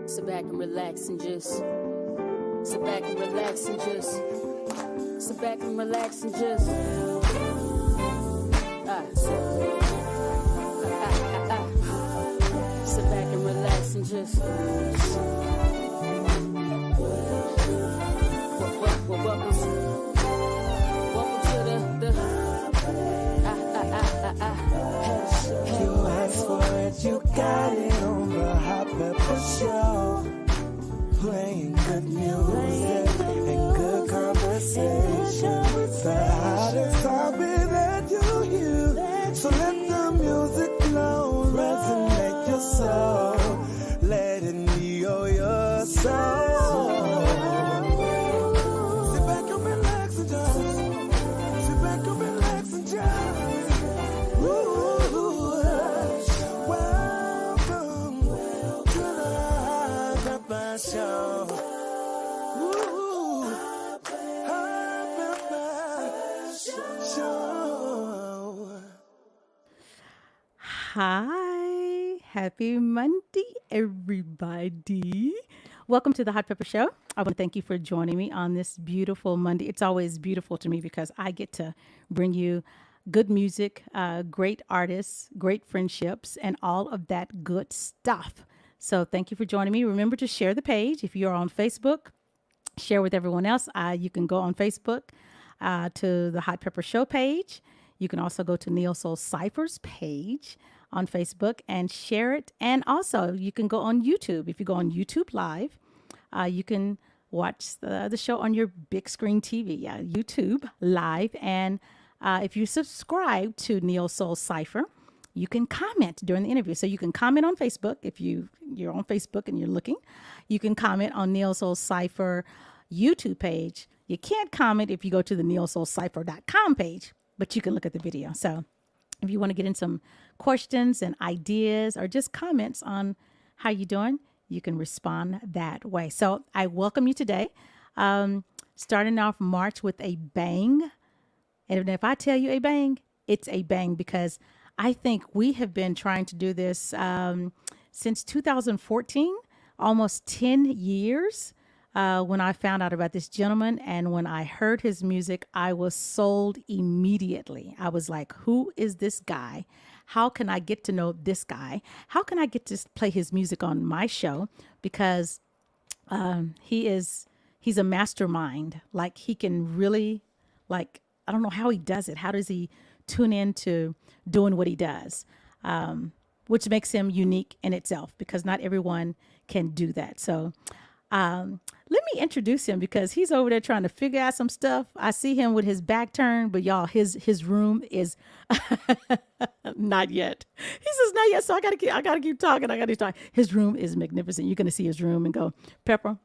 Sit back and relax and just sit back and relax and just sit back and relax and just sit back and relax and just welcome to the You asked for it, you got it on the Hot Pepper Show. Playing good music and good conversation. The hottest topic that you hear. So let the music flow, resonate your soul. Let it heal your soul. Sit back and relax and just. Sit back and relax and just. Welcome to the Hot Pepper Show. Hot Pepper Show. Hi, happy Monday, everybody. Welcome to the Hot Pepper Show. I want to thank you for joining me on this beautiful Monday. It's always beautiful to me because I get to bring you good music, great artists, great friendships, and all of that good stuff. So thank you for joining me. Remember to share the page. If you're on Facebook, share with everyone else. You can go on Facebook to the Hot Pepper Show page. You can also go to Neo Soul Cypher's page on Facebook and share it. And also you can go on YouTube. If you go on YouTube Live, you can watch the show on your big screen TV. Yeah, YouTube Live. And if you subscribe to Neo Soul Cypher, you can comment during the interview. So you can comment on Facebook. If you're on Facebook and you're looking, you can comment on Neo Soul Cypher YouTube page. You can't comment if you go to the neosoulcypher.com page, but you can look at the video. So if you want to get in some questions and ideas or just comments on how you're doing, you can respond that way. So I welcome you today. Starting off March with a bang. And if I tell you a bang, it's a bang because I think we have been trying to do this since 2014, almost 10 years. When I found out about this gentleman and when I heard his music, I was sold immediately. I was like, who is this guy? How can I get to know this guy? How can I get to play his music on my show? Because he's a mastermind. Like he can really, like, I don't know how he does it. How does he tune into doing what he does? Which makes him unique in itself because not everyone can do that. So let me introduce him because he's over there trying to figure out some stuff. I see him with his back turned, but y'all, his room is not yet. He says not yet, so I gotta keep talking. His room is magnificent. You're gonna see his room and go, Pepper,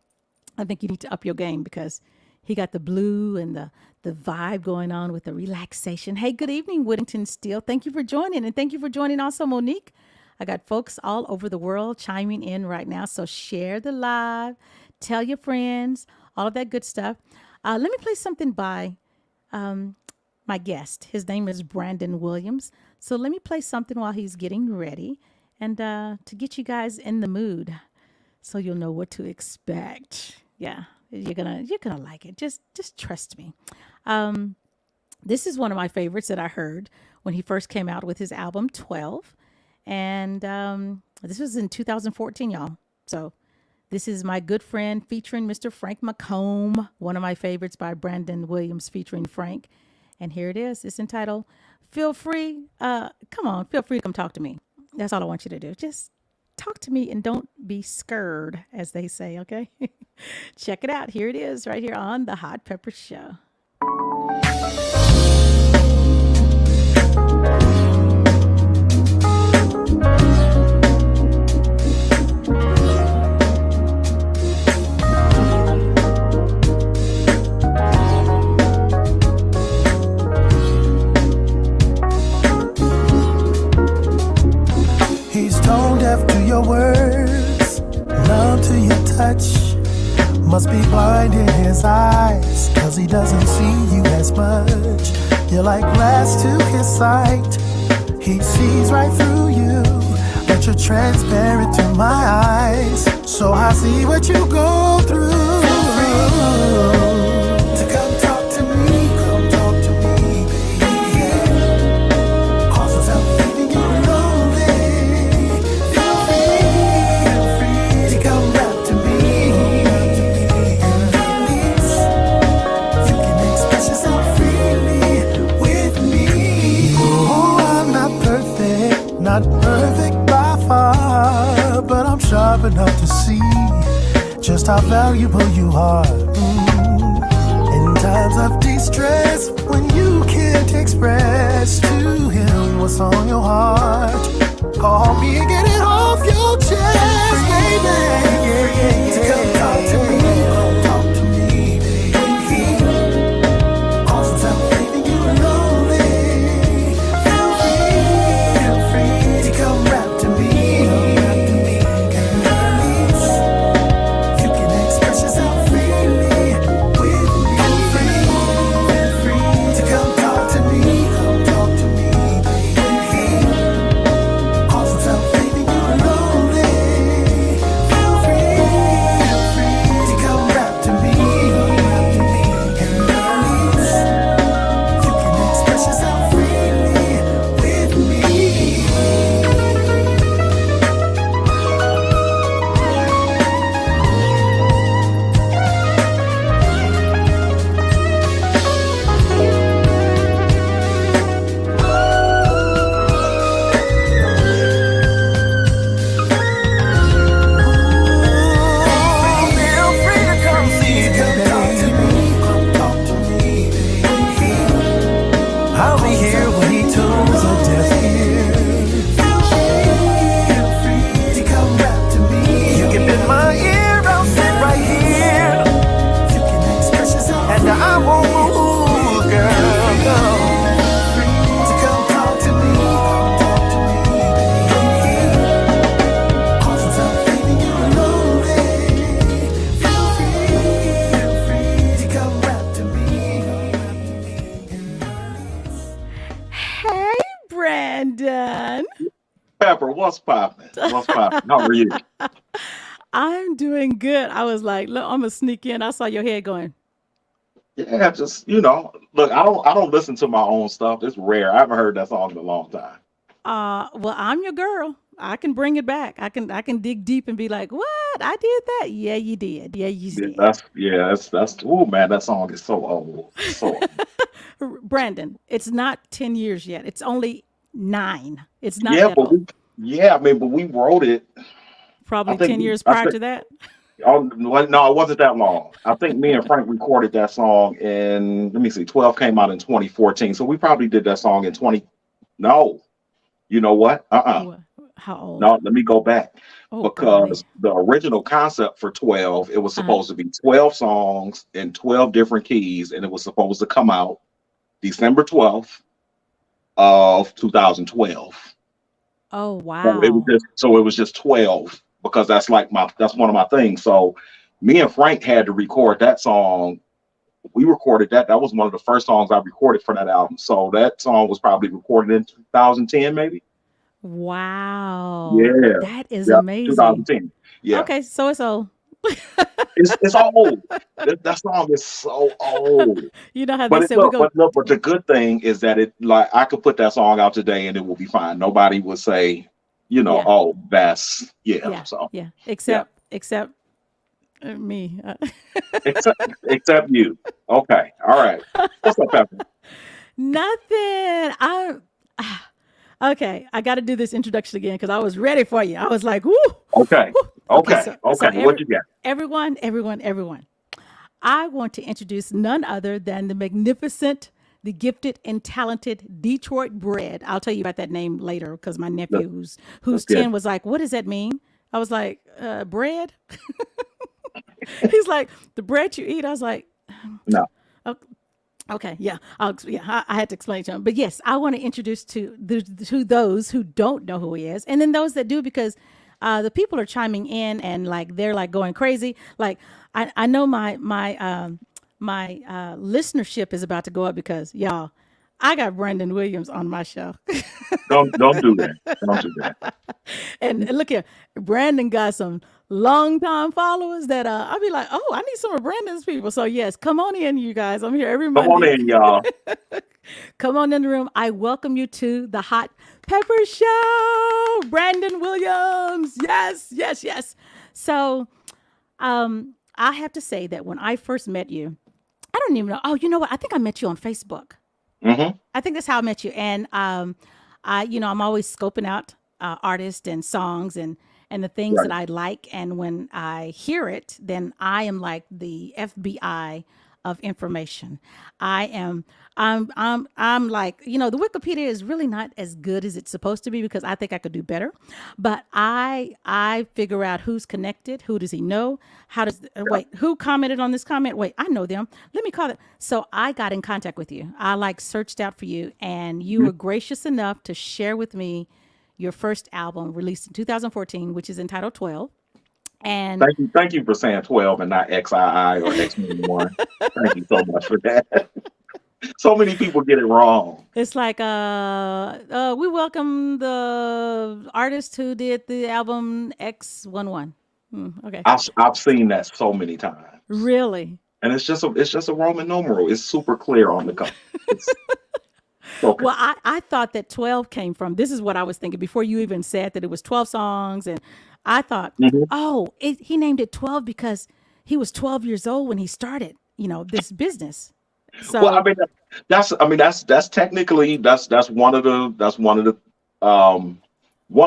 I think you need to up your game because he got the blue and the vibe going on with the relaxation. Hey, good evening, Whittington Steele. Thank you for joining, and thank you for joining also Monique. I got folks all over the world chiming in right now. So share the live, tell your friends, all of that good stuff. Let me play something by my guest. His name is Brandon Williams. So let me play something while he's getting ready and to get you guys in the mood so you'll know what to expect. Yeah, you're gonna like it. Just trust me. This is one of my favorites that I heard when he first came out with his album 12. And this was in 2014, y'all. So this is My Good Friend featuring Mr. Frank McComb, one of my favorites by Brandon Williams featuring Frank. And here it is. It's entitled, Feel Free. Feel free to come talk to me. That's all I want you to do. Just talk to me and don't be scared, as they say, okay? Check it out. Here it is right here on The Hot Pepper Show. He's tone deaf to your words, numb to your touch. Must be blind in his eyes, cause he doesn't see you as much. You're like glass to his sight. He sees right through you, but you're you're transparent to my eyes, so I see what you go through. Feel free to come talk to me, baby. Yeah. Cause without leaving you lonely. Feel free to come back to me. And at least you can express yourself freely with me. Oh, I'm not perfect by far, but I'm sharp enough to see just how valuable you are. In times of distress, when you can't express to him what's on your heart, call me and get it off your chest, baby. Yeah. To come talk to me, baby. Cause without leaving you lonely, feel free to come rap to me. And at least you can express yourself freely with me. Feel free to come talk to me, baby. Cause without leaving you lonely, feel free to come rap to me. And at least you can express yourself freely with me. Feel free to come see me, talk to me, baby. I'll be here when he tunes a deaf ear. Feel free to come back to me. You can bend my ear, I'll sit right here. You can express yourself, and I won't move, girl. No. To come talk to me, baby. Cause without leaving you lonely, feel free to come rap to me. Hey, Brandon. Pepper, what's poppin'? What's poppin'? How are you? I'm doing good. I was like, look, I'm gonna sneak in. I saw your head going. Yeah, just look, I don't listen to my own stuff. It's rare. I haven't heard that song in a long time. Well, I'm your girl. I can bring it back. I can dig deep and be like, what? I did that? Yeah, you did. Yeah, you Yeah, did. that's oh man, that song is so old. So old. Brandon, it's not 10 years yet. It's only 9. It's not Yeah, that old. but we wrote it. I Probably think 10 years I prior think to that. no, it wasn't that long. I think me and Frank recorded that song in, let me see, 12 came out in 2014. So we probably did that song in 20. No, you know what? Wha- How old? No, let me go back Oh, because golly. the original concept for 12, it was Uh-huh. supposed to be 12 songs in 12 different keys, and it was supposed to come out December 12th of 2012. Oh, So wow. it was just 12 because that's one of my things. So me and Frank had to record that song. We recorded that. That was one of the first songs I recorded for that album. So that song was probably recorded in 2010, maybe. Wow. Yeah. That is Yeah. amazing. 2010. Yeah. Okay, so it's old. It's all old. That song is so old. You know how they say we go. But the good thing is that it, like, I could put that song out today and it will be fine. Nobody would say, Yeah, oh, that's yeah. yeah, So yeah. yeah, Except me. except you. Okay, all right. What's up, Pepper? Nothing. Okay. I got to do this introduction again because I was ready for you. I was like, whoo, Okay, whoo. Okay. okay, So okay. What you got? everyone. I want to introduce none other than the magnificent, the gifted and talented Detroit Bred. I'll tell you about that name later because my Let's nephew, who's let's get 10, was like, "What does that mean?" I was like, "Bread." He's like, "The bread you eat." I was like, no. "Oh, okay, yeah, I had to explain to him, but yes, I want to introduce to those who don't know who he is, and then those that do, because the people are chiming in and like they're like going crazy. Like I know my listenership is about to go up because y'all, I got Brandon Williams on my show. Don't do that. Don't do that. And look here, Brandon got some longtime followers that I'll be like, oh, I need some of Brandon's people. So yes, come on in, you guys. I'm here every Come on Monday. in, y'all. Come on in the room. I welcome you to the Hot Pepper Show. Brandon Williams. Yes, yes, yes. So I have to say that when I first met you, I don't even know. Oh, you know what? I think I met you on Facebook. Mm-hmm. I think that's how I met you. And I'm always scoping out artists and songs and the things Right. that I like. And when I hear it, then I am like the FBI of information. I'm like, the Wikipedia is really not as good as it's supposed to be because I think I could do better. But I figure out who's connected, who does he know, how does wait, who commented on this comment? Wait, I know them. Let me call it. So I got in contact with you. I like searched out for you, and you were gracious enough to share with me your first album released in 2014, which is entitled 12. And Thank you for saying 12 and not XII or X21. Thank you so much for that. So many people get it wrong. it's like we welcome the artist who did the album X11. Okay. I've seen that so many times, Really? and it's just a Roman numeral. It's super clear on the cover. It's okay. Well, I thought that 12 came from, this is what I was thinking before you even said that it was 12 songs. And I thought, Mhm. he named it 12 because he was 12 years old when he started, this business. Well, I So, mean, that's technically that's one of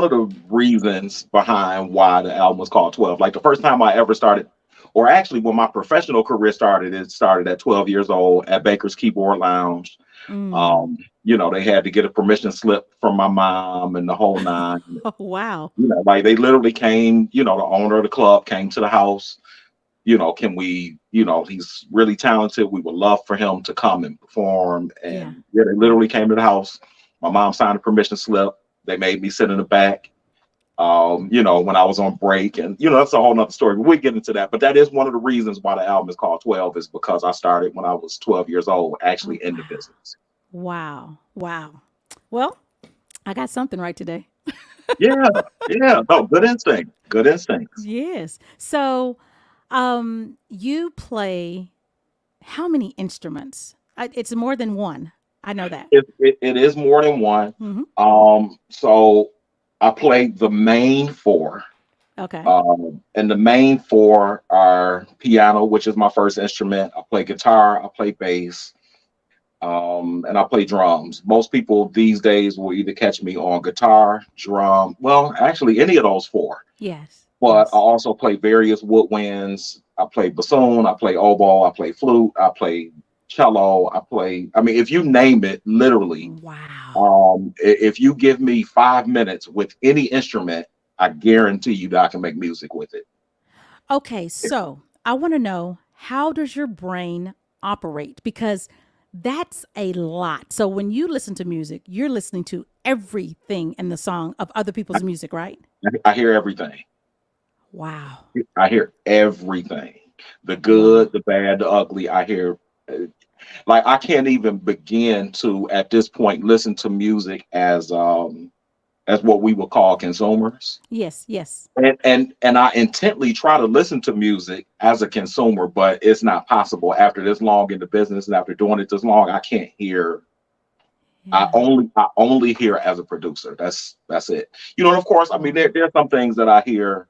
the reasons behind why the album was called 12. Like the first time I ever started, or actually when my professional career started, it started at 12 years old at Baker's Keyboard Lounge. mm, They had to get a permission slip from my mom and the whole nine. oh, wow. Like they literally came, the owner of the club came to the house. Can we, he's really talented. We would love for him to come and perform. Yeah. And yeah, they literally came to the house. My mom signed a permission slip. They made me sit in the back, when I was on break. And, that's a whole nother story. But we'll get into that. But that is one of the reasons why the album is called 12 is because I started when I was 12 years old, actually in the business. Wow. Wow. Well, I got something right today. Yeah. Yeah. No, good instinct. Good instincts. Yes. So, you play how many instruments? It's more than one. I know that. It is more than one. Hmm. So I played the main four. Okay. And the main four are piano, which is my first instrument. I play guitar, I play bass, and I play drums. Most people these days will either catch me on guitar, drum. Well, actually, any of those four. Yes. But I Yes. also play various woodwinds. I play bassoon, I play oboe, I play flute, I play cello, if you name it, literally. Wow. If you give me 5 minutes with any instrument, I guarantee you that I can make music with it. Okay. So I want to know, how does your brain operate? Because that's a lot. So when you listen to music, you're listening to everything in the song of other people's music, right? I hear everything. Wow. I hear everything. The Wow. good, the bad, the ugly. I hear like I can't even begin to at this point listen to music as what we would call consumers. Yes. Yes. And I intently try to listen to music as a consumer, but it's not possible after this long in the business and after doing it this long. I can't hear. Yeah. I only hear as a producer. That's it. And of course, there are some things that I hear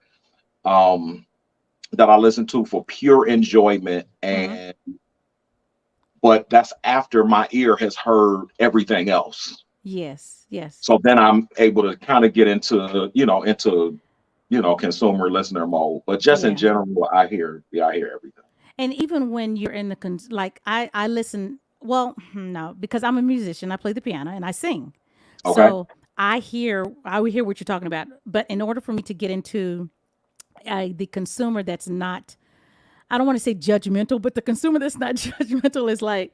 that I listen to for pure enjoyment, Mhm. but that's after my ear has heard everything else. Yes. Yes. So then I'm able to kind of get into consumer listener mode. But just in Yeah. general, I hear everything. And even when you're in the like I listen, well, no, because I'm a musician, I play the piano and I sing. Okay. So I would hear what you're talking about. But in order for me to get into the consumer that's not, I don't want to say judgmental, but the consumer that's not judgmental is like,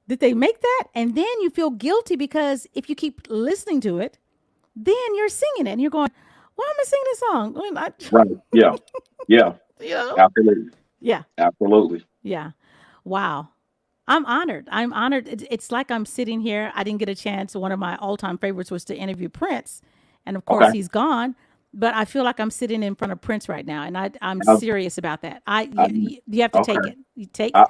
did they make that? And then you feel guilty because if you keep listening to it, then you're singing it and you're going, why am I singing this song? When Right. Yeah. Yeah. you know? Absolutely. Yeah. Absolutely. Yeah. Wow. I'm honored. I'm honored. It's like I'm sitting here. I didn't get a chance. One of my all-time favorites was to interview Prince, and of course Okay. he's gone. But I feel like I'm sitting in front of Prince right now, and I'm I, serious about that. I, You have to take okay. it. You take. I,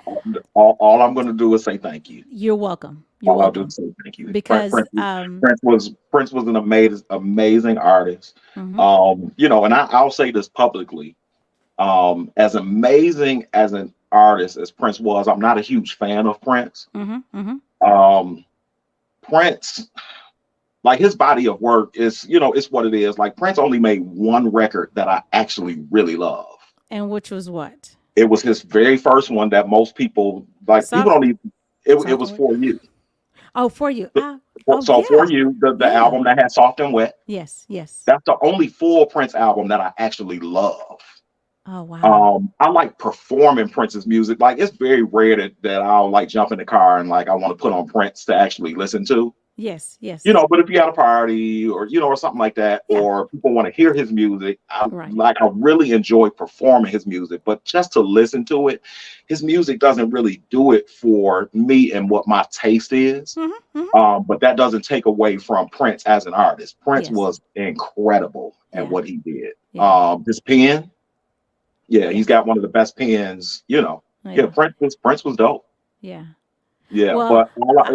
all I'm going to do is say thank you. You're welcome. You're All I'll do welcome. is say thank you. Because Prince was an amazing artist. mhm, And I'll say this publicly. As amazing as an artist as Prince was, I'm not a huge fan of Prince. mhm, mhm. Um, Prince, like his body of work is, it's what it is. Like Prince only made one record that I actually really love. And which was what? It was his very first one that most people like. People Soft, don't even. It soft was and wet. For You. Oh, for you. Oh, So For yeah, You, the yeah. album that had Soft and Wet. Yes, yes. That's the only full Prince album that I actually love. Oh, wow. I like performing Prince's music. Like it's very rare that I'll like jump in the car and like I want to put on Prince to actually listen to. Yes, yes. But if you're at a party or or something like that, Yeah. or people want to hear his music, Right. I really enjoy performing his music. But just to listen to it, his music doesn't really do it for me and what my taste is. Mhm, mhm. But that doesn't take away from Prince as an artist. Prince Yes. was incredible at Yeah. what he did. Yeah. His pen, yeah, Yeah. he's got one of the best pens. Yeah, Yeah. Prince was dope. Yeah. Yeah, Well,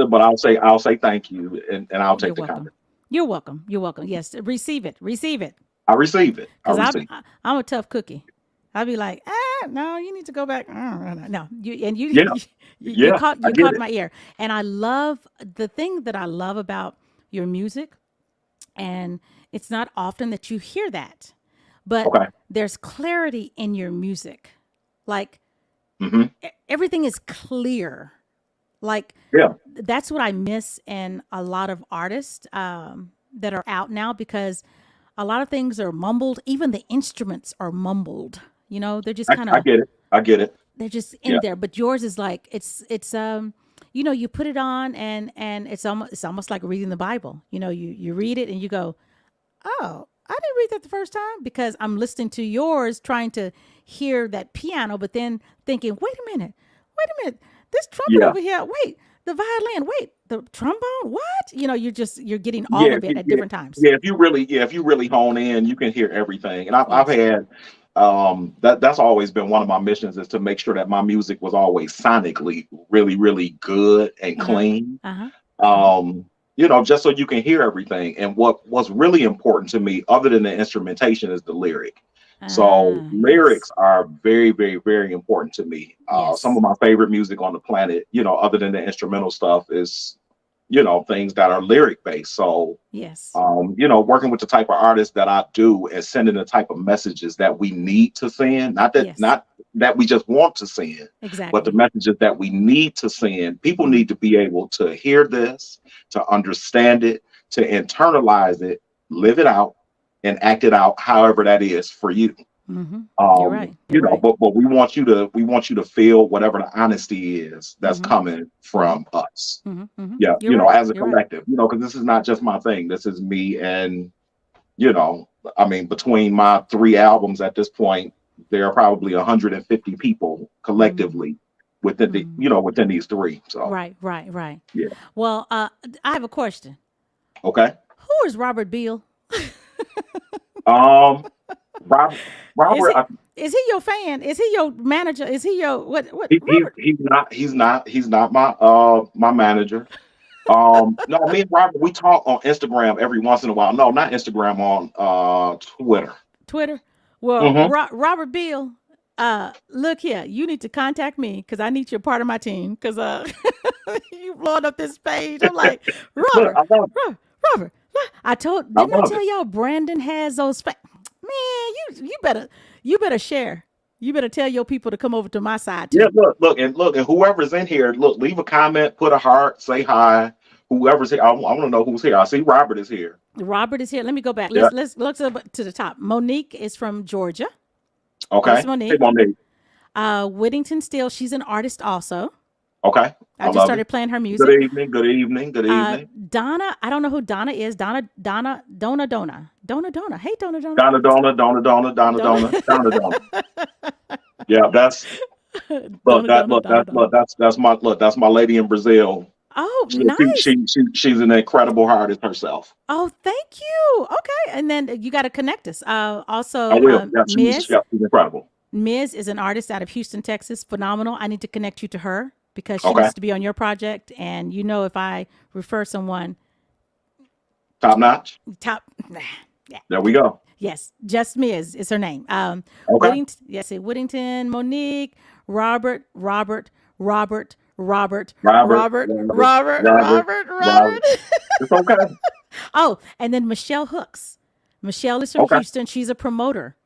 but I'll say thank you, and I'll you're take the welcome. comment. You're welcome. You're welcome. Yes, receive it. Receive it. I receive it. I Because receive. I'm a tough cookie. I'll be like, no, you need to go back. No, you Yeah, you yeah, caught I get it. my ear. And I love the thing that I love about your music, and it's not often that you hear that, but Okay. there's clarity in your music. Like Hmm. everything is clear. Like Yeah. that's what I miss in a lot of artists that are out now because a lot of things are mumbled. Even the instruments are mumbled. They're just kind I of get it. I get it. they're just in Yeah. there. But yours is like you put it on and it's almost like reading the Bible. You read it and you go, oh, I didn't read that the first time because I'm listening to yours, trying to hear that piano, but then thinking, wait a minute, this trumpet Yeah. over here, wait, the violin, wait, the trombone, what? You're getting all Yeah. of it at different times. If you really hone in, you can hear everything. And I've Yes. had that's always been one of my missions is to make sure that my music was always sonically really, really good and Uh-huh. clean. Uh-huh. Just so you can hear everything. And what's really important to me, other than the instrumentation, is the lyric. So Yes. lyrics are very, very, very important to me. Some Yes. of my favorite music on the planet, other than the instrumental stuff, is things that are lyric based. So Yes. working with the type of artists that I do and sending the type of messages that we need to send, not Yes. that we just want to send, but the Exactly. messages that we need to send. People need to be able to hear this, to understand it, to internalize it, live it out, and act it out however that is for you. Mm-hmm. You're right. You're right. But we want you to feel whatever the honesty is that's Mm-hmm. coming from us. Mm-hmm. Mm-hmm. Yeah, You're right. as a You're right. collective, because this is not just my thing. This is me and, between my 3 albums at this point, there are probably 150 people collectively within within these 3. So Right. Right. Right. yeah. Well, I have a question. Okay. Who is Robert Beal? Um Rob, Is Robert, he is he your fan? Is he your manager? Is he your what Robert? he's not my manager. No, me and Robert, we talk on Instagram every once in a while. No, not Instagram, on Twitter. Twitter? Well, Hmm. Robert Beal, look here, you need to contact me because I need you a part of my team because you blowing up this page. I'm like, Look, Robert, I love it. Robert, look, didn't I love tell it. y'all Brandon has those man, you better share. You better tell your people to come over to my side Yeah, too. look, and whoever's in here, leave a comment, put a heart, say hi. Whoever's here, I want to know who's here. I see Robert is here. Robert is here. Let me go back. Yeah. Let's look to the top. Monique is from Georgia. Okay. There's Hey, Monique. Monique. Whittington Steele, she's an artist also. Okay. I I just love started it. playing her Good music. evening. Good evening. Good evening. Donna, I don't know who Donna is. Donna. Hey, Donna. Donna. Donna. Yeah, that's Look, Donna, Donna, Donna, Donna. that's my lady in Brazil. Oh, She, nice. she's an incredible artist herself. Oh, thank you. Okay, and then you got to connect us. I Also, will. Yeah, Miz. she's incredible. Miz is an artist out of Houston, Texas. Phenomenal. I need to connect you to her because she Okay, needs to be on your project. And you know, if I refer someone top notch. top, yeah, There we go. yes, just Miz is her name. Okay, Whittington, yes, Whittington, Monique, Robert, Robert, Robert, Robert, Robert, Robert, Robert, Robert, Robert, Robert, Robert. Robert. It's okay. Oh, and then Michelle Hooks. Michelle is from Okay, Houston. She's a promoter.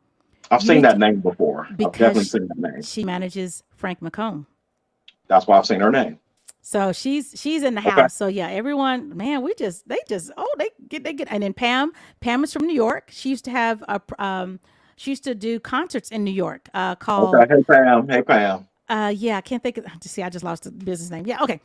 I've You seen need to that name before. I've definitely because seen that name. she manages Frank McComb. That's why I've seen her name. So she's in the Okay, house. So yeah, everyone, man, they get and then Pam is from New York. She used to have she used to do concerts in New York okay. called Hey Pam. Hey Pam. yeah, I can't think of see, I just lost the business name. Yeah, okay.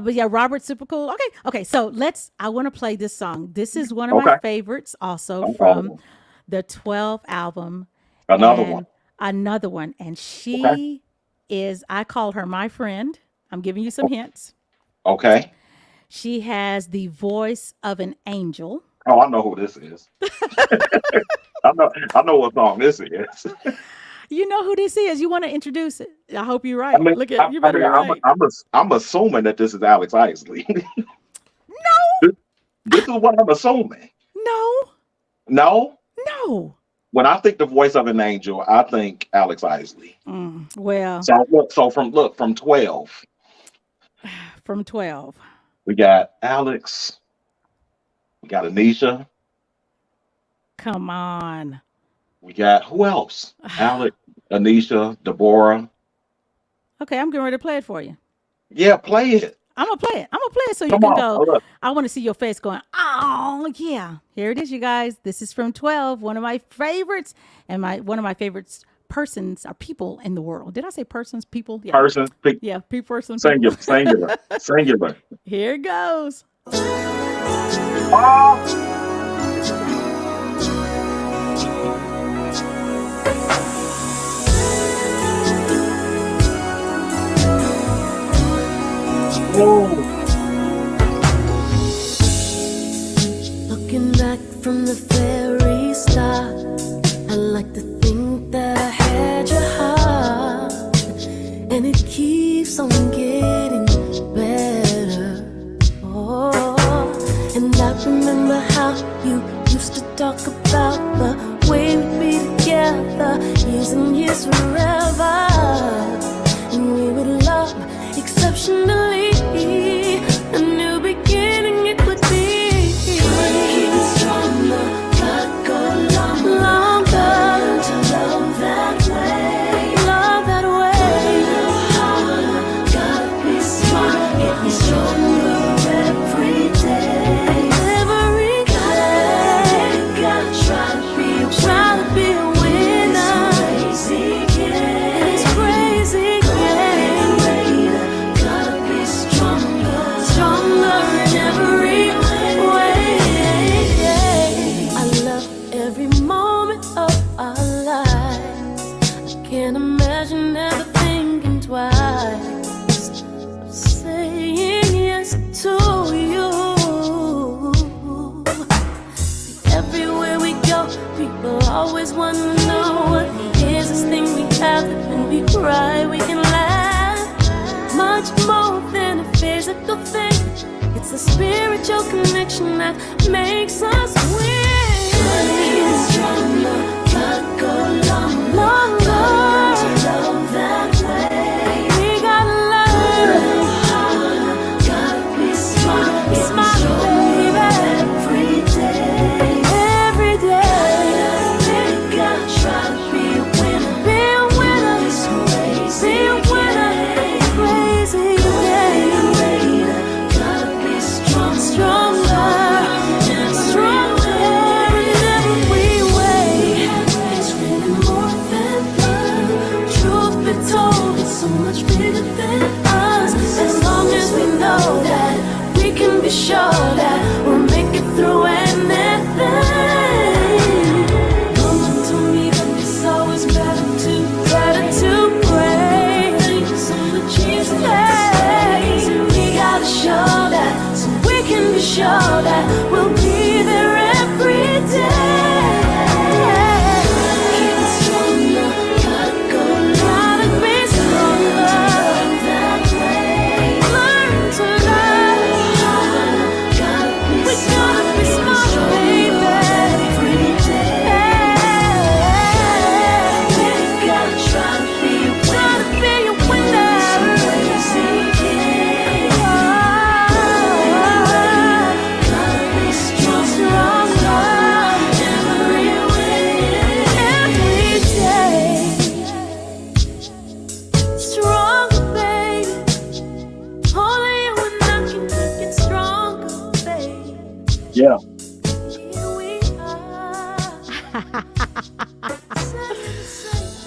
But yeah, Robert super cool. Okay, okay. So I want to play this song. This is one of my Okay. favorites also from Oh, the 12 album another one. and another one. And Okay. she is, I call her my friend. I'm giving you some O- hints. Okay. She has the voice of an angel. Oh, I know who this is. I know what song this is. You know who this is. You want to introduce it? I hope you're right. Look at you I better mean, be right. I'm assuming that this is Alex Isley. No, This is what I'm assuming. no, No, no. when I think the voice of an angel, I think Alex Isley. Well, From 12, from 12. we got Alex, we got Anisha, Come on. we got who else? Alex, Anisha, Deborah. Okay, I'm getting ready to play it for you. Yeah, play it. I'm gonna play it. I'm gonna play it so you Come can on. go. Hold up. I want to see your face going, oh yeah. Here it is, you guys. This is from 12, one of my favorites, and one of my favorites persons or people in the world. Did I say persons? People? Yeah. Person, Yeah, person, people. singular, singular, singular. Here it goes. Oh, oh, Looking back from the very start, I like to think that I had your heart, and it keeps on getting better. Oh, and I remember how you used to talk about the way we'd be together, years and years forever, and we would love exceptionally. A new beginning it would be. Keep it stronger, gotta go longer to love that way. Love that way. Harder, gotta be smart, getting stronger every day. Every day, gotta try to be a winner. It's a crazy game. It's a crazy game. Gotta be stronger, stronger in every way. I love every moment of our lives. I can't imagine ever thinking twice of saying yes to you. Everywhere we go, people always want to know what is this thing we have that when we cry we can laugh. Much more than a physical thing, it's a spiritual connection that makes us win. Stronger, gotta go longer to love that way. We gotta learn harder, gotta be smart, baby. Every day, every day. Gotta try to be a winner, be a winner. It's crazy, be a winner, crazy day. Gotta be stronger, stronger.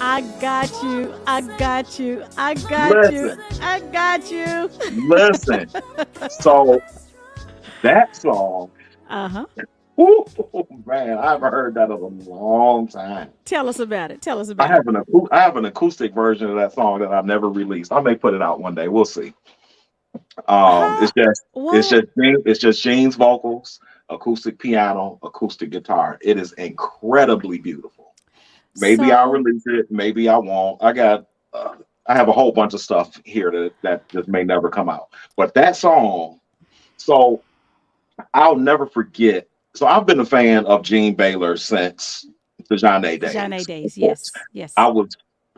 I got you. I got you. I got you. Listen, I got you. listen. So that song, Uh huh. whoo, man, I haven't heard that in a long time. Tell us about it. Tell us about it. I have an acoustic version of that song that I've never released. I may put it out one day. We'll see. Huh? What? It's just Jane's vocals, acoustic piano, acoustic guitar. It is incredibly beautiful. Maybe I'll So, release it. Maybe I won't. I have a whole bunch of stuff here that just may never come out. But that song, so I'll never forget. So I've been a fan of Gene Baylor since the John A Johnny days. Days. Of course, Yes. Yes. I was.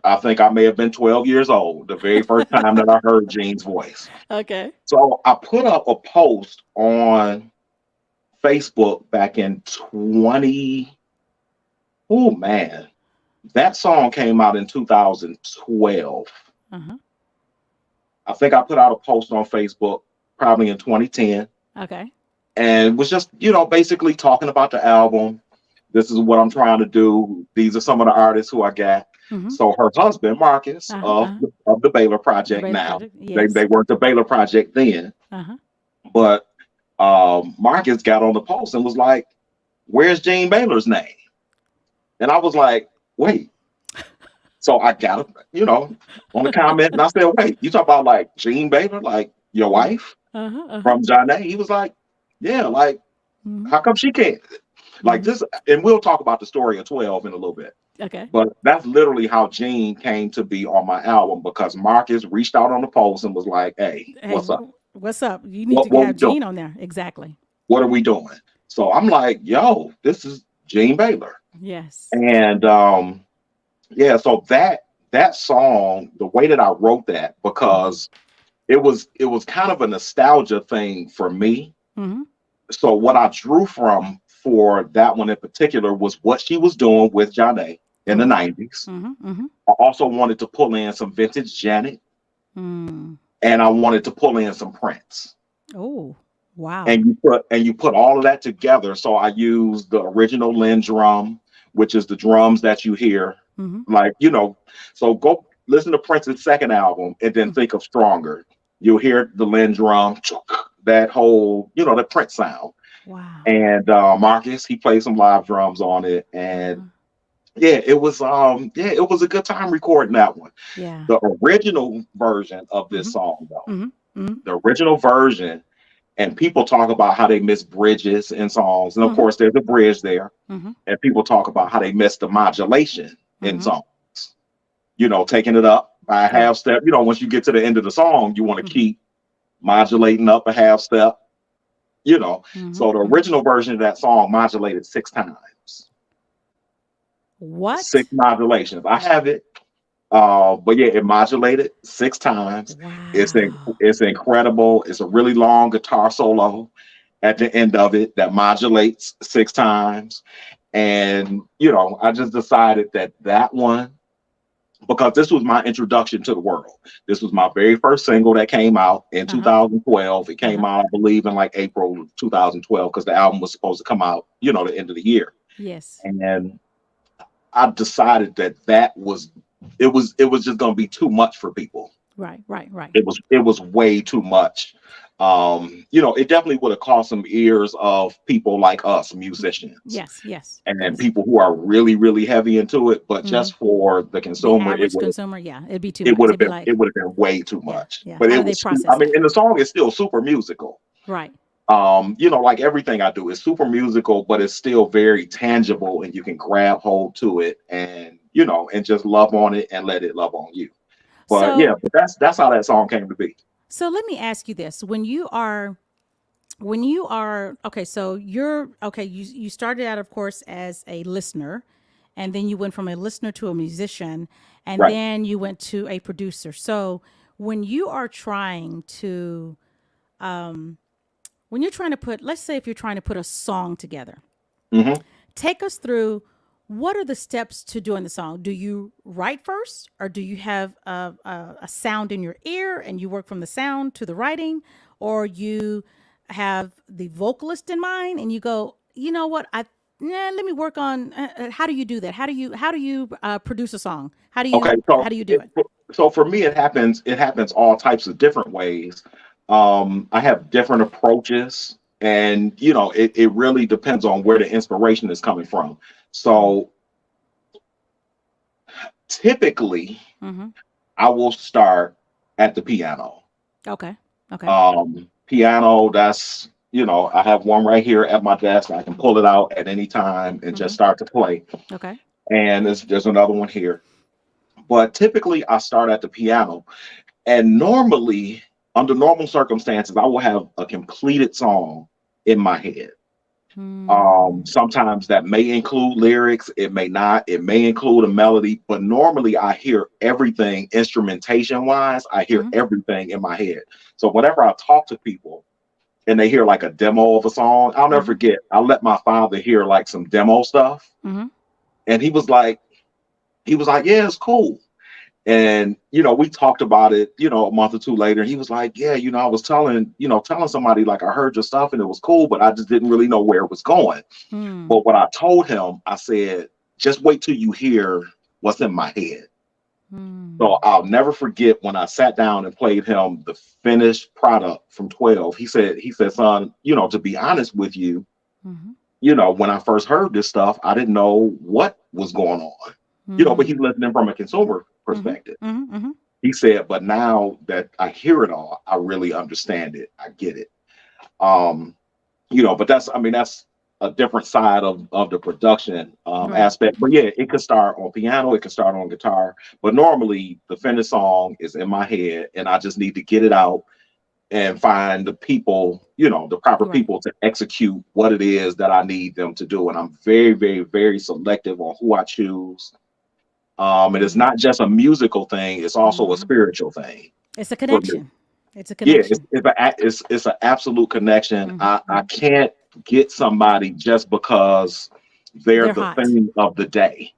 I think I may have been 12 years old the very first time that I heard Gene's voice. Okay. So I put up a post on Facebook back in 20. Oh man, that song came out in 2012. Uh huh. I think I put out a post on Facebook probably in 2010 Okay. and was just, basically talking about the album. This is what I'm trying to do. These are some of the artists who I got. Mm-hmm. So her husband, Marcus, Uh huh. of Uh-huh. of the Baylor The Project Baylor now, Project. they, Yes. they weren't the Baylor Project then, Uh huh. but Marcus got on the post and was like, "Where's Gene Baylor's name?" And I was like, "Wait." So I got it, on the comment, and I said, "Wait, you talk about like Gene Baylor, like your wife Uh huh. Uh huh. from John A?" He was like, "Yeah, like Mm-hmm. how come she can't?" Like Mm-hmm. this, and we'll talk about the story of 12 in a little bit. Okay. But that's literally how Gene came to be on my album because Marcus reached out on the post and was like, "Hey, Hey, what's up? what's up? You need What to what we have doing? Gene on there. Exactly. What are we doing?" So I'm like, "Yo, this is Gene Baylor." Yes. And yeah, so that song, the way that I wrote that, Mm-hmm. because it was kind of a nostalgia thing for me. Mm-hmm. So what I drew from for that one in particular was what she was doing with John A in the Oh. 90s. Mm-hmm. Mm-hmm. I also wanted to pull in some vintage Janet, Mm. and I wanted to pull in some Prince. Oh. Wow. And you put all of that together. So I used the original Lynn drum, which is the drums that you hear, Mm-hmm. like, so go listen to Prince's second album and then think of Stronger. You'll hear the Lynn drum, that whole, the Prince sound. Wow. And Marcus, he played some live drums on it. Uh-huh. And it was a good time recording that one. Yeah. The original version of Mm-hmm. this song, though, Mm-hmm. Mm-hmm. the original version, and people talk about how they miss bridges in songs. And of Mm-hmm. course, there's a bridge there. Mm-hmm. And people talk about how they miss the modulation in Mm-hmm. songs, taking it up by a Right. half step. Once you get to the end of the song, you want to Mm-hmm. keep modulating up a half step, Mm-hmm. So the Mm-hmm. original version of that song modulated 6 times, What? 6 modulations. I have it. But yeah, it modulated 6 times. Wow. It's incredible. It's a really long guitar solo at the end of it that modulates 6 times. And I just decided that one, because this was my introduction to the world. This was my very first single that came out in Uh-huh. 2012. It came Uh-huh. out, I believe, in like April of 2012 because the album was supposed to come out, the end of the year. Yes. And I decided it was just going to be too much for people. Right. Right. Right. It was way too much. It definitely would have cost some ears of people like us, musicians, Yes. Yes. and then Yes. people who are really, really heavy into it. But Mm-hmm. just for the The consumer, average consumer, yeah, it'd be too it much. would It'd have be been like, it would have been way too yeah, much. yeah. But How it do they was, process it? and the song is still super musical. Right. Like everything I do is super musical, but it's still very tangible, and you can grab hold to it, and and just love on it and let it love on you. But yeah, So, but that's how that song came to be. so let me ask you this: when you are okay, so you're okay. You started out, of course, as a listener, and then you went from a listener to a musician, and Right. then you went to a producer. So when you are trying to, um, when you're trying to put, let's say, if you're trying to put a song together, Hmm. take us through what are the steps to doing the song. Do you write first, or do you have a sound in your ear and you work from the sound to the writing, or you have the vocalist in mind and you go, you know what, let me work on. How do you do that? How do you produce a song? Okay, How do you do it? so for me, it happens all types of different ways. I have different approaches, and it really depends on where the inspiration is coming from. So typically, Mm-hmm. I will start at the piano. Okay. Okay. Piano, that's, I have one right here at my desk. I can pull it out at any time and Mm-hmm. just start to play. Okay. And there's another one here. But typically, I start at the piano. And normally, under normal circumstances, I will have a completed song in my head. Mm-hmm. Sometimes that may include lyrics, it may not, it may include a melody, but normally I hear everything instrumentation wise, I hear Mm-hmm. everything in my head. So whenever I talk to people and they hear like a demo of a song, I'll never Mm-hmm. forget, I let my father hear like some demo stuff, Mm-hmm. and he was like, yeah, it's cool. And we talked about it, a month or two later. He was like, yeah, I was telling somebody like I heard your stuff and it was cool, but I just didn't really know where it was going. Mm-hmm. But what I told him, I said, just wait till you hear what's in my head. So I'll never forget when I sat down and played him the finished product from 12. He said, son, to be honest with you, Mm-hmm. when I first heard this stuff, I didn't know what was going on, but he's listening from a consumer Mm-hmm. perspective. Mm-hmm. He said, but now that I hear it all, I really understand it. I get it. Um, but that's a different side of the production Right. aspect. But yeah, it could start on piano, it could start on guitar, but normally the finished song is in my head, and I just need to get it out and find the people, the proper Right. people to execute what it is that I need them to do. And I'm very, very, very selective on who I choose. And it's Mm-hmm. not just a musical thing; it's also a Mm-hmm. spiritual thing It's a for me. connection. It's a Yeah, it's connection. it's an absolute connection. Mm-hmm. I Mm-hmm. can't get somebody just because they're They're the hot. thing of the day.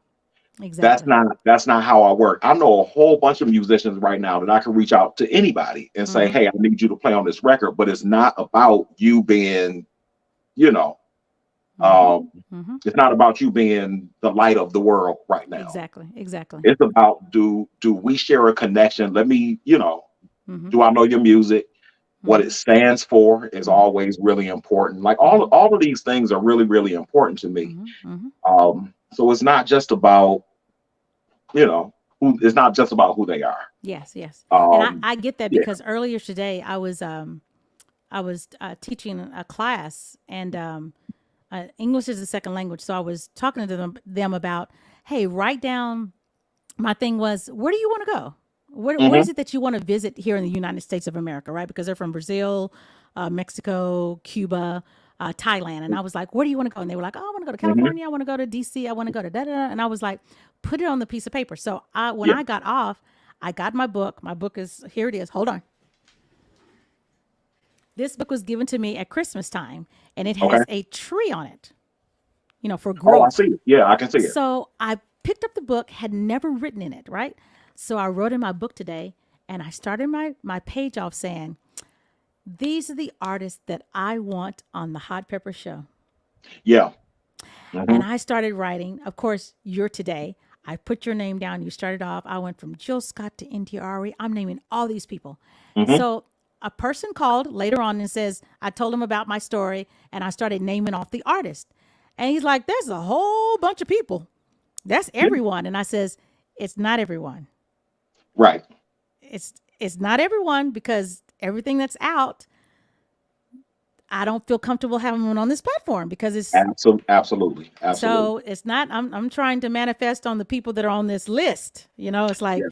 That's Exactly. not that's not how I work. I know a whole bunch of musicians right now that I can reach out to anybody and say, Mm-hmm. "Hey, I need you to play on this record," but it's not about you being, you know, Mm-hmm. um, Mm-hmm. it's not about you being the light of the world right now. Exactly. Exactly. It's about do we share a connection? Let me, Mm-hmm. do I know your music? What Mm-hmm. it stands for is Mm-hmm. always really important. Like Mm-hmm. all of these things are really, really important to me. Mm-hmm. Mm-hmm. So it's not just about, it's not just about who they are. Yes. Yes. And I, Um, I get that yeah. because earlier today I was teaching a class, and English is a second language, so I was talking to them about, hey, write down. My thing was, where do you want to go? What is Hmm. it that you want to visit here in the United States of America, right? Because they're from Brazil, Mexico, Cuba, Thailand. And I was like, where do you want to go? And they were like, oh, I want to go to Hmm. California. I want to go to DC. I want to go to da da. Da. And I was like, put it on the piece of paper. So when Yeah. I got off, I got my book. My book is, here it is. Hold on. This book was given to me at Christmas time, and it Okay. has a tree on it, for Oh, I growth. see it. Yeah, I can see it. So I picked up the book, had never written in it, right? So I wrote in my book today, and I started my page off saying, these are the artists that I want on the Hot Pepper Show. Yeah. Hmm. And I started writing. Of course, you're today. I put your name down. You started off. I went from Jill Scott to India Ari. I'm naming all these people. Hmm. So a person called later on and says, I told him about my story, and I started naming off the artist. And he's like, there's a whole bunch of people. That's Yeah. everyone. And I says, it's not everyone. Right. It's not everyone, because everything that's out, I don't feel comfortable having one on this platform, because it's Absolutely. Absolutely. so it's not. I'm trying to manifest on the people that are on this list. It's like,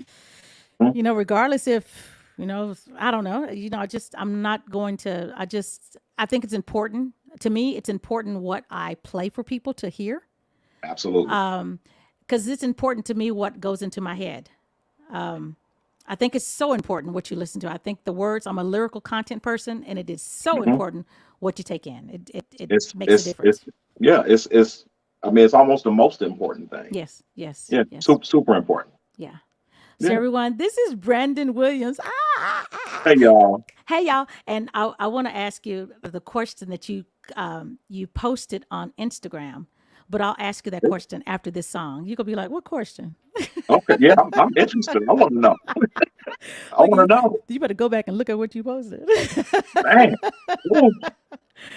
Yeah. Mhm. regardless if I don't know. I'm not going to. I think it's important to me. It's important what I play for people to hear, Absolutely. because it's important to me what goes into my head. I think it's so important what you listen to. I think the words. I'm a lyrical content person, and it is so Hmm. important what you take in. It It's makes a it's it's difference. yeah. It's. I mean, it's almost the most important thing. Yes, yes, Yeah. yes. Super super important. Yeah. So Yeah. everyone, this is Brandon Williams. Hey y'all. Hey y'all, and I want to ask you the question that you posted on Instagram. but I'll ask you that question after this song. You're gonna be like, "What question?" Okay, yeah, I'm interested. I want to know. I Look, want to know. you better go back and look at what you posted. Man, ooh,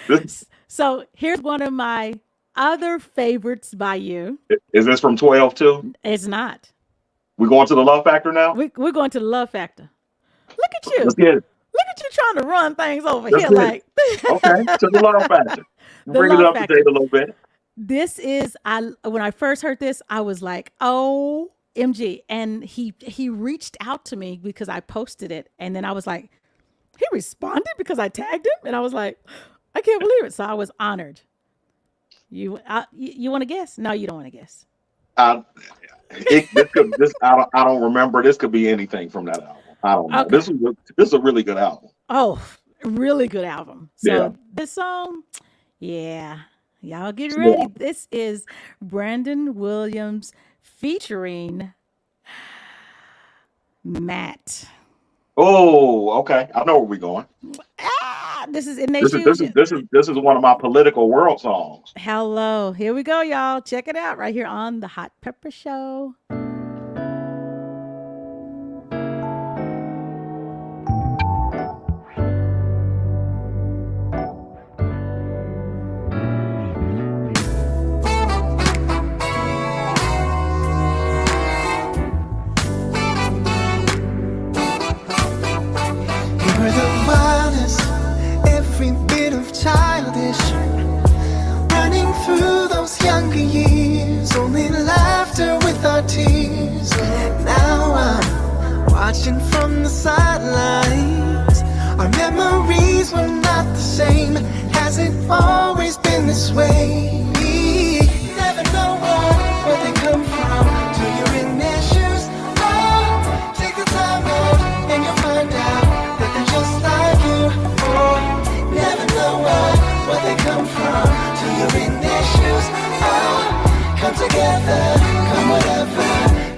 this, So here's one of my other favorites by you. is this from 12 too? It's not. We going to the Love Factor now? We're going to the Love Factor. Look at you. Let's get it. Look at you trying to run things over Let's here. get Like it. Okay, to the Love Factor. The Bring it Love up Factor. to date a little bit. This is when I first heard this, I was like, OMG. And he reached out to me because I posted it. And then I was like, he responded because I tagged him. And I was like, I can't believe it. So I was honored. You want to guess? No, you don't want to guess. I don't remember. This could be anything from that album. I don't know. Okay. This is a really good album. Oh, really good album. So Yeah. this song, yeah, y'all get ready. Yeah. This is Brandon Williams featuring Matt. Oh, okay. I know where we're going. This is in This Nation. is one of my political world songs. Hello, here we go, y'all. Check it out right here on the Hot Pepper Show. You were the wildest, every bit of childish, running through those younger years, only laughter with our tears. Now I'm watching from the sidelines. Our memories were not the same. Has it always been this way? Never know where they come from till you're in their shoes. Oh, take the time out and you'll find out that they're just like you. Oh, never know where they come from till you're in their shoes. Oh, come together, come whatever,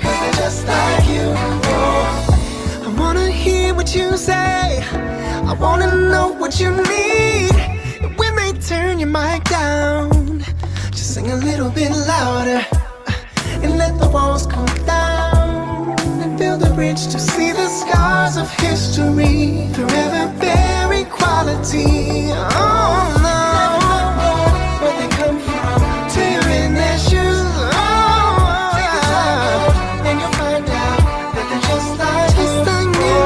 'cause they're just like you. Oh, I wanna hear what you say, I wanna know what you need. And when they turn your mic down, just sing a little bit louder and let the walls come down and build a bridge to see the scars of history. Forever bear equality. Oh no, where they come from till you're in their shoes. Oh, take the time out and you'll find out that they're just like you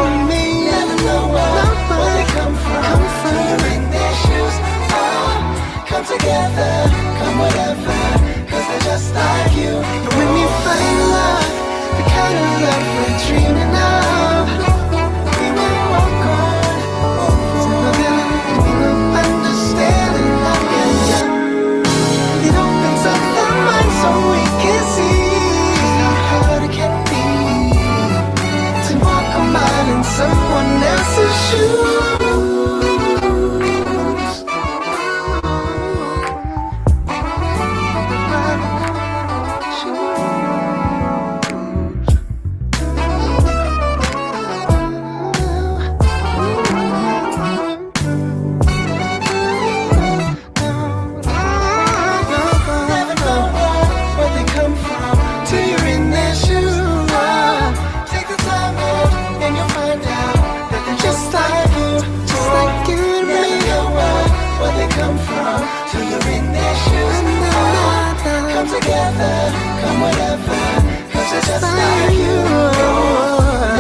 and me. Never know where they come from till you're in their shoes. Oh, come together, come whatever, 'cause they're just like you. And when you find love, the kind of love we're dreaming of, we will walk on together, dreaming of understanding like a young. It opens up the mind so we can see how hard it can be to walk a mile in someone else's shoes. Never know where they come from till you're in their shoes. Take the time out and you'll find out that they're just like you, just like you and me. Never know where they come from till you're in their shoes. Come together, come whatever, 'cause they're just like you.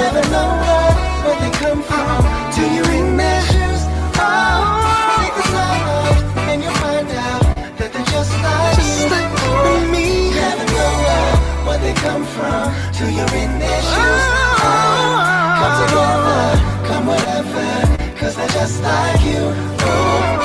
Never know where they come from till you're in their shoes. Oh, take the time out and you'll find out that they're just like you and me. Never know where they come from till you're in their shoes. Oh, come together, come whatever, 'cause they're just like you. Oh.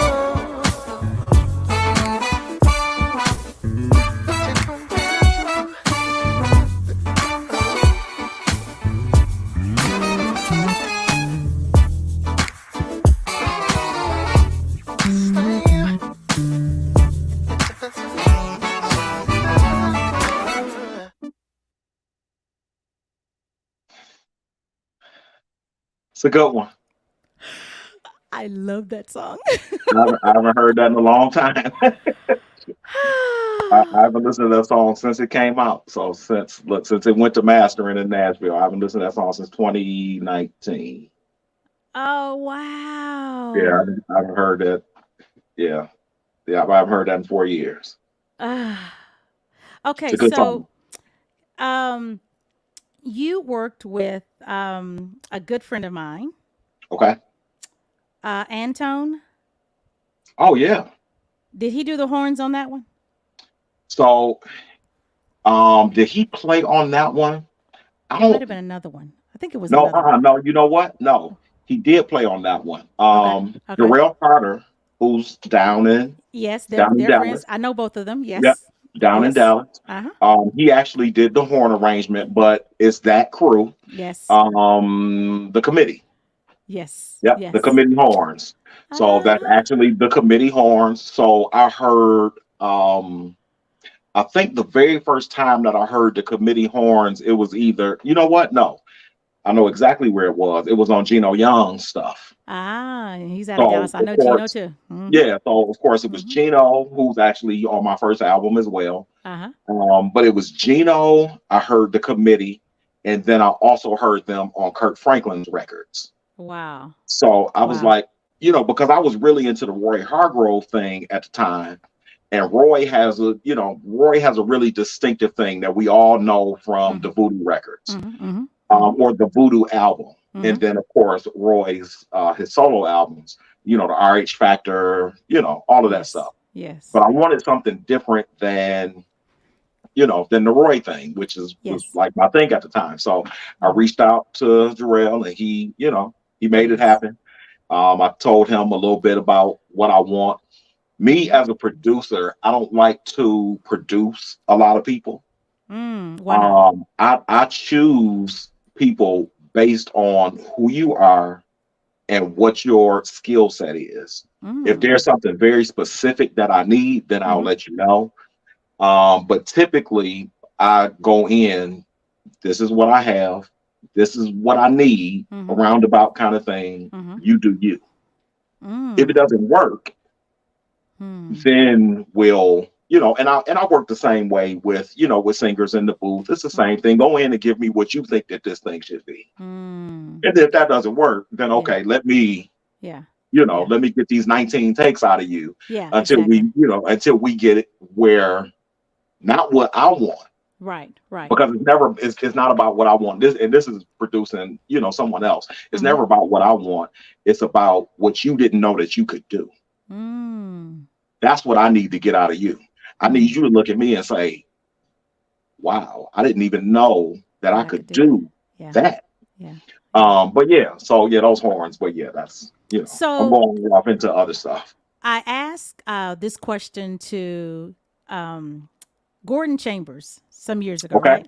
It's a good one. I love that song. I haven't heard that in a long time. I haven't listened to that song since it came out. So since it went to mastering in Nashville, I haven't listened to that song since 2019. Oh Yeah, wow. I haven't heard that. Yeah, yeah, I haven't heard that in 4 years. Ah. It's Okay, a good song. so um you worked with a good friend of mine, Okay. Antone. Oh yeah. Did he do the horns on that one? So did he play on that one? I It might don't have been another one. I think it was no, another one. no, you know what? No, he did play on that one. Okay. Okay. Jarrell Carter, who's Yes, down in they're friends. Dallas. I know both of them. Yep, Yes. down in Yes. Dallas. Uh-huh. He actually did the horn arrangement, but it's that crew. Yes. The committee. Yes. Yep, the Yes. committee horns. So that's Uh-huh. actually the committee horns. So I heard I think the very first time that I heard the committee horns, it was either, you know what? No, I know exactly where it was. It was on Geno Young's stuff. He's out of So Dallas. I of know Gino course, too. Mm-hmm. yeah. So of course it was Mm-hmm. Geno, who's actually on my first album as well. Uh-huh. But it was Geno. I heard the committee, and then I also heard them on Kirk Franklin's records. Wow. So I was Wow. like, because I was really into the Roy Hargrove thing at the time. And Roy has a really distinctive thing that we all know from Mm-hmm. the Voodoo records, Mm-hmm. Mm-hmm. or the Voodoo album. Mm-hmm. And then of course Roy's his solo albums, the RH Factor, all of that Yes. stuff. Yes. But I wanted something different than the Roy thing, which was Yes. like my thing at the time. So I reached out to Jarrell, and he made it Yes. happen. I told him a little bit about what I want. Me as a producer, I don't like to produce a lot of people. Why not? I choose people based on who you are and what your skill set is. If Mm. there's something very specific that I need, then I'll Mm-hmm. let you know. But typically, I go in. This is what I have. This is what I need. Mm-hmm. A roundabout kind of thing. Mm-hmm. You do you. If it Mm. doesn't work, Mm. then and I work the same way with singers in the booth. It's the same thing. Go in and give me what you think that this thing should be. Mm. And if that doesn't work, then Yeah. okay, let me Yeah. Yeah. let me get these 19 takes out of you Yeah. until Exactly. we get it where not what I want. Right. Right. Because it's not about what I want. This is producing, someone else. It's Mm-hmm. never about what I want. It's about what you didn't know that you could do. Mm. That's what I need to get out of you. I Mm. need you to look at me and say, wow, I didn't even know that I That I could could do do Yeah. that. Yeah. But yeah, so yeah, those horns, but yeah, that's I'm So going off into other stuff. I asked this question to Gordon Chambers some years ago, Okay. right?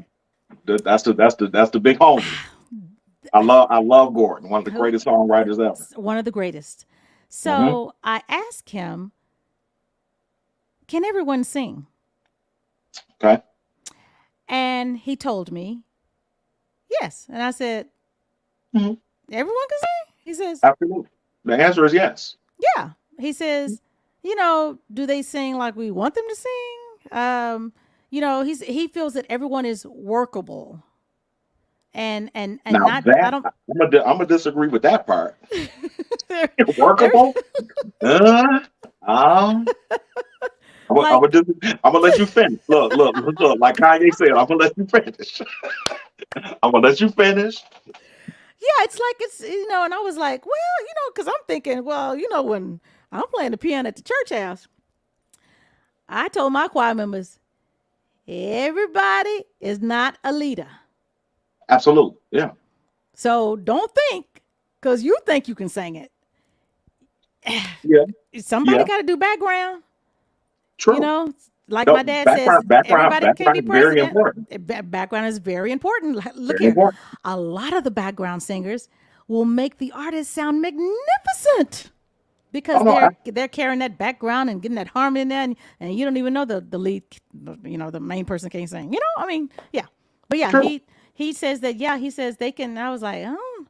That's the big homie. I love Gordon, one of the greatest songwriters ever. One of the greatest. Hmm. So I asked him, can everyone sing? Okay. And he told me, yes. And I said, Mhm. everyone can sing? He says, Absolutely. The answer is yes. yeah. He says, do they sing like we want them to sing? He feels that everyone is workable. And Now not, I that don't, I'm gonna disagree with that part. every- Workable? I'm like, gonna let you finish. Look, like Kanye said, I'm gonna let you finish. I'm gonna let you finish. yeah, it's like and I was like, well, because I'm thinking, well, when I'm playing the piano at the church house, I told my choir members, everybody is not a leader. Absolutely. Yeah. So don't think, because you think you can sing it. Yeah. Somebody Yeah. got to do background, True. like No, my dad says, everybody can't be is very president. important. Background is very important. Look Very here, important. a lot of the background singers will make the artist sound magnificent because Oh, no, they're carrying that background and getting that harmony in there, and you don't even know the lead, the main person can't sing. I mean, yeah, but yeah, True. he says that, yeah, he says they can. I was like, oh,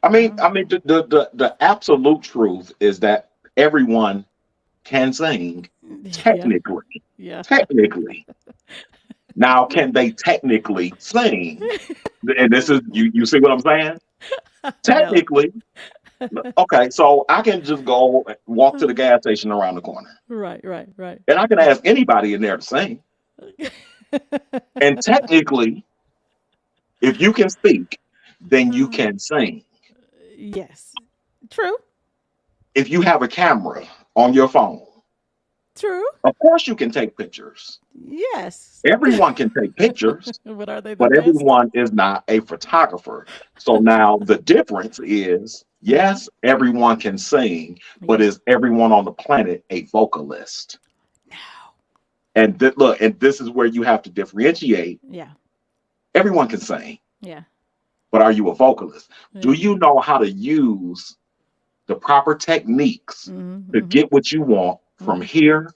I mean, the absolute truth is that everyone can sing Yeah. Technically, Yeah. technically. Now, can they technically sing? And this is you see what I'm saying? No. Technically, okay, so I can just go walk to the gas station around the corner. Right, right, right. And I can ask anybody in there to sing. And technically, if you can speak, then you can sing. Yes. True. If you have a camera on your phone, True. of course you can take pictures. Yes. Everyone can take pictures, But are they the but best? everyone is not a photographer. So now the difference is yes, everyone can sing, but Yeah. is everyone on the planet a vocalist? No. And look, and this is where you have to differentiate. Yeah. Everyone can sing, Yeah. but are you a vocalist? Do Yeah. you know how to use the proper techniques to Mm-hmm. get what you want from here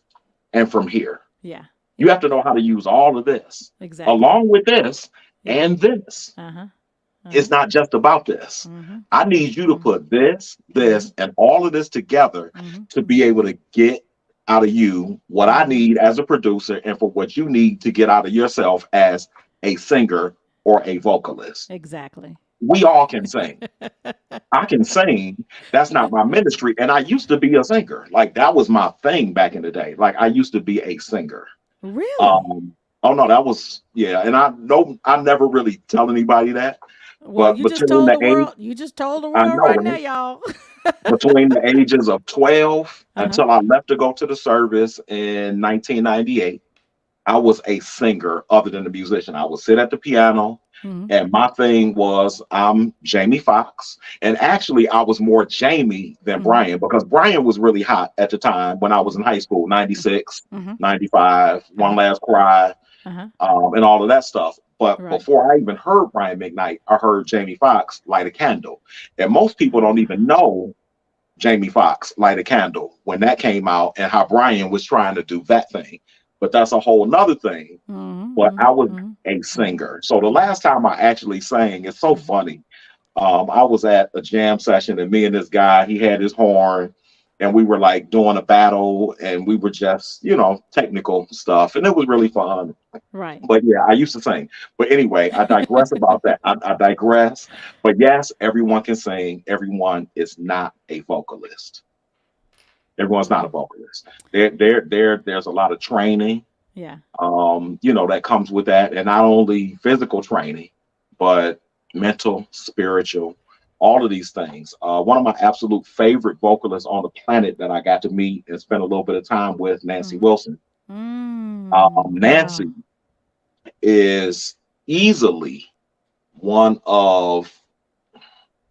and from here? Yeah. You have to know how to use all of this Exactly. along with this Yeah. and this. Uh-huh. It's not just about this. Mm-hmm. I need you to Mhm. put this, and all of this together Mm-hmm. to be able to get out of you what I need as a producer and for what you need to get out of yourself as a singer or a vocalist. Exactly. We all can sing. I can sing. That's not my ministry. And I used to be a singer. Like that was my thing back in the day. Like I used to be a singer. Really? Oh no, that was yeah. And I never really tell anybody that. Well, But you just between told the the world. You just told the I world know, right right? now, y'all. Between the ages of 12 Uh-huh. until I left to go to the service in 1998, I was a singer other than a musician. I would sit at the piano, Mhm. and my thing was I'm Jamie Foxx. And actually, I was more Jamie than Mhm. Brian because Brian was really hot at the time when I was in high school, 96, Mhm. 95, One Last Cry, Uh-huh. and all of that stuff. But Right. before I even heard Brian McKnight, I heard Jamie Foxx Light a Candle. And most people don't even know Jamie Foxx Light a Candle when that came out and how Brian was trying to do that thing. But that's a whole nother thing. Mhm. But I was Mhm. a singer. So the last time I actually sang, it's so funny. I was at a jam session and me and this guy, he had his horn and we were like doing a battle and we were just, technical stuff. And it was really fun. Right. But yeah, I used to sing. But anyway, I digress about that. I digress. But yes, everyone can sing. Everyone is not a vocalist. Everyone's not a vocalist. There's a lot of training, Yeah. that comes with that. And not only physical training, but mental, spiritual, all of these things. One of my absolute favorite vocalists on the planet that I got to meet and spend a little bit of time with, Nancy Mhm. Wilson. Nancy Wow. is easily one of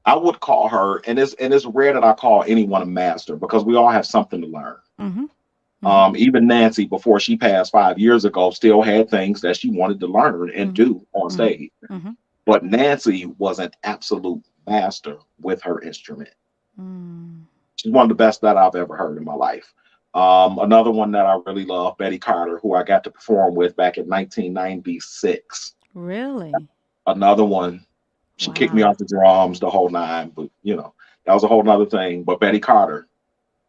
I would call her, and it's rare that I call anyone a master because we all have something to learn. Mm-hmm. Even Nancy, before she passed 5 years ago, still had things that she wanted to learn and Mhm. do on Mhm. stage. Mm-hmm. But Nancy was an absolute master with her instrument. Mm. She's one of the best that I've ever heard in my life. Another one that I really love, Betty Carter, who I got to perform with back in 1996. Really? Another one. She kicked me Wow. off the drums the whole nine, but that was a whole nother thing. But Betty Carter,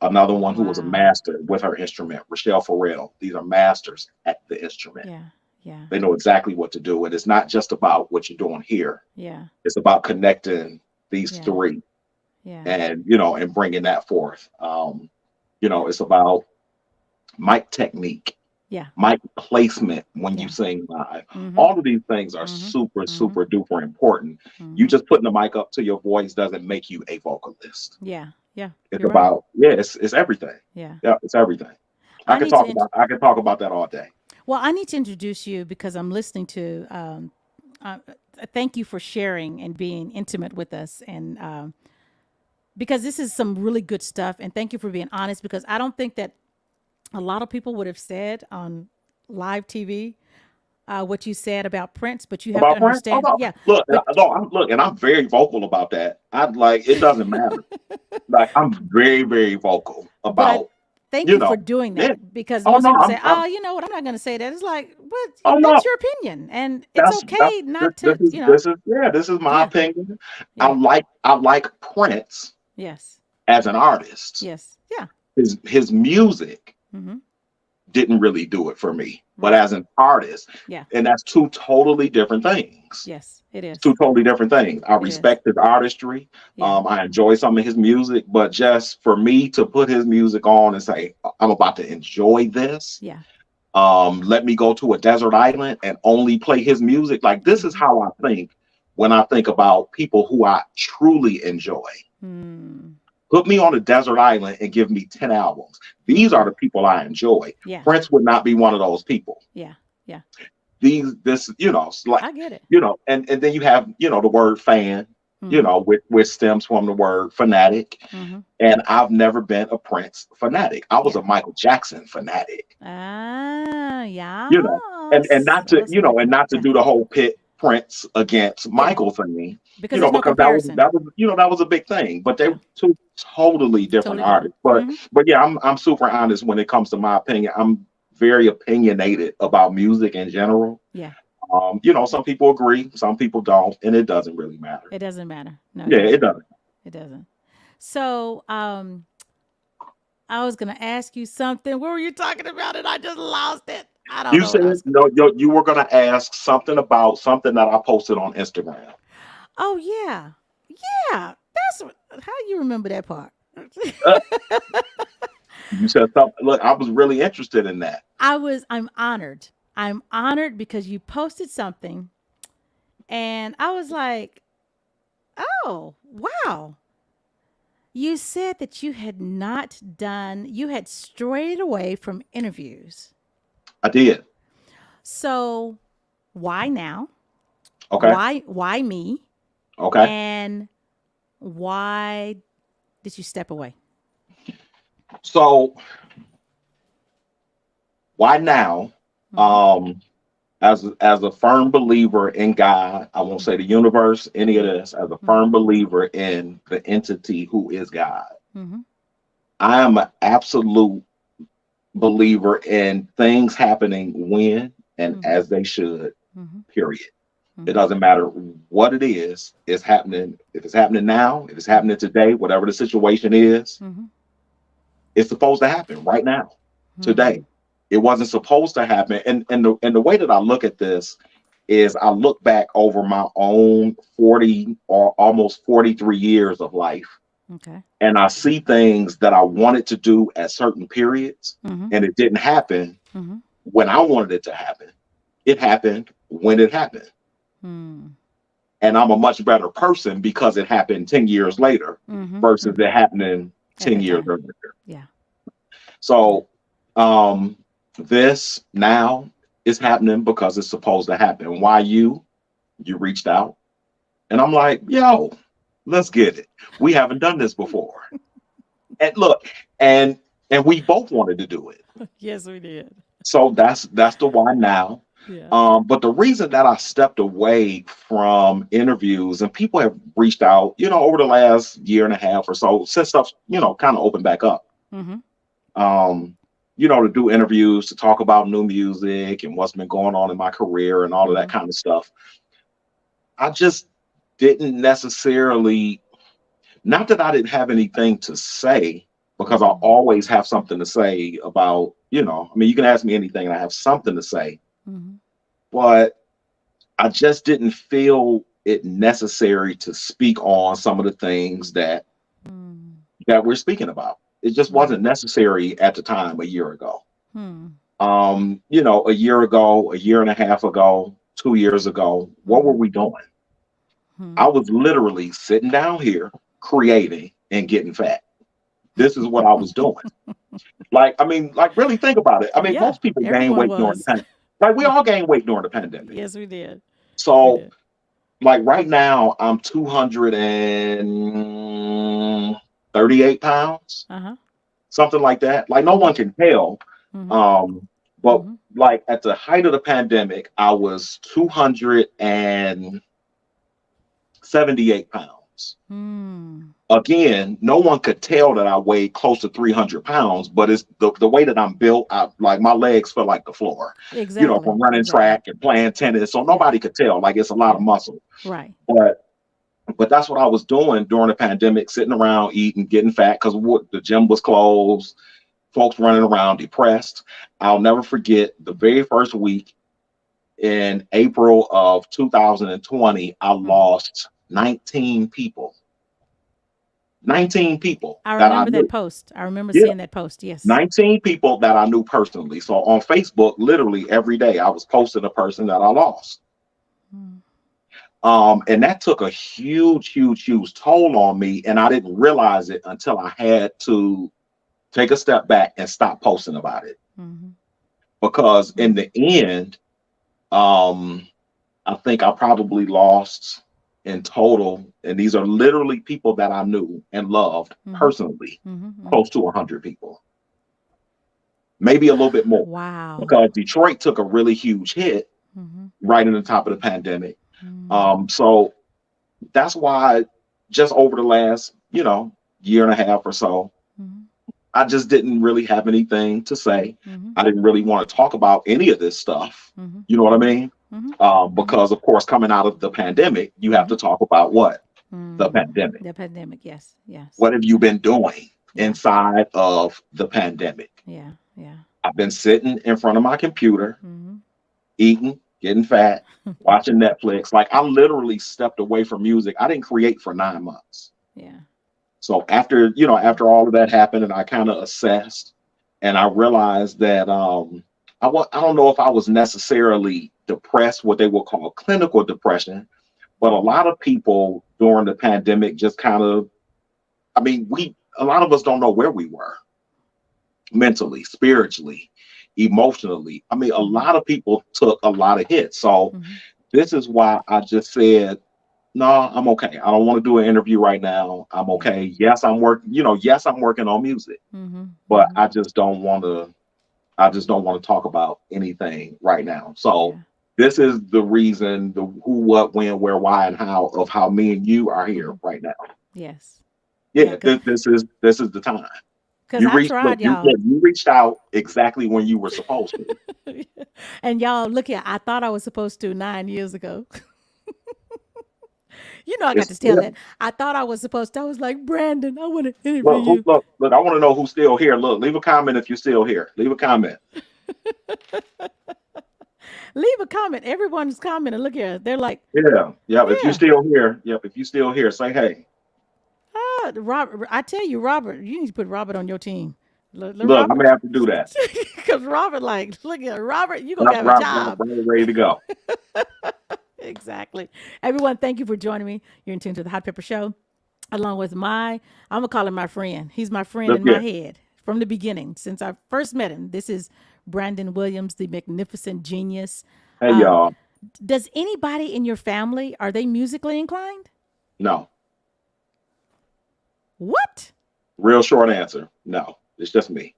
another one who was a Wow. master with her instrument. Rochelle Farrell, these are masters at the instrument. Yeah. Yeah. They know exactly what to do. And it's not just about what you're doing here. Yeah. It's about connecting these Yeah. three Yeah. and, and bringing that forth. It's about mic technique, Yeah. mic placement when Yeah. you sing live. Mhm. All of these things are Mhm. super, Mhm. super duper important. You Mhm. just putting the mic up to your voice doesn't make you a vocalist. Yeah. Yeah. It's You're right. about it's everything. Yeah. Yeah, it's everything. I I can need talk to about I can talk about that all day. Well, I need to introduce you because I'm listening to. Thank you for sharing and being intimate with us, and because this is some really good stuff. And thank you for being honest because I don't think that a lot of people would have said on live TV what you said about Prince, but you have to About Prince? Oh, understand. no. Yeah, Look, but and I'm very vocal about that. It doesn't matter. Like I'm very, very vocal but I about, thank you you for know, doing yeah. that because Oh most no, people say, I'm "Oh, you know what? I'm not going to say that." It's like, but oh no, that's your opinion, and it's that's okay not this to, is this is my Yeah. opinion. Yeah. I like Prince Yes. as an artist. Yes. Yeah. His music Mm-hmm. didn't really do it for me. But Right. as an artist, Yeah. and that's two totally different things. Yes, it is. Two totally different things. I It is. respect his artistry. Yeah. I enjoy some of his music, but just for me to put his music on and say, I'm about to enjoy this. Yeah. Let me go to a desert island and only play his music. Like, this is how I think when I think about people who I truly enjoy. Hmm. Put me on a desert island and give me 10 albums. These are the people I enjoy. Yeah. Prince would not be one of those people. Yeah. Yeah. This, it's like, I get it. and then you have, the word fan, which stems from the word fanatic. Mhm. And I've never been a Prince fanatic. I was Yeah. a Michael Jackson fanatic. Ah, yeah. And not to, and not to Yeah. do the whole pit Prince against Michael thing, Because there's no because comparison. that was a big thing. But they were two totally different Totally artists. But Mhm. but yeah, I'm super honest when it comes to my opinion. I'm very opinionated about music in general. Yeah. Some people agree, some people don't, and it doesn't really matter. It doesn't matter. No. Yeah, it doesn't. It doesn't. So, I was gonna ask you something. What were you talking about? And I just lost it. I don't You know. said you were gonna ask something about something that I posted on Instagram. Oh yeah, yeah. How you remember that part? You said something. Look, I was really interested in that. I'm honored. I'm honored because you posted something, and I was like, oh wow. You said that you had strayed away from interviews. I did. So why now? Okay. Why me? Okay. And why did you step away? So why now? Mhm. As a firm believer in God, I won't say the universe, any of this, as a firm believer in the entity who is God. Mhm. I am an absolute believer in things happening when and Mhm. as they should, Mhm. period. Mhm. It doesn't matter what it is, it's happening. If it's happening now, if it's happening today, whatever the situation is, Mhm. it's supposed to happen right now, today. Mhm. It wasn't supposed to happen. And the way that I look at this is I look back over my own 40 or almost 43 years of life, Okay. and I see things that I wanted to do at certain periods, Mhm. and it didn't happen Mhm. when I wanted it to happen. It happened when it happened. Mm. And I'm a much better person because it happened 10 years later Mhm. versus Mhm. it happening At 10 that years time. earlier. Yeah. So this now is happening because it's supposed to happen. Why you reached out, and I'm like, yo, let's get it. We haven't done this before. And look, and we both wanted to do it. Yes, we did. So that's the why now. Yeah. But the reason that I stepped away from interviews, and people have reached out, over the last year and a half or so, since stuff, kind of opened back up. Mhm. To do interviews, to talk about new music and what's been going on in my career and all of that kind of stuff. I just didn't necessarily, not that I didn't have anything to say, because I always have something to say about, you can ask me anything and I have something to say, Mhm. but I just didn't feel it necessary to speak on some of the things that Mm. we're speaking about. It just wasn't necessary at the time a year ago. Hmm. A year ago, a year and a half ago, 2 years ago, what were we doing? Hmm. I was literally sitting down here creating and getting fat. This is what I was doing. Like really think about it. Yeah, most people gain everyone weight during the was. pandemic. Like, we all gained weight during the pandemic. Yes, we did. We So did. like right now, I'm 238 pounds, Uh-huh. something like that. Like, no one can tell. Mhm. But Mhm. like at the height of the pandemic, I was 278 pounds. Mm. Again, no one could tell that I weighed close to 300 pounds, but it's the way that I'm built. Like, my legs feel like the floor, Exactly. from running Exactly. track and playing tennis. So nobody could tell. Like, it's a lot of muscle. Right. But that's what I was doing during the pandemic, sitting around eating, getting fat, because the gym was closed. folks running around depressed. I'll never forget the very first week in April of 2020, I lost 19 people. 19 people I that I remember knew. that post. I remember Yeah. seeing that post. Yes. 19 people that I knew personally. So on Facebook, literally every day, I was posting a person that I lost. Mm. And that took a huge, huge, huge toll on me. And I didn't realize it until I had to take a step back and stop posting about it. Mhm. Because in the end, I think I probably lost in total, and these are literally people that I knew and loved personally, close to 100 people, maybe a little bit more. Wow. Because Detroit took a really huge hit right in the top of the pandemic. So that's why just over the last, year and a half or so, I just didn't really have anything to say. I didn't really want to talk about any of this stuff. You know what I mean? Because of course, coming out of the pandemic, you have to talk about what? The pandemic. The pandemic, yes, yes. What have you been doing inside of the pandemic? Yeah, yeah. I've been sitting in front of my computer, eating, getting fat, watching Netflix. Like I literally stepped away from music. I didn't create for 9 months. Yeah. So after all of that happened, and I kind of assessed, and I realized that I don't know if I was necessarily depressed, what they would call clinical depression, but a lot of people during the pandemic just kind of, a lot of us don't know where we were mentally, spiritually, emotionally. A lot of people took a lot of hits. So this is why I just said, no, I'm okay. I don't want to do an interview right now. I'm okay. Yes, I'm working, yes, I'm working on music, but I just don't want to talk about anything right now. So this is the reason, the who, what, when, where, why, and how of how me and you are here right now. Yes. Yeah, this is the time. Because I tried, y'all. You reached out exactly when you were supposed to. And y'all, look here, I thought I was supposed to 9 years ago. I got to tell that. I thought I was supposed to. I was like, Brandon, I want to interview you. Look, I want to know who's still here. Look, leave a comment if you're still here. Leave a comment. Leave a comment. Everyone's commenting. Look here. They're like, yeah. If you're still here, if you're still here, say hey. Robert, I tell you, Robert, you need to put Robert on your team. Look, I'm gonna have to do that. Because Robert, look at Robert, you're gonna have a job. Robert, ready to go. Exactly. Everyone, thank you for joining me. You're in tune to the Hot Pepper Show, along with I'm gonna call him my friend. He's my friend in my head from the beginning, since I first met him. This is Brandon Williams, the magnificent genius. Hey, y'all. Does anybody in your family, are they musically inclined? No. What? Real short answer. No, it's just me.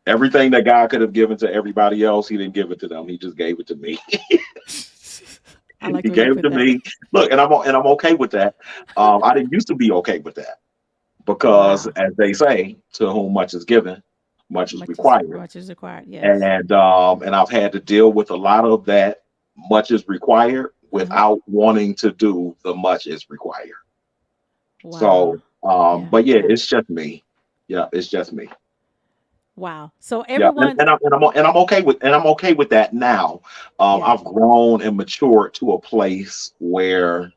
Everything that God could have given to everybody else, he didn't give it to them. He just gave it to me. He gave it to me. Look, and I'm okay with that. I didn't used to be okay with that because, as they say, to whom much is given, much is required. Much is required. Yes. And I've had to deal with a lot of that. Much is required without wanting to do the much is required. Wow. So, but it's just me. Yeah, it's just me. Wow. So everyone, and I'm okay with that now. I've grown and matured to a place where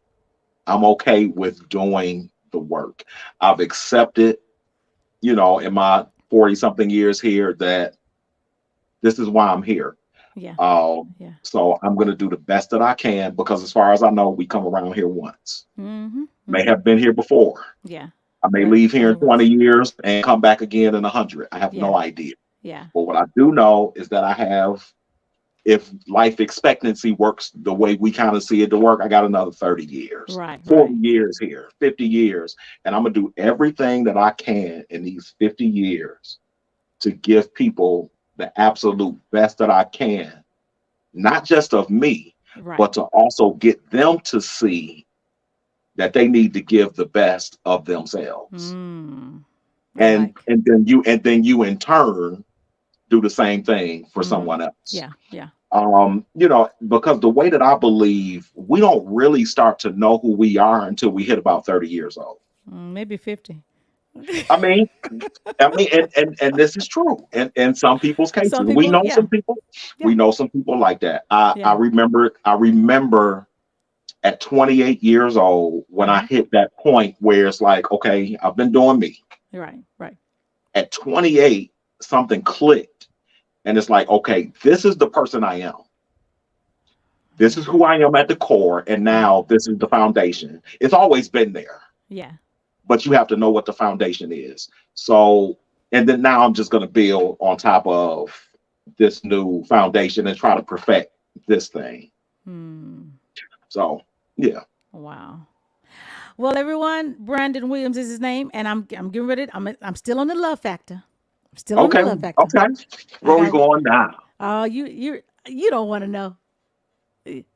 I'm okay with doing the work. I've accepted, in my 40-something years here, that this is why I'm here. Yeah. So I'm going to do the best that I can, because as far as I know, we come around here once. May have been here before. Yeah. I may leave here in 20 years and come back again in 100. I have no idea. Yeah. But what I do know is that I have, if life expectancy works the way we kind of see it to work, I got another 30 years, 40 years here, 50 years. And I'm going to do everything that I can in these 50 years to give people the absolute best that I can, not just of me, but to also get them to see that they need to give the best of themselves. And then you in turn do the same thing for someone else. Yeah. Because the way that I believe, we don't really start to know who we are until we hit about 30 years old. Maybe 50. I mean, and this is true. In some people's cases, Some people, yeah, we yeah, know some people like that. I yeah. remember at 28 years old when I Mm-hmm. hit that point where it's like, okay, I've been doing me. Right, right. At 28, something clicked, and it's like, okay, this is the person I am. This is who I am at the core, and Yeah, now this is the foundation. It's always been there, yeah. but you have to know what the foundation is. So, and then now I'm just going to build on top of this new foundation and try to perfect this thing. Hmm. So, yeah. Wow. Well, everyone, Brandon Williams is his name, and I'm getting ready. I'm still on the love factor. I'm still on the Okay. love factor. Okay. I Where we got going now? you don't want to know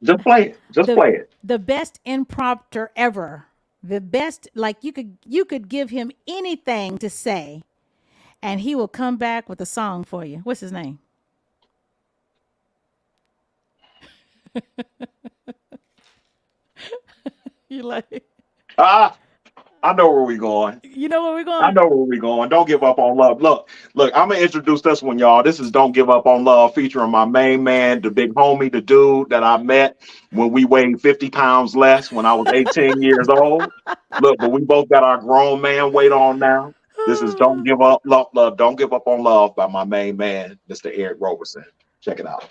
Just play it. Just the play it. the best imprompter ever. The best, like you could give him anything to say, and he will come back with a song for you. What's his name? You like? Ah, I know where we going. You know where we're I going? know where we going. Don't give up on love. Look. I'm gonna introduce this one, y'all. This is "Don't Give Up on Love" featuring my main man, the big homie, the dude that I met when we weighed 50 pounds less when I was 18 years old. Look, but we both got our grown man weight on now. This is "Don't Give Up Love." Don't give up on love by my main man, Mr. Eric Roberson. Check it out.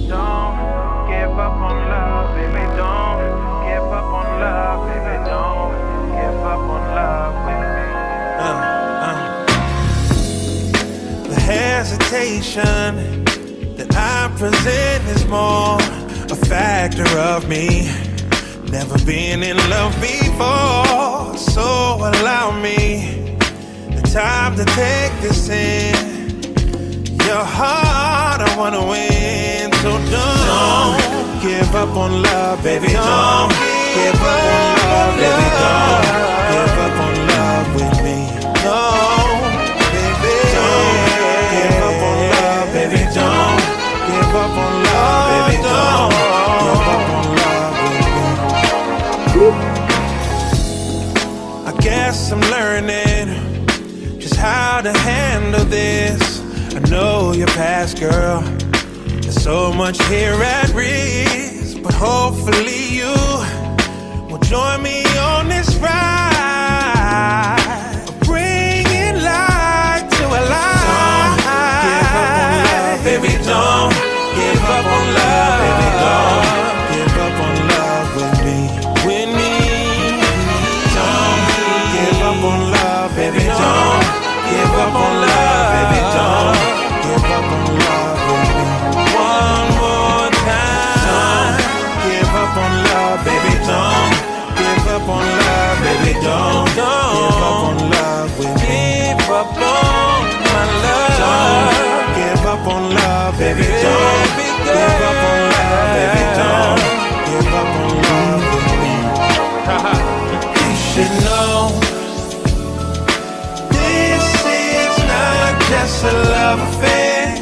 Don't give up on love, baby. Don't give up on love, baby. Don't give up on love, baby. The hesitation that I present is more a factor of me never been in love before. So allow me the time to take this in. Your heart, I wanna win. So don't give up on love, baby. Don't give up on love, baby. Don't give up on love with me. No, baby. Don't give up on love, baby. Don't give up on love, baby. Don't give up on love with me. I guess I'm learning just how to handle this. I know your past, girl. There's so much here at risk, but hopefully you will join me on this ride, bringing light to a life. Don't give up on love, baby. Don't give up on love, baby. Don't give up on love with me. With me. Don't give up on love, baby. Don't give up on love, baby. Don't give up on love with me. One more time. Don't give up on love, baby. Don't give up on love, baby. Don't give up on love with me. Give up on my love. Don't give up on love, baby. Don't give up on love, baby. Don't give up on love with me. You should know this is not just a love affair.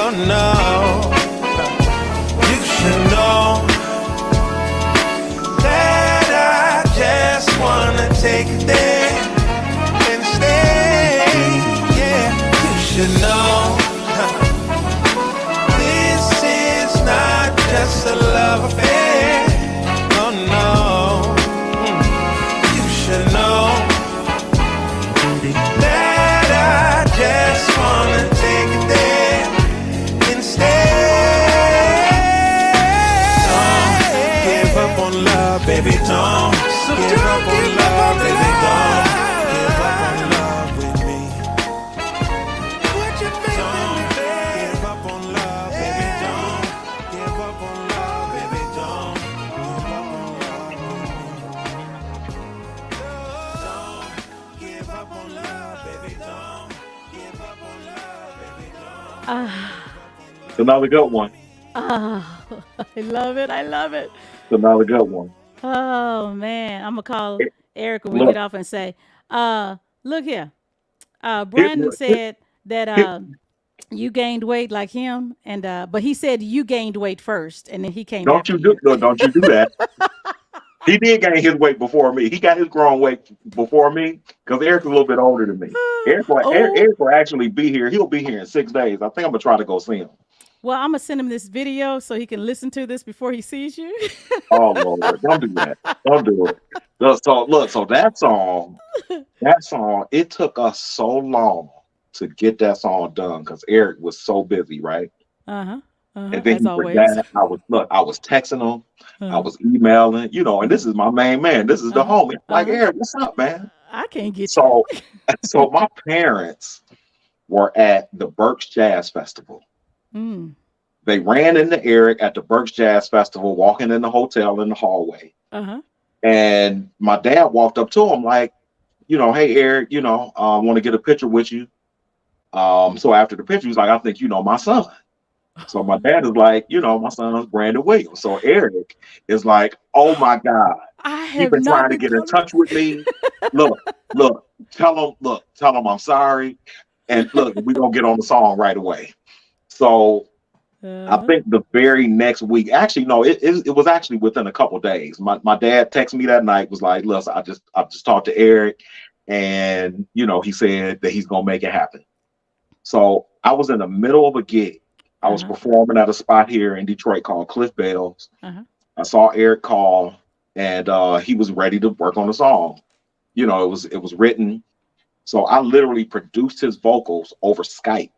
Oh no. You should know that I just wanna take it there and stay. Yeah, you should know this is not just a love affair. Oh no. You should know that I just wanna take it there and stay. Don't give up on love, baby. Don't give up on love, baby. Don't give up on love with me. Don't give up on love, baby. Don't give up on love, baby. Don't give up on love with me. Don't give up on love, baby. Don't give up on love, baby. Don't. It's another good one. Oh, I love it. I love it. It's another good one. Oh man, I'm gonna call Eric when we get Look, off and say, look here. here, Brandon here, said that here, You gained weight like him, and but he said you gained weight first, and then he came Don't after you do you. no, don't you do that. He did gain his weight before me. He got his grown weight before me because Eric's a little bit older than me. Oh, Eric will actually be here. He'll be here in 6 days. I think I'm gonna try to go see him. well, I'm gonna send him this video so he can listen to this before he sees you. Oh Lord, don't do that. Don't do it. So that song, it took us so long to get that song done because Eric was so busy, right? Uh huh. Uh huh. And then As he always. forgot. I was texting him, I Uh was emailing, and this is my main man. This is the huh. homie. Uh Like, huh. Eric, what's up, man? I can't get you. So so my parents were at the Berks Jazz Festival. Mm. They ran into Eric at the Berks Jazz Festival, walking in the hotel in the hallway. Uh huh. And my dad walked up to him like, hey Eric, want to get a picture with you. So after the picture, he's like, I think you know my son. So my dad is like, my son's Brandon Williams. So Eric is like, oh my God, I he have been not trying to been get in coming. touch with me. Look, tell him I'm sorry. And look, we're gonna get on the song right away. So I Uh-huh. think the very next week, actually, no, it was actually within a couple days. My dad texted me that night, was like, listen, I just talked to Eric, and he said that he's gonna make it happen. So I was in the middle of a gig. I was Uh-huh. performing at a spot here in Detroit called Cliff Bell's. Uh-huh. I saw Eric call, and he was ready to work on the song. It was written. So I literally produced his vocals over Skype,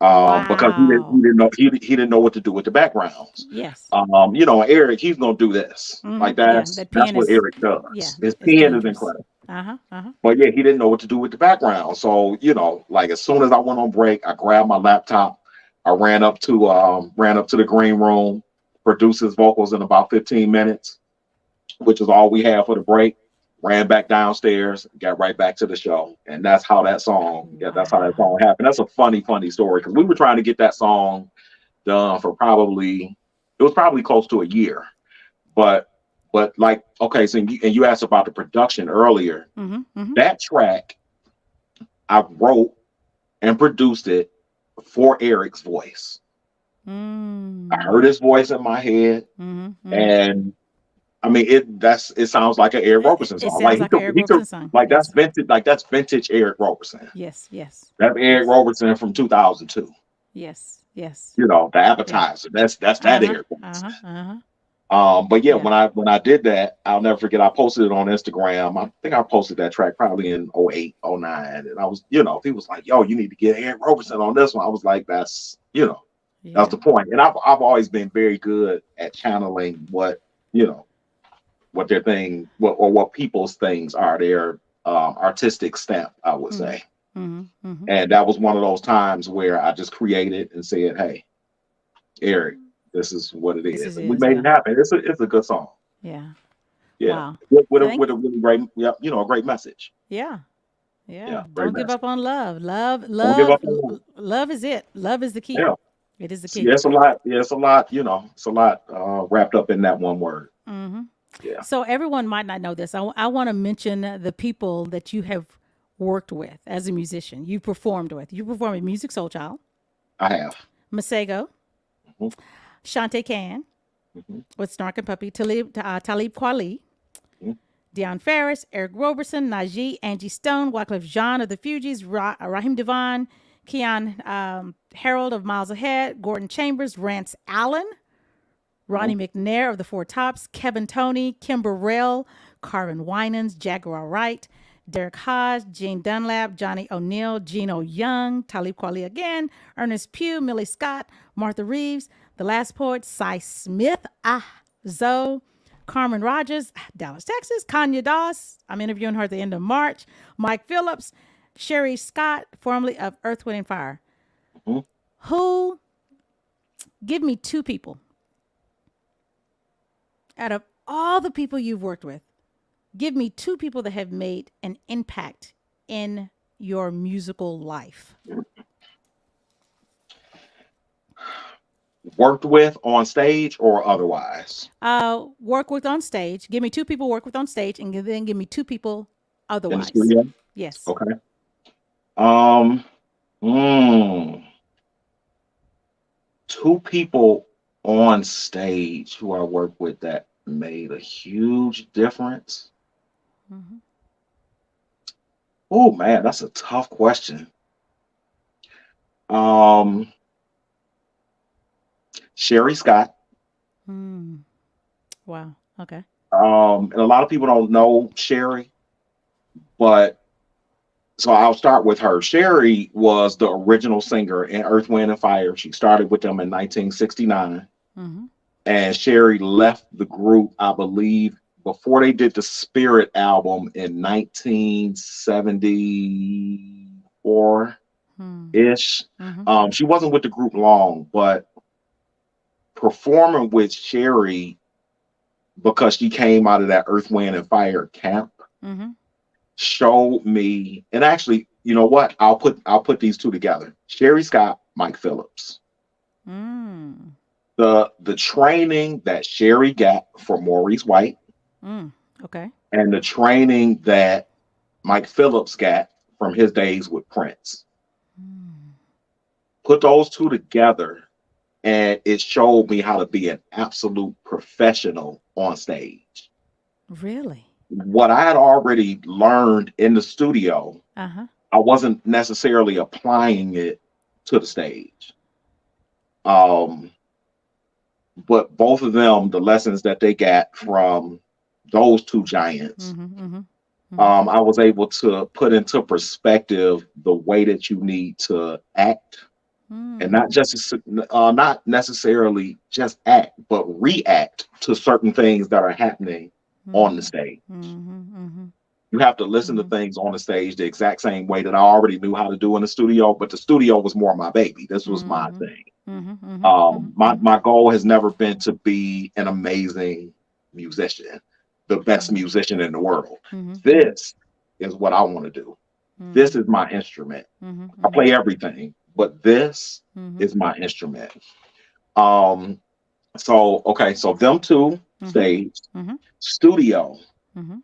because he didn't he Wow. didn't know he didn't know what to do with the backgrounds. Yes. Eric, he's gonna do this. Like Yeah, that's that that's pen what is, Eric yeah, does. His it's pen is dangerous. incredible. Uh-huh. Uh-huh. But yeah, he didn't know what to do with the background. So, like as soon as I went on break, I grabbed my laptop, I ran up to the green room, produced his vocals in about 15 minutes, which is all we had for the break. Ran back downstairs, got right back to the show. And that's how that Wow. song happened. That's a funny, funny story because we were trying to get that song done for it was probably close to a year. But like, okay, so you asked about the production earlier. Mm-hmm. Mm-hmm. That track I wrote and produced it for Eric's voice. I Mm. heard his voice in my head, Mm-hmm. Mm-hmm. and I mean it sounds like an Eric Roberson It song. Like sounds like an Eric he could Roberson song. like Yes. that's vintage Eric Roberson. Yes. Yes. That's Eric Yes. Roberson from 2002. Yes. Yes. The Yeah. appetizer. That's that Uh-huh. Eric Roberson. Uh-huh. Uh-huh. But yeah, Yeah. when I did that, I'll never forget. I posted it on Instagram. I think I posted that track probably in 08, 09. And I was, he was like, "Yo, you need to get Eric Roberson on this one." I was like, that's Yeah. the point. And I've always been very good at channeling what their thing, what people's things are, their artistic stamp, I would Mm-hmm. say. Mm-hmm. Mm-hmm. And that was one of those times where I just created and said, "Hey, Eric, this is what it This is," is and we is, made yeah. it happen. It's a good song. Yeah. Yeah, Wow. with Thank a really great, yeah, a great message. Yeah. Yeah, Yeah. great Don't give message. up on love. Love, Don't give love, up on it. love is it. Love is the key. Yeah, It is the yeah, key. it's a lot. Yeah, it's a lot. It's a lot wrapped up in that one word. Hmm. Yeah, So everyone might not know this. I want to mention the people that you have worked with as a musician. You performed with. You performed with Music Soul Child, I have. Masego, Mhm, Shantae Khan mhm, with Snark and Puppy, Talib Kweli, mhm. Deion Ferris, Eric Roberson, Najee, Angie Stone, Wycliffe Jean of the Fugees, Raheem Devon, Keon Harold of Miles Ahead, Gordon Chambers, Rance Allen, Ronnie McNair of the Four Tops, Kevin Toney, Kim Burrell, Carvin Winans, Jaguar Wright, Derek Hodge, Gene Dunlap, Johnny O'Neill, Gino Young, Talib Kweli again, Ernest Pugh, Millie Scott, Martha Reeves, The Last Poet, Cy Smith, Zoe, Carmen Rogers, Dallas, Texas, Kanya Doss, I'm interviewing her at the end of March, Mike Phillips, Sherry Scott, formerly of Earth, Wind, and Fire. Mhm. Who, give me two people out of all the people you've worked with, give me two people that have made an impact in your musical life. Worked with on stage or otherwise Work with on stage. Give me two people work with on stage, and then give me two people in the otherwise. studio. Yes. Okay. Um, Mm, two people on stage who I worked with that made a huge difference. Hmm. Oh man, that's a tough question. Um, Sherry Scott. Mm. Wow. Okay. And a lot of people don't know Sherry, but so I'll start with her. Sherry was the original singer in Earth, Wind, and Fire. She started with them in 1969, Hmm. and Sherry left the group, I believe, before they did the Spirit album in 1974 Hmm. ish. Hmm. She wasn't with the group long, but performing with Sherry because she came out of that Earth, Wind, and Fire camp Hmm. showed me, and actually, you know what? I'll put these two together. Sherry Scott, Mike Phillips. Mm. The training that Sherry got from Maurice White Mm. Okay. and the training that Mike Phillips got from his days with Prince. Mm. Put those two together and it showed me how to be an absolute professional on stage. Really? What I had already learned in the studio, Uh-huh. I wasn't necessarily applying it to the stage. Um, but both of them, the lessons that they got from those two giants, Hmm. Hmm. Hmm. I was able to put into perspective the way that you need to act, and not Mm. just not necessarily just act, but react to certain things that are happening on the Hmm. stage. Hmm. Hmm. You have to listen to Hmm. things on the stage the exact same way that I already knew how to do in the studio, but the studio was more my baby. This was my Hmm. thing. Hmm. Hmm. Hmm. My goal has never been to be an amazing musician, the best Hmm. musician in the world. Hmm. Hmm. This is what I want to do. This Hmm. is my instrument. Hmm. I Hmm. play everything, but this Hmm. is my instrument. Um, so okay, so them two Hmm. stage Hmm. studio, Hmm.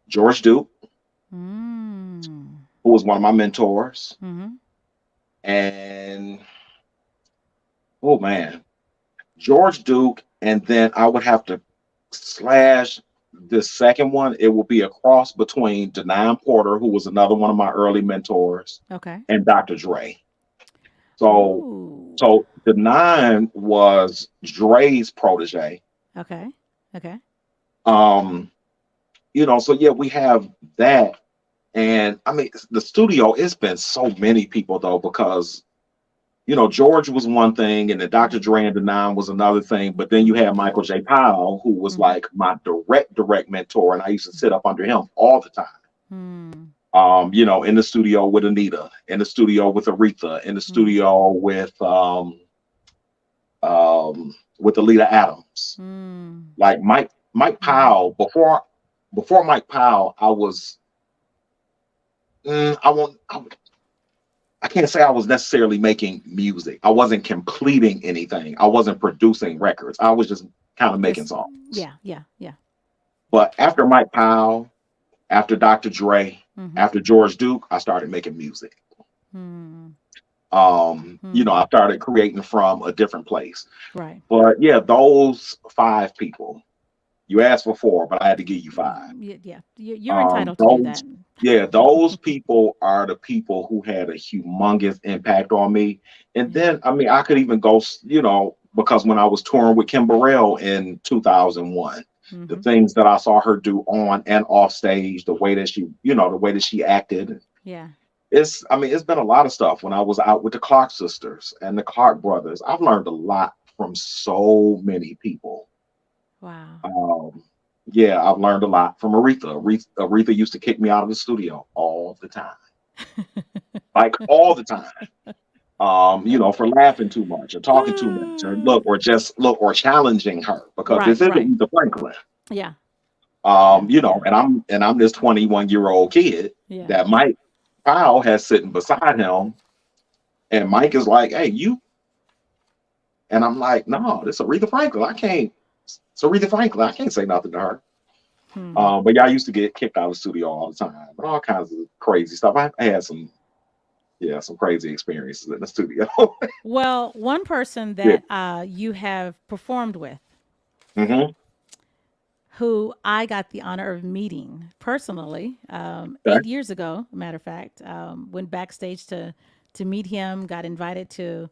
George Duke, Mm. who was one of my mentors, Mhm. and oh man, George Duke, and then I would have to slash the second one. It will be a cross between Denine Porter, who was another one of my early mentors, Okay. and Dr. Dre. So, Ooh. so Denine was Dre's protege. Okay. Okay. Um, so yeah, we have that, and I mean the studio. It's been so many people though, because George was one thing, and then Dr. Mhm. Dre and Denon was another thing. But then you Mhm. had Michael J. Powell, who was Mhm. like my direct mentor, and I used to sit up under him all the time. Mm. In the studio with Anita, in the studio with Aretha, in the Mm. studio with Alita Adams. Mm. Like Mike Mhm. Powell, before Mike Powell, I was I won't I can't say I was necessarily making music. I wasn't completing anything. I wasn't producing records. I was just kind of making Just songs. yeah, yeah, yeah. But after Mike Powell, after Dr. Dre, Mhm. after George Duke, I started making music. Mm. I Mm. started creating from a different place. Right. But yeah, those five people. You asked for four, but I had to give you five. Yeah, yeah. You're entitled to do Those, that. yeah, those people are the people who had a humongous impact on me. And Yeah. then, I mean, I could even go, because when I was touring with Kim Burrell in 2001, the Mhm. things that I saw her do on and off stage, the way that she acted. Yeah. It's been a lot of stuff. When I was out with the Clark sisters and the Clark brothers, I've learned a lot from so many people. Wow. Um, yeah, I've learned a lot from Aretha. Aretha used to kick me out of the studio all the time, like all the time. For laughing too much or talking too much, or or challenging her because Right, this isn't right. Aretha Franklin. Yeah. Yeah, yeah. And I'm this 21-year-old kid Yeah. that Mike Powell has sitting beside him, and Mike is like, "Hey, you," and I'm like, "No, this is Aretha Franklin. I can't. It's Aretha Franklin. I can't say nothing to her." Hmm. But yeah, I used to get kicked out of the studio all the time, but all kinds of crazy stuff. I had some yeah, some crazy experiences in the studio. Well, one person Yeah. that you have performed with, Hmm. who I got the honor of meeting personally Okay. 8 years ago, matter of fact, went backstage to meet him, got invited to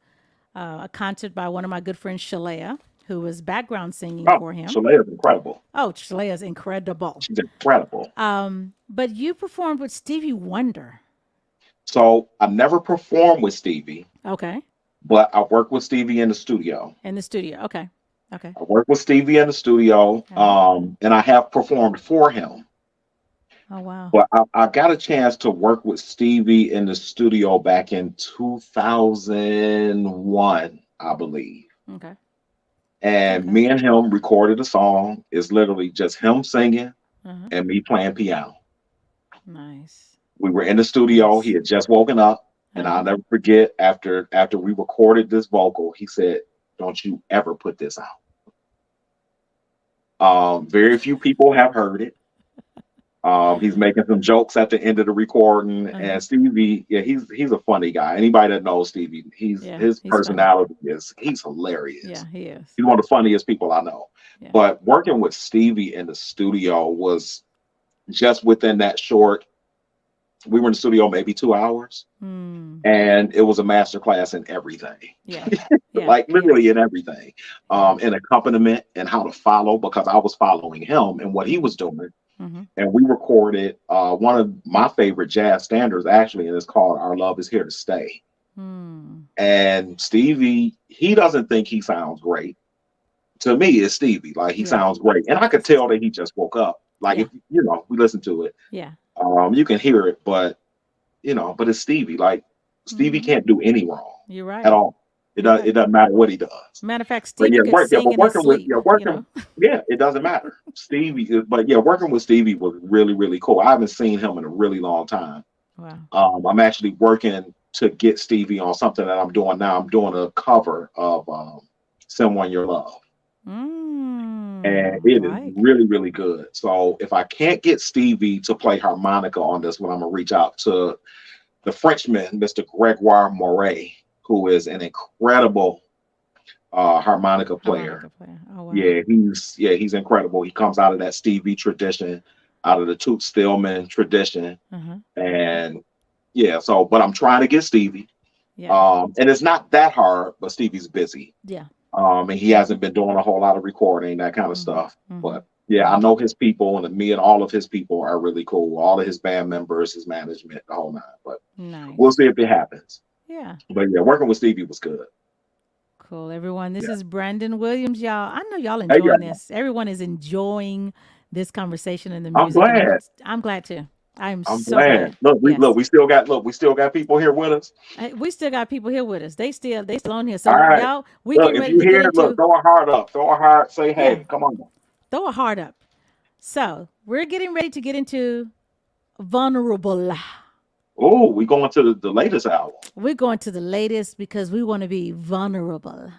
a concert by one of my good friends, Shalea, who was background singing Oh, for him. Shalea is incredible. Oh, Shalea's incredible. She's incredible. But you performed with Stevie Wonder. So I never performed with Stevie, Okay. but I worked with Stevie in the studio. In the studio. Okay. Okay. I worked with Stevie in the studio, Okay. and I have performed for him. Oh, wow. But I got a chance to work with Stevie in the studio back in 2001, I believe. Okay. And Okay. me and him recorded a song. It's literally just him singing Uh-huh. and me playing piano. Nice. We were in the studio. Nice. He had just woken up, and Uh-huh. I'll never forget after we recorded this vocal, he said, "Don't you ever put this out." Very few people have heard it. He's making some jokes at the end of the recording, Uh-huh. and Stevie, yeah, he's a funny guy. Anybody that knows Stevie, Yeah, his he's funny. personality he's hilarious. Yeah, he is. He's one of the funniest people I know. Yeah. But working with Stevie in the studio was just within that short. We were in the studio maybe 2 hours, Mm. and it was a master class in everything. Yeah. Yeah. Like Yeah. literally in everything, in accompaniment and how to follow, because I was following him and what he was doing. Mm-hmm. And we recorded one of my favorite jazz standards, actually, and it's called "Our Love Is Here to Stay." Mm. And Stevie, he doesn't think he sounds great. To me, it's Stevie. Like, he Yeah. sounds great, and I could tell that he just woke up. Like, Yeah. if we listen to it, Yeah. you can hear it, but but it's Stevie. Like, Stevie Mhm. can't do any wrong You're right. at all. You're right. It doesn't matter what he does. Matter of fact, But Stevie yeah, could sing but in his working with sleep. it doesn't matter. But yeah, working with Stevie was really, really cool. I haven't seen him in a really long time. Wow. I'm actually working to get Stevie on something that I'm doing now. I'm doing a cover of "Someone Your Love," and it is Like. really, really good. So if I can't get Stevie to play harmonica on this one, I'm gonna reach out to the Frenchman, Mr. Gregoire Moret, who is an incredible harmonica player. Harmonica player. Oh, wow. He's incredible. He comes out of that Stevie tradition, out of the Toots Stillman tradition, Uh-huh. and but I'm trying to get Stevie. Yeah. And it's not that hard, but Stevie's busy. Yeah. And he hasn't been doing a whole lot of recording, that kind of Mhm. stuff. Mhm. But yeah, I know his people, and me and all of his people are really cool. All of his band members, his management, the whole nine. But Nice. we'll see if it happens. Yeah. But yeah, working with Stevie was good. Cool. Everyone, this Yeah. is Brandon Williams, y'all. I know y'all Hey, enjoying yeah, this. Everyone is enjoying this conversation and the I'm music. And glad. I'm glad too. I'm I'm so glad. glad. Yes. We still got people here with us. We still got people here with us. They still on here. So All right. y'all, we Look, getting if ready you to get hear, into throw a heart up. Throw a heart. Say, yeah, hey, come on. throw a heart up. So we're getting ready to get into vulnerable. Oh, we going to the latest album. We're going to the latest because we want to be vulnerable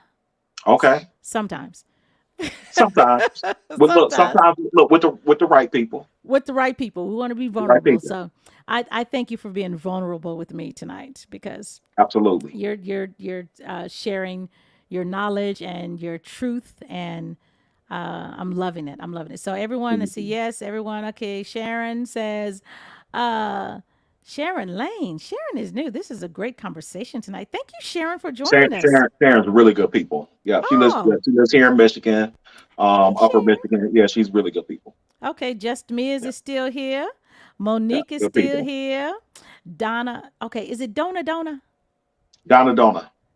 Okay. sometimes. Sometimes. But look, sometimes look with the right people. With the right people. We want to be The right vulnerable. people. So I thank you for being vulnerable with me tonight because Absolutely. you're sharing your knowledge and your truth, and I'm loving it. I'm loving it. So everyone, let's see. Yes, everyone. Okay. Sharon says, Sharon Lane. Sharon is new. This is a great conversation tonight. Thank you, Sharon, for joining us. Sharon's really good people. Yeah, she Oh, lives here in Michigan, hey, Upper Sharon. Michigan. Yeah, she's really good people. Okay, Just Miz Yeah, is still here. yeah, Monique is good still people. here. Donna. Okay, is it Donna? Donna.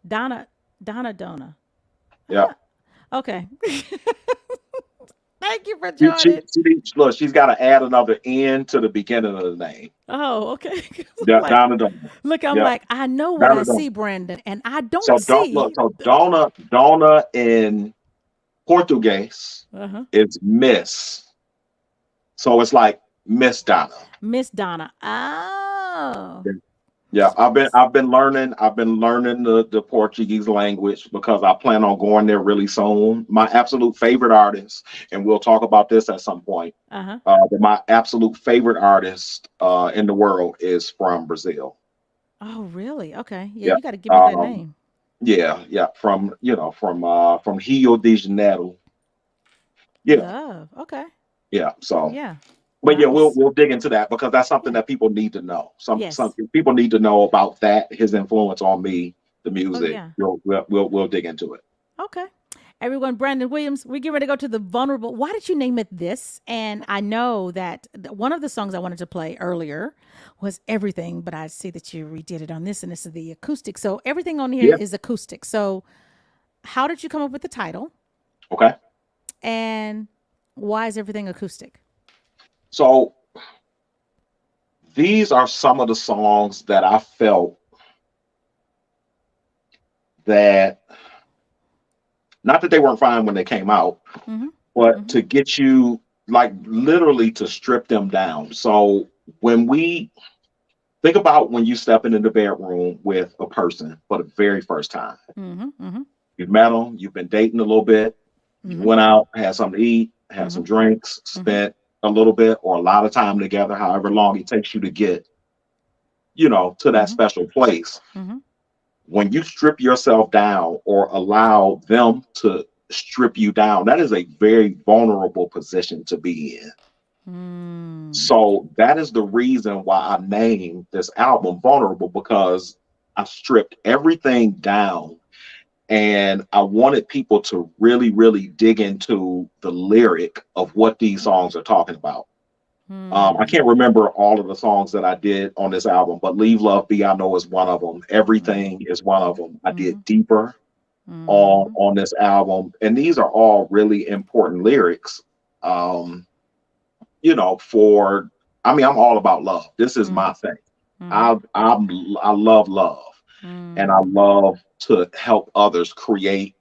Donna. Yeah. Okay. Thank you for She, joining. look, she's got to add another N to the beginning of the name. Oh, okay. Yeah, Like, Donna. look, I'm Yeah, like, I know what I Donna. see, Brandon, and I don't So see. Donna in Portuguese Uh-huh. is Miss. So it's like Miss Donna. Miss Donna. Oh. Yeah, I've been learning the Portuguese language because I plan on going there really soon. My absolute favorite artist, and we'll talk about this at some point. Uh-huh. But my absolute favorite artist in the world is from Brazil. Oh, really? Okay. Yeah, Yeah. you got to give me that name. Yeah, from Rio de Janeiro. Yeah, Love. Okay. yeah. So, Yeah. but yeah, we'll Nice. we'll dig into that because that's something Yeah. that people need to know. Some Yes. people need to know about that, his influence on me, the Oh, music. yeah. We'll dig into it. Okay. Everyone, Brandon Williams, we get ready to go to the vulnerable. Why did you name it this? And I know that one of the songs I wanted to play earlier was Everything, but I see that you redid it on this, and this is the acoustic. So everything on here Yeah. is acoustic. So how did you come up with the title? Okay. And why is everything acoustic? So these are some of the songs that I felt that not that they weren't fine when they came out, Mm-hmm. but Mm-hmm. to get you like literally to strip them down. So when we think about when you step into the bedroom with a person for the very first time, Mm-hmm. Mm-hmm. you've met them, you've been dating a little bit, you Mm-hmm. went out, had something to eat, had Mm-hmm. some drinks, Mm-hmm. spent a little bit or a lot of time together, however long it takes you to get, to that Mm-hmm. special place. Mm-hmm. When you strip yourself down or allow them to strip you down, that is a very vulnerable position to be in. Mm. So that is the reason why I named this album Vulnerable, because I stripped everything down and I wanted people to really, really dig into the lyric of what these songs are talking about. I Mm. can't remember all of the songs that I did on this album, but Leave Love Be, I know, is one of them. Everything is one of them. I Mm-hmm. did Deeper Mm-hmm. on this album, and these are all really important lyrics. Um, for I mean, I'm all about love. This is Mm-hmm. my thing. Mm-hmm. I love love, and I Mm. love to help others create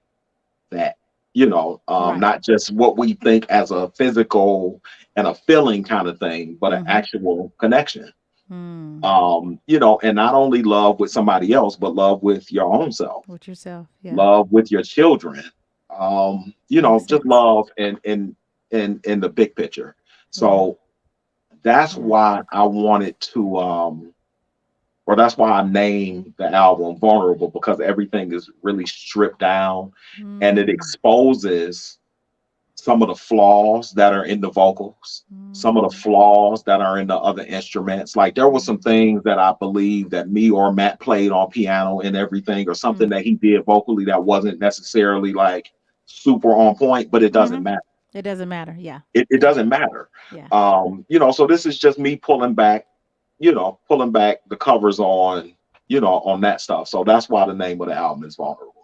that. Right. Not just what we think as a physical and a feeling kind of thing, but an Mm-hmm. actual connection. Mm. And not only love with somebody else, but love with your own self, With yourself. Yeah. love with your children. Makes Just sense. love in the big picture. Yeah. So that's Yeah. why I wanted to or that's why I named the album Vulnerable, because everything is really stripped down and it Mm. exposes some of the flaws that are in the vocals, some of the Mm. flaws that are in the other instruments. Like there were some Mm. things that I believe that me or Matt played on piano and everything, or something Mm. that he did vocally that wasn't necessarily like super on point, but it doesn't Mm-hmm. matter. It doesn't matter. Yeah. It Yeah. doesn't matter. Yeah. So this is just me pulling back the covers on that stuff. So that's why the name of the album is Vulnerable.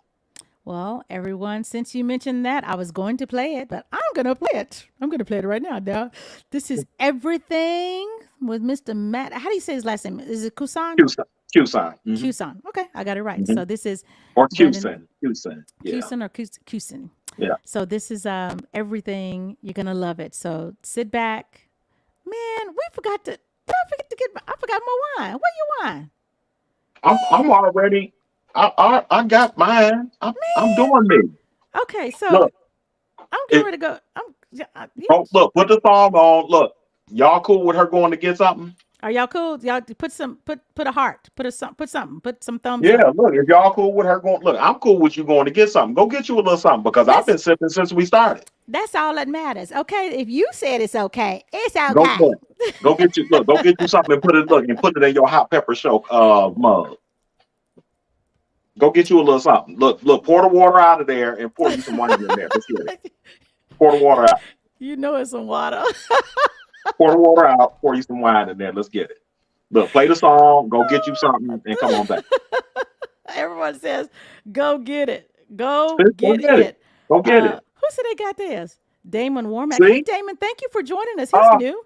Well, everyone, since you mentioned that, I was going to play it, but I'm going to play it. I'm going to play it right now, Dad. This is Everything with Mr. Matt. How do you say his last name? Is it Kusan? Q sign. Q sign. Kusan. Okay, I got it right. Mhm. So this is Or Brandon Cusin. Cusin. Yeah. Kusan or Kusin. Yeah. So this is Everything. You're going to love it. So sit back. Man, we forgot to, I forgot my wine. Where your wine? I'm already. I got mine. I'm Man. doing me. Okay, so Look, I'm getting it, ready to go. You, look. Put the song on. Look, y'all cool with her going to get something? are y'all cool? Y'all put a heart, put some thumbs Yeah. up. Look, if y'all cool with her going, look, I'm cool with you going to get something. Go get you a little something, because I've That's been sipping since we started. that's all that matters. Okay, if you said it's okay, it's Go okay. look. Go get you. Look. Go get you something and put it in your hot pepper show mug. Go get you a little something. Look. Pour the water out of there and pour you some wine in there. Let's get it. Pour the water out. You know it's some water. Pour the water out. Pour you some wine in there. Let's get it. Look, play the song. Go get you something and come on back. Everyone says, "Go get it, go Go get get it. it." Go get it. Who said they got theirs? Damon Warmack. Hey, See? Damon, thank you for joining us. He's Uh, new.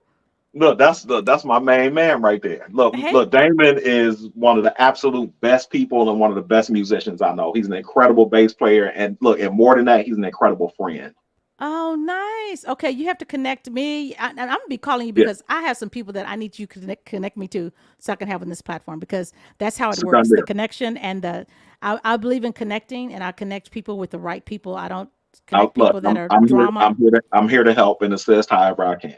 Look, that's my main man right there. Hey, Look. Damon is one of the absolute best people and one of the best musicians I know. He's an incredible bass player, and look, and more than that, he's an incredible friend. oh, nice. Okay, you have to connect me. And I'm gonna be calling you Yeah, because I have some people that I need you to connect me to so I can have on this platform because that's how it it's a done works. The deal. connection and I believe in connecting and I connect people with the right people. I don't connect Look, people that are I'm here. drama. I'm here to help and assist however I can.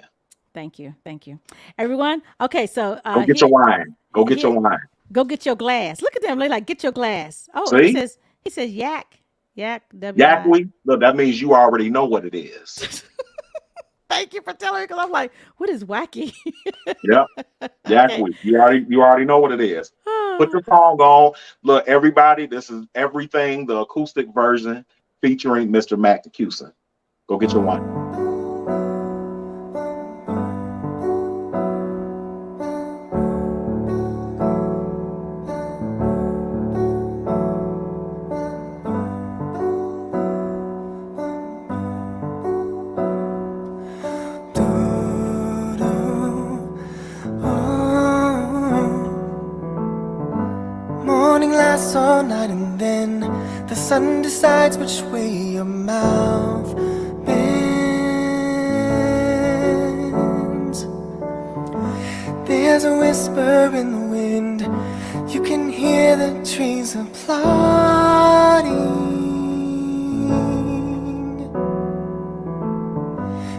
Thank you, thank you, everyone. Okay, so Go get your wine. Go get here your wine. Go get your glass. Look at them. They like, get your glass. Oh, See? he says yak. Yak. Yakwe. Look, that means you already know what it is. Thank you for telling me because I'm like, what is wacky? Yep. Okay. Yakwe. You already know what it is. Put your song on. Look, everybody, this is everything, the acoustic version featuring Mr. Mac DeCusa. Go get your one. Morning lasts all night and then the sun decides which way your mouth bends. There's a whisper in the wind. You can hear the trees applauding.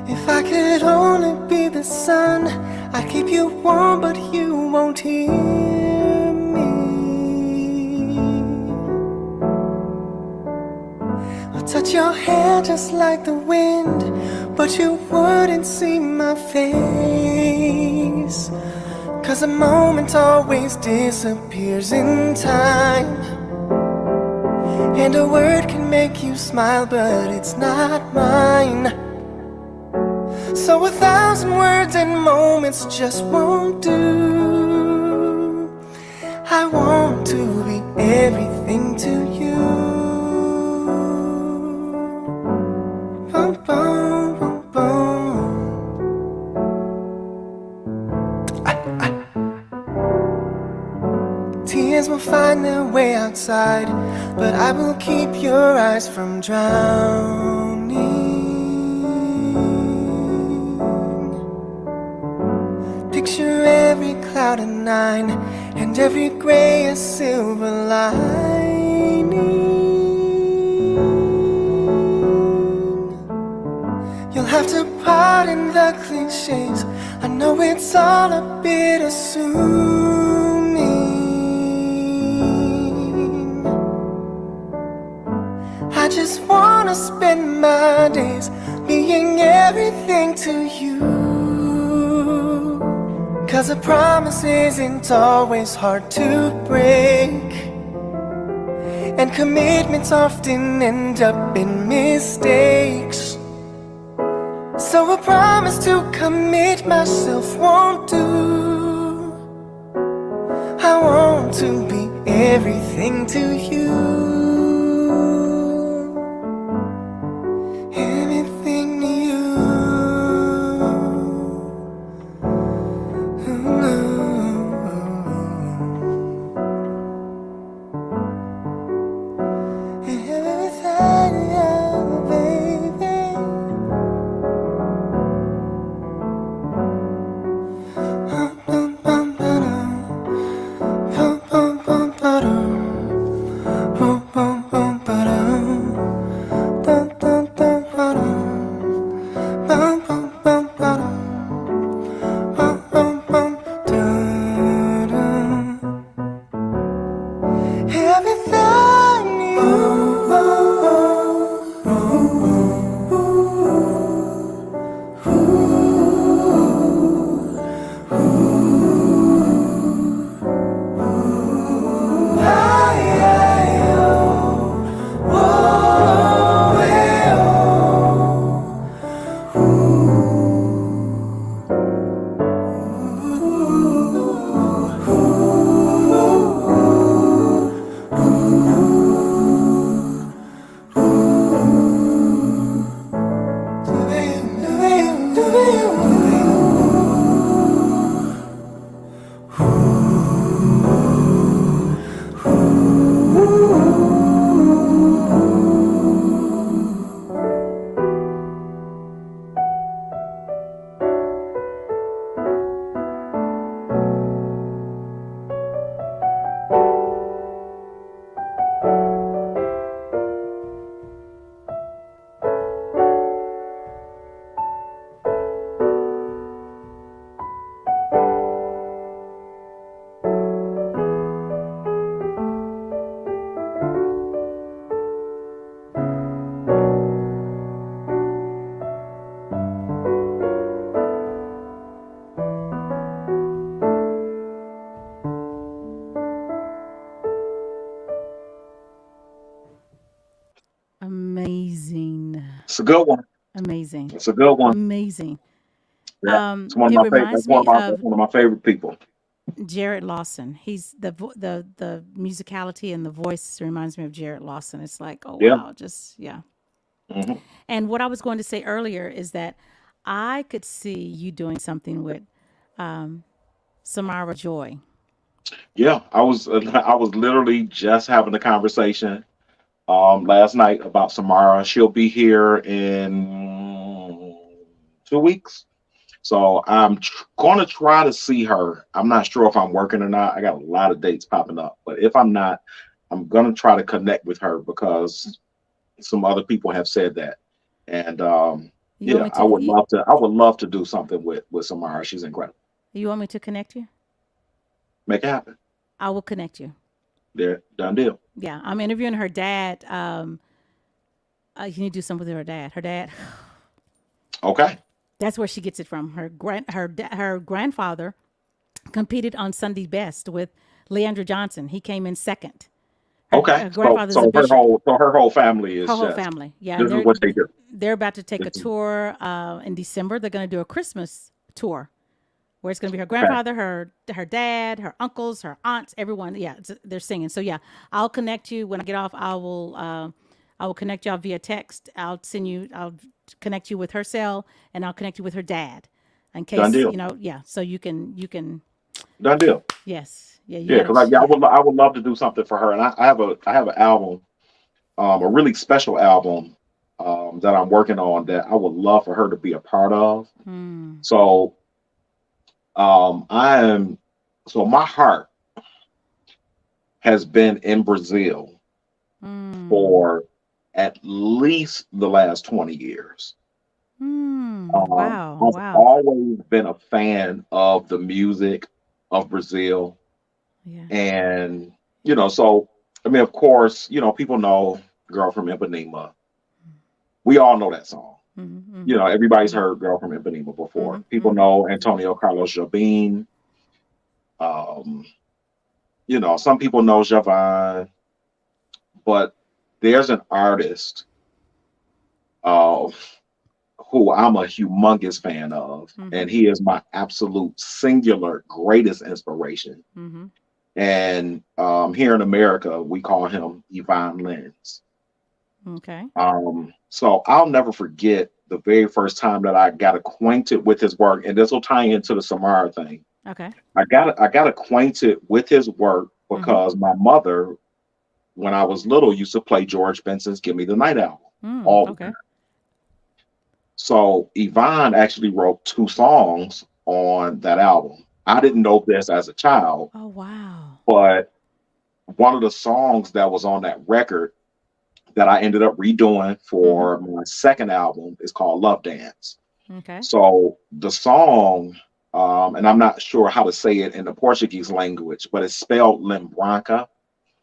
If I could only be the sun, I'd keep you warm, but you won't hear me. I'll touch your hair just like the wind, but you wouldn't see my face. 'Cause a moment always disappears in time, and a word can make you smile, but it's not mine. So 1,000 words and moments just won't do. I want to be everything to you. Boom, boom, boom, boom. Tears will find their way outside, but I will keep your eyes from drowning. Picture every cloud a 9 and every gray a silver lining. You'll have to pardon the cliches. I know it's all a bit assuming. I just wanna spend my days being everything to you. 'Cause a promise isn't always hard to break, and commitments often end up in mistakes. So a promise to commit myself won't do. I want to be everything to you. Everything to you. It's a good one. Amazing. It's a good one. Amazing. Yeah. It's one of It my favorite. reminds That's one me of of my favorite people. Jared Lawson. He's the musicality and the voice reminds me of Jared Lawson. It's like, oh Yeah. wow, just yeah. Hmm. And what I was going to say earlier is that I could see you doing something with um, Samara Joy. Yeah. I was literally just having a conversation last night about Samara. She'll be here in 2 weeks. So I'm going to try to see her. I'm not sure if I'm working or not. I got a lot of dates popping up, but if I'm not, I'm going to try to connect with her because some other people have said that. And You want yeah, me to I would love to do something with Samara. She's incredible. you want me to connect you? Make it happen. I will connect you. There, done deal. Yeah, I'm interviewing her dad. You need to do something with her dad. Her dad. Okay. That's where she gets it from. Her grandfather competed on Sunday Best with Leandra Johnson. He came in second. Okay. Her grandfather's a So bishop. her whole family is Her whole just family. Yeah, this and is what they do. they're about to take a This is- tour in December. They're going to do a Christmas tour where it's going to be her Okay. grandfather, her dad, her uncles, her aunts, everyone. Yeah, they're singing. So yeah, I'll connect you when I get off. I will connect y'all via text. I'll connect you with her cell, and I'll connect you with her dad, in Done case deal. yeah. So you can Done deal. yes, yeah. You Yeah, gotta because yeah. I would love to do something for her, and I have an album, a really special album that I'm working on that I would love for her to be a part of. Mm, So I am so my heart has been in Brazil mm, for at least the last 20 years. wow, I've wow. always been a fan of the music of Brazil. Yeah. And, so, I mean, of course, people know Girl from Ipanema. We all know that song. Mm-hmm, Everybody's heard Girl from Ipanema before. mm-hmm, People know Antonio Carlos Jobim. Um, some people know Javan, but there's an artist uh, who I'm a humongous fan of, mm-hmm, and he is my absolute singular greatest inspiration. mm-hmm. And here in America, we call him Yvonne Lenz. Okay. So I'll never forget the very first time that I got acquainted with his work, and this will tie into the Samara thing. Okay. I got acquainted with his work because my mother, when I was little, used to play George Benson's "Give Me the Night" album all the Okay. time. So Yvonne actually wrote 2 songs on that album. I didn't know this as a child, Oh wow. but one of the songs that was on that record that I ended up redoing for my second album is called Love Dance. Okay. So the song, and I'm not sure how to say it in the Portuguese language, but it's spelled Lembranca,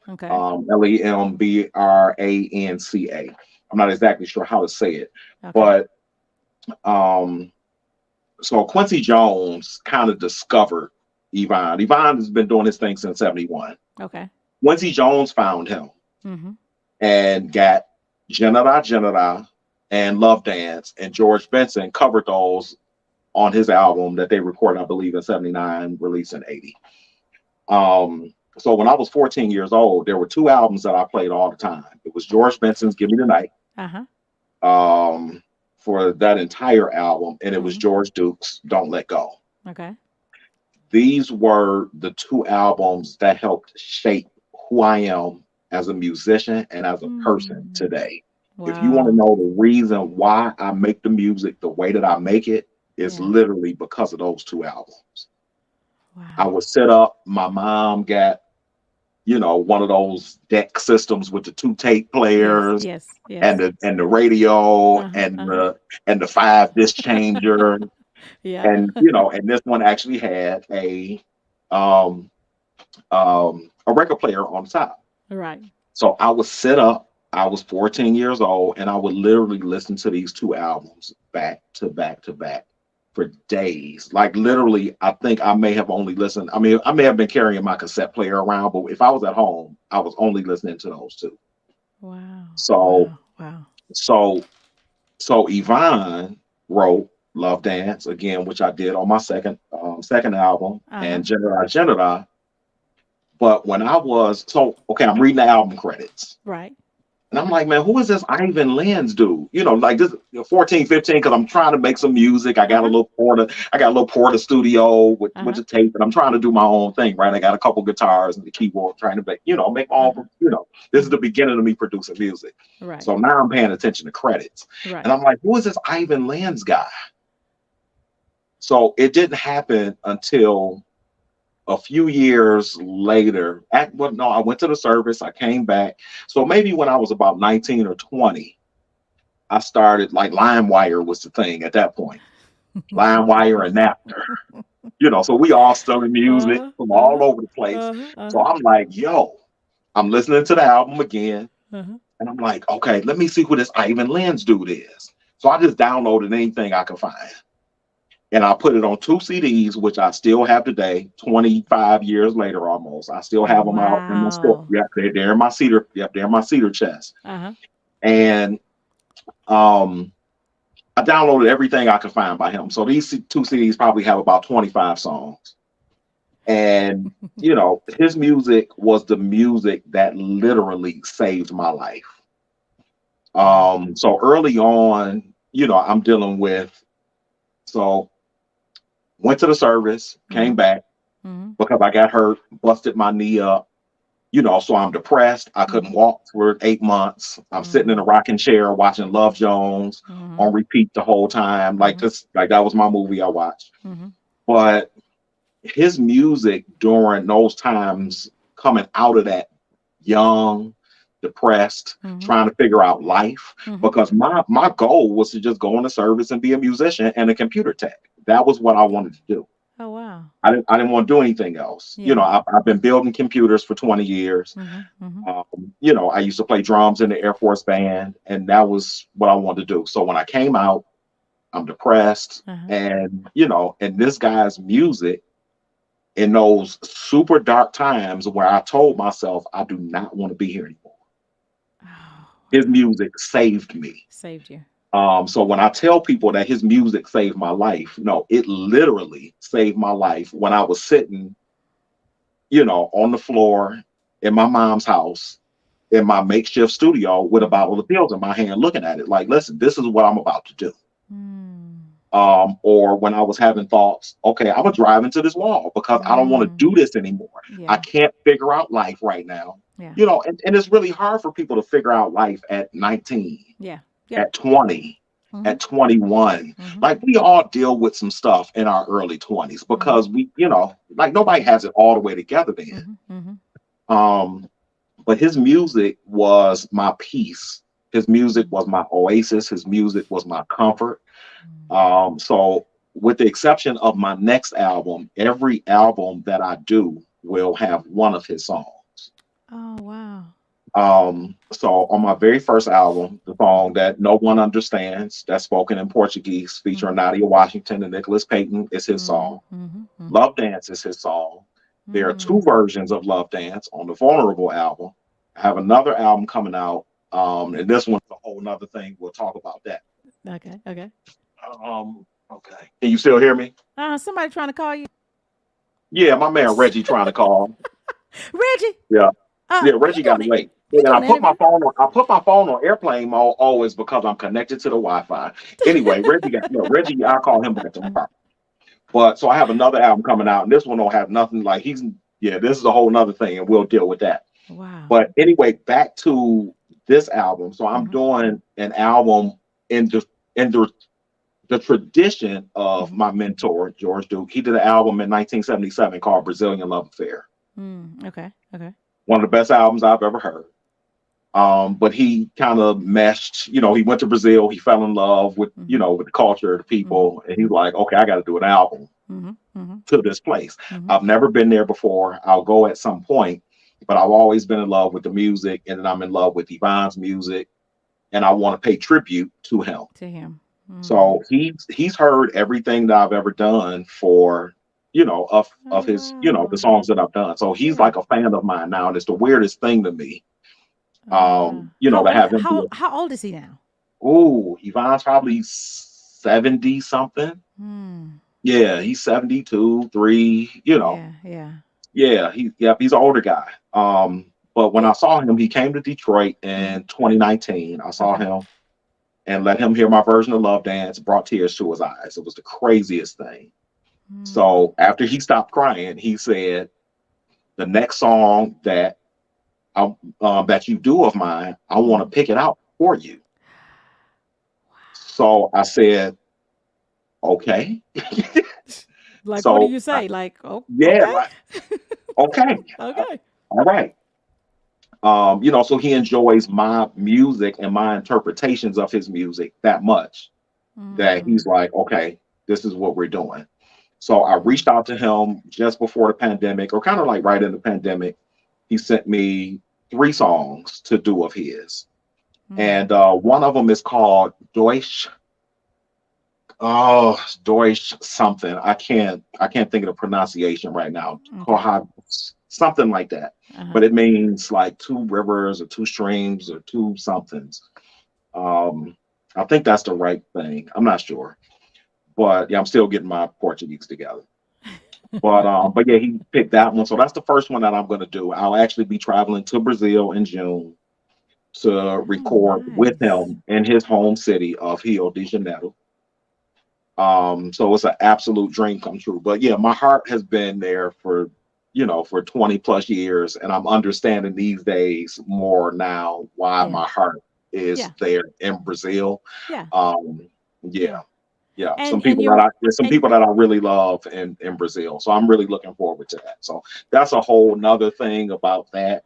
Okay. Lembrancia. I'm not exactly sure how to say it, Okay. but so Quincy Jones kind of discovered Yvonne. Yvonne has been doing his thing since '71. Okay. Quincy Jones found him Mm-hmm. and got Genera Genera and Love Dance, and George Benson covered those on his album that they recorded, I believe, in '79, released in '80. So when I was 14 years old, there were 2 albums that I played all the time. It was George Benson's "Give Me the Night" Uh-huh. for that entire album, and it was Mhm. George Duke's "Don't Let Go." Okay. These were the 2 albums that helped shape who I am as a musician and as a person today. If you want to Wow. know the reason why I make the music the way that I make it, it's Yeah. literally because of those 2 albums. I Wow. would sit up. My mom got, one of those deck systems with the 2 tape Yes. players Yes. and Yes. the radio Uh-huh. and Uh-huh. the 5 disc changer. Yeah. And and this one actually had um a record player on the top. Right. So I would sit up. I was 14 years old, and I would literally listen to these 2 albums back to back to back for days. Like literally, I think I may have only listened. I mean, I may have been carrying my cassette player around, but if I was at home, I was only listening to those 2. Wow. So Wow. Wow. so So Yvonne wrote Love Dance again, which I did on my second album, Uh-huh. and Genera Genera. But when I was okay, I'm reading the album credits. Right. And I'm like, man, who is this Ivan Lins dude? Like this 14, 15, because I'm trying to make some music. Uh-huh. I got a little Porter studio with Uh-huh. the tape, and I'm trying to do my own thing, right? I got a couple guitars and the keyboard, trying to make my Uh-huh. own, this is the beginning of me producing music. Right. So now I'm paying attention to credits. Right. And I'm like, who is this Ivan Lins guy? So it didn't happen until a few years later. I went to the service, I came back. So maybe when I was about 19 or 20, I started, like, LimeWire was the thing at that point. LimeWire and Napster. So we all studying music Uh-huh. from all over the place. Uh-huh. So I'm like, yo, I'm listening to the album again. Uh-huh. And I'm like, okay, let me see who this Ivan Lins dude is. So I just downloaded anything I could find. And I put it on 2 CDs, which I still have today, 25 years later almost. I still have them out in my store. Wow. Yeah, they're in my cedar. Yep, they're in my cedar chest. Uh-huh. And I downloaded everything I could find by him. So these 2 CDs probably have about 25 songs. And his music was the music that literally saved my life. So early on, I'm dealing with, went to the service, came back because I got hurt, busted my knee up, so I'm depressed. I couldn't walk for 8 months. I'm sitting in a rocking chair watching Love Jones on repeat the whole time. Like that was my movie I watched. But his music during those times, coming out of that young, depressed, trying to figure out life, because my goal was to just go into service and be a musician and a computer tech. That was what I wanted to do. Oh, wow. I didn't want to do anything else. Yeah. I've been building computers for 20 years. I used to play drums in the Air Force Band, and that was what I wanted to do. So when I came out, I'm depressed, and this guy's music in those super dark times where I told myself I do not want to be here anymore. Oh, His music saved me. saved you. So when I tell people that his music saved my life, no, it literally saved my life when I was sitting, on the floor in my mom's house in my makeshift studio with a bottle of pills in my hand, looking at it like, listen, this is what I'm about to do. Or when I was having thoughts, okay, I'm gonna drive into this wall because I don't want to do this anymore. Yeah. I can't figure out life right now. Yeah. And it's really hard for people to figure out life at 19, Yeah. Yeah. at 20, at 21. Like, we all deal with some stuff in our early 20s because we, like, nobody has it all the way together then. But his music was my peace. His music was my oasis. His music was my comfort. So with the exception of my next album, every album that I do will have one of his songs. Oh, wow. So on my very first album, the song that no one understands, that's spoken in Portuguese, featuring Nadia Washington and Nicholas Payton, is his song. Love Dance is his song. There are 2 versions of Love Dance on the Vulnerable album. I have another album coming out, and this one's a whole nother thing. We'll talk about that. Okay. Okay. Okay. Can you still hear me? Somebody trying to call you? Yeah, my man Reggie trying to call. Reggie. Yeah. Yeah, you Reggie got to doing wait. you And I doing put my interview? phone on. I put my phone on airplane mode always because I'm connected to the Wi-Fi. Anyway, Reggie. I'll call him back tomorrow. But so I have another album coming out, and this one don't have nothing. Like, this is a whole nother thing, and we'll deal with that. Wow. But anyway, back to this album. So I'm doing an album in the tradition of my mentor George Duke. He did an album in 1977 called Brazilian Love Affair. Okay. Okay. One of the best albums I've ever heard. But he kind of meshed, he went to Brazil, he fell in love with, with the culture, the people, and he's like, okay, I got to do an album to this place. I've never been there before. I'll go at some point, but I've always been in love with the music, and then I'm in love with Yvonne's music, and I want to pay tribute to him. So he's heard everything that I've ever done for, of his, the songs that I've done. So he's like a fan of mine now, and it's the weirdest thing to me. To have him. How old is he now? Oh, Yvonne's probably 70 something. Hmm. Yeah, he's 72, 3, Yeah, yeah. Yeah, he's an older guy. But when I It, saw him, he came to Detroit mhm. in 2019. I saw Okay. him and let him hear my version of Love Dance, brought tears to his eyes. It was the craziest thing. Hmm. So after he stopped crying, he said, "The next song that you do of mine, I want to Hmm. pick it out for you." So I said, "Okay." Like, what do So you say? Like, oh, yeah, okay, like, okay, okay. all right. So he enjoys my music and my interpretations of his music that much that Mm. he's like, okay, this is what we're doing. So I reached out to him just before the pandemic, or kind of like right in the pandemic. He sent me 3 songs to do of his, Mm. and one of them is called Deutsch. Oh, Deutsch something. I can't think of the pronunciation right now. Okay. Kohab, something like that. Uh-huh. But it means like two rivers or two streams or two somethings. Um, I think that's the right thing. I'm not sure. But yeah, I'm still getting my Portuguese together. But yeah, he picked that one. So that's the first one that I'm gonna do. I'll actually be traveling to Brazil in June to Oh, record with nice. him in his home city of Rio de Janeiro. So it's an absolute dream come true. But yeah, my heart has been there for 20 plus years, and I'm understanding these days more now why Yeah. my heart is Yeah. there in Brazil. Yeah. Um, Yeah. yeah, yeah. And you're There's some and people that I really love in Brazil. So I'm really looking forward to that. So that's a whole nother thing about that.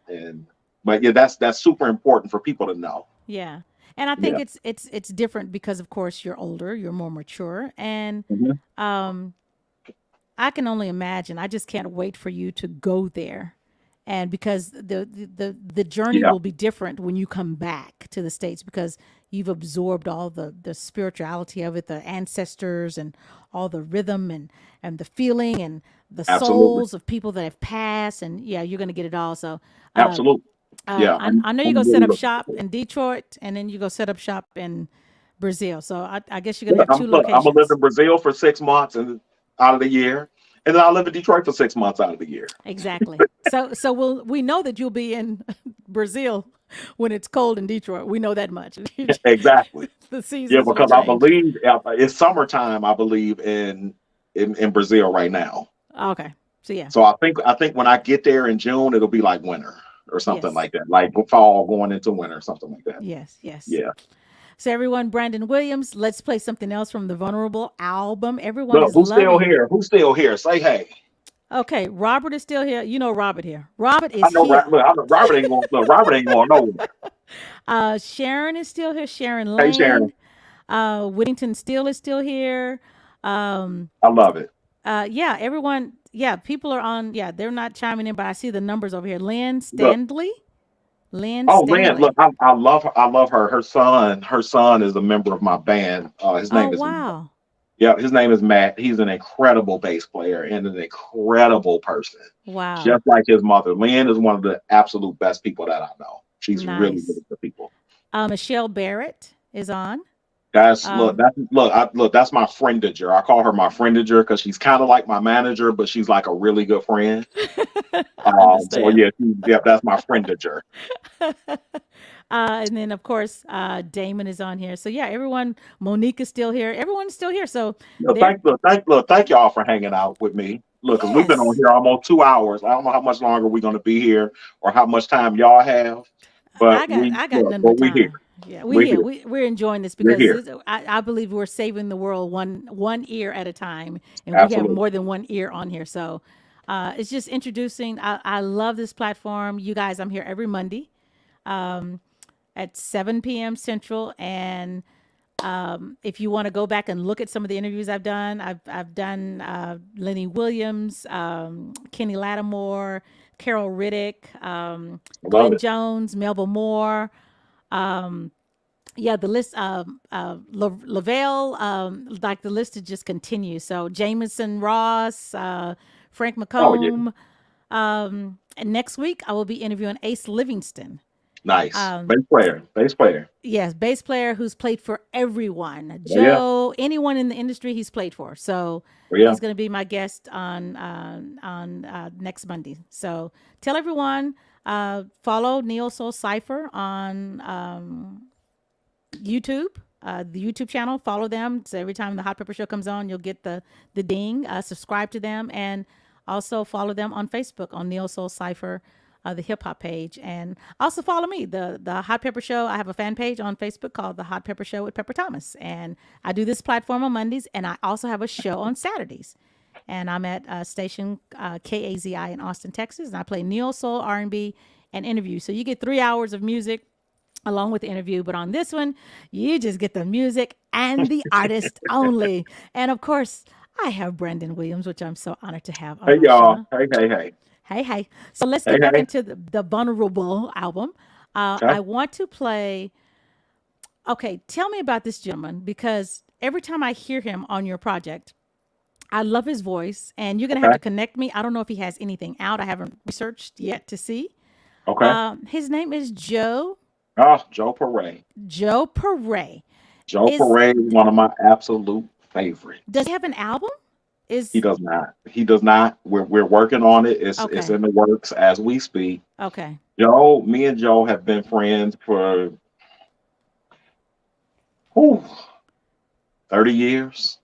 But yeah, that's super important for people to know. yeah. And I think Yeah. it's different because of course you're older, you're more mature, and Mhm. um I can only imagine. I just can't wait for you to go there. And because the journey Yeah, will be different when you come back to the States because you've absorbed all the spirituality of it, the ancestors and all the rhythm and the feeling and the absolutely. souls of people that have passed. And yeah, you're gonna get it all. So Absolutely. Yeah, I know you're I'm gonna set really up looking shop forward. in Detroit and then you go set up shop in Brazil. So I guess you're gonna Yeah, have two I'm gonna live locations. in Brazil for 6 months and out of the year, and then I'll live in Detroit for 6 months out of the year. Exactly. So we know that you'll be in Brazil when it's cold in Detroit. We know that much. Exactly. The Yeah, seasons will because I change. believe it's summertime. I believe in Brazil right now. Okay. So yeah. So I think when I get there in June, it'll be like winter or something Yes. like that, like fall going into winter, something like that. Yes. Yes. Yeah. So everyone, Brandon Williams, let's play something else from the Vulnerable album. Everyone Look, is who's still loving. here? Who's still here? Say hey. Okay, Robert is still here. You know Robert here. Robert I is know. here. Look, I know Robert ain't going. Look, Robert ain't going nowhere. Sharon is still here. Sharon Hey, Sharon, Lane. Whittington Steele is still here. Um, I love it. yeah, everyone, yeah, people are on, yeah, they're not chiming in, but I see the numbers over here. Lynn Look. Stanley. Lynn Oh, Lynn, look, Stanley. I love her. I love her. Her son is a member of my band. His Oh, name is wow. Yeah, his name is Matt. He's an incredible bass player and an incredible person, Wow. just like his mother. Lynn is one of the absolute best people that I know. She's really Nice. really good people. Michelle Barrett is on. Um, That's my friendager. I call her my friendager because she's kind of like my manager, but she's like a really good friend. I So understand. yeah, that's my friendager. And then, of course, Damon is on here. So, yeah, everyone, Monique is still here. Everyone's still here. So, Look, they're, thank y'all for hanging out with me. Look, because we've been on yes, here almost 2 hours. I don't know how much longer we're going to be here or how much time y'all have, but I got none but we here. time. Yeah, we We're here. here. We're enjoying this We're because here. I believe we're saving the world one ear at a time, and we have Absolutely. more than one ear on here. So it's just introducing. I love this platform, you guys. I'm here every Monday at 7 p.m. Central, and if you want to go back and look at some of the interviews I've done Lenny Williams, Kenny Lattimore, Carol Riddick, I love Glenn it. Jones, Melba Moore. Yeah, the list, Lavelle, like the list just continues. So Jameson Ross, Frank Oh yeah. McComb. And next week I will be interviewing Ace Livingston. Nice. Um, Bass player. Bass player. yes, bass player who's played for everyone. Oh, yeah. Joe, anyone in the industry he's played for. So Oh, yeah. he's going to be my guest on next Monday. So tell everyone, follow Neo Soul Cipher on YouTube, the YouTube channel. Follow them. So every time the Hot Pepper Show comes on, you'll get the ding. Subscribe to them, and also follow them on Facebook on Neo Soul Cipher, the hip hop page, and also follow me, the Hot Pepper Show. I have a fan page on Facebook called the Hot Pepper Show with Pepper Thomas, and I do this platform on Mondays, and I also have a show on Saturdays. And I'm at station KAZI in Austin, Texas, and I play neo soul, R&B, and interview. So you get 3 hours of music along with the interview, but on this one, you just get the music and the artist only. And of course, I have Brandon Williams, which I'm so honored to have on Hey, my y'all. show. Hey, hey, hey. Hey, hey. So let's Hey, get back hey. into the Vulnerable album. Okay. I want to play. Okay, tell me about this gentleman, because every time I hear him on your project, I love his voice, and you're going to have Okay. to connect me. I don't know if he has anything out. I haven't researched yet to see. Okay. His name is Joe Joe Paray. Perret. Joe Is Paray is one of my absolute favorites. Does he have an album? He Is does not. He does not. We're working on it. It's Okay. in the works as we speak. Okay. Me and Joe have been friends for whew, 30 years.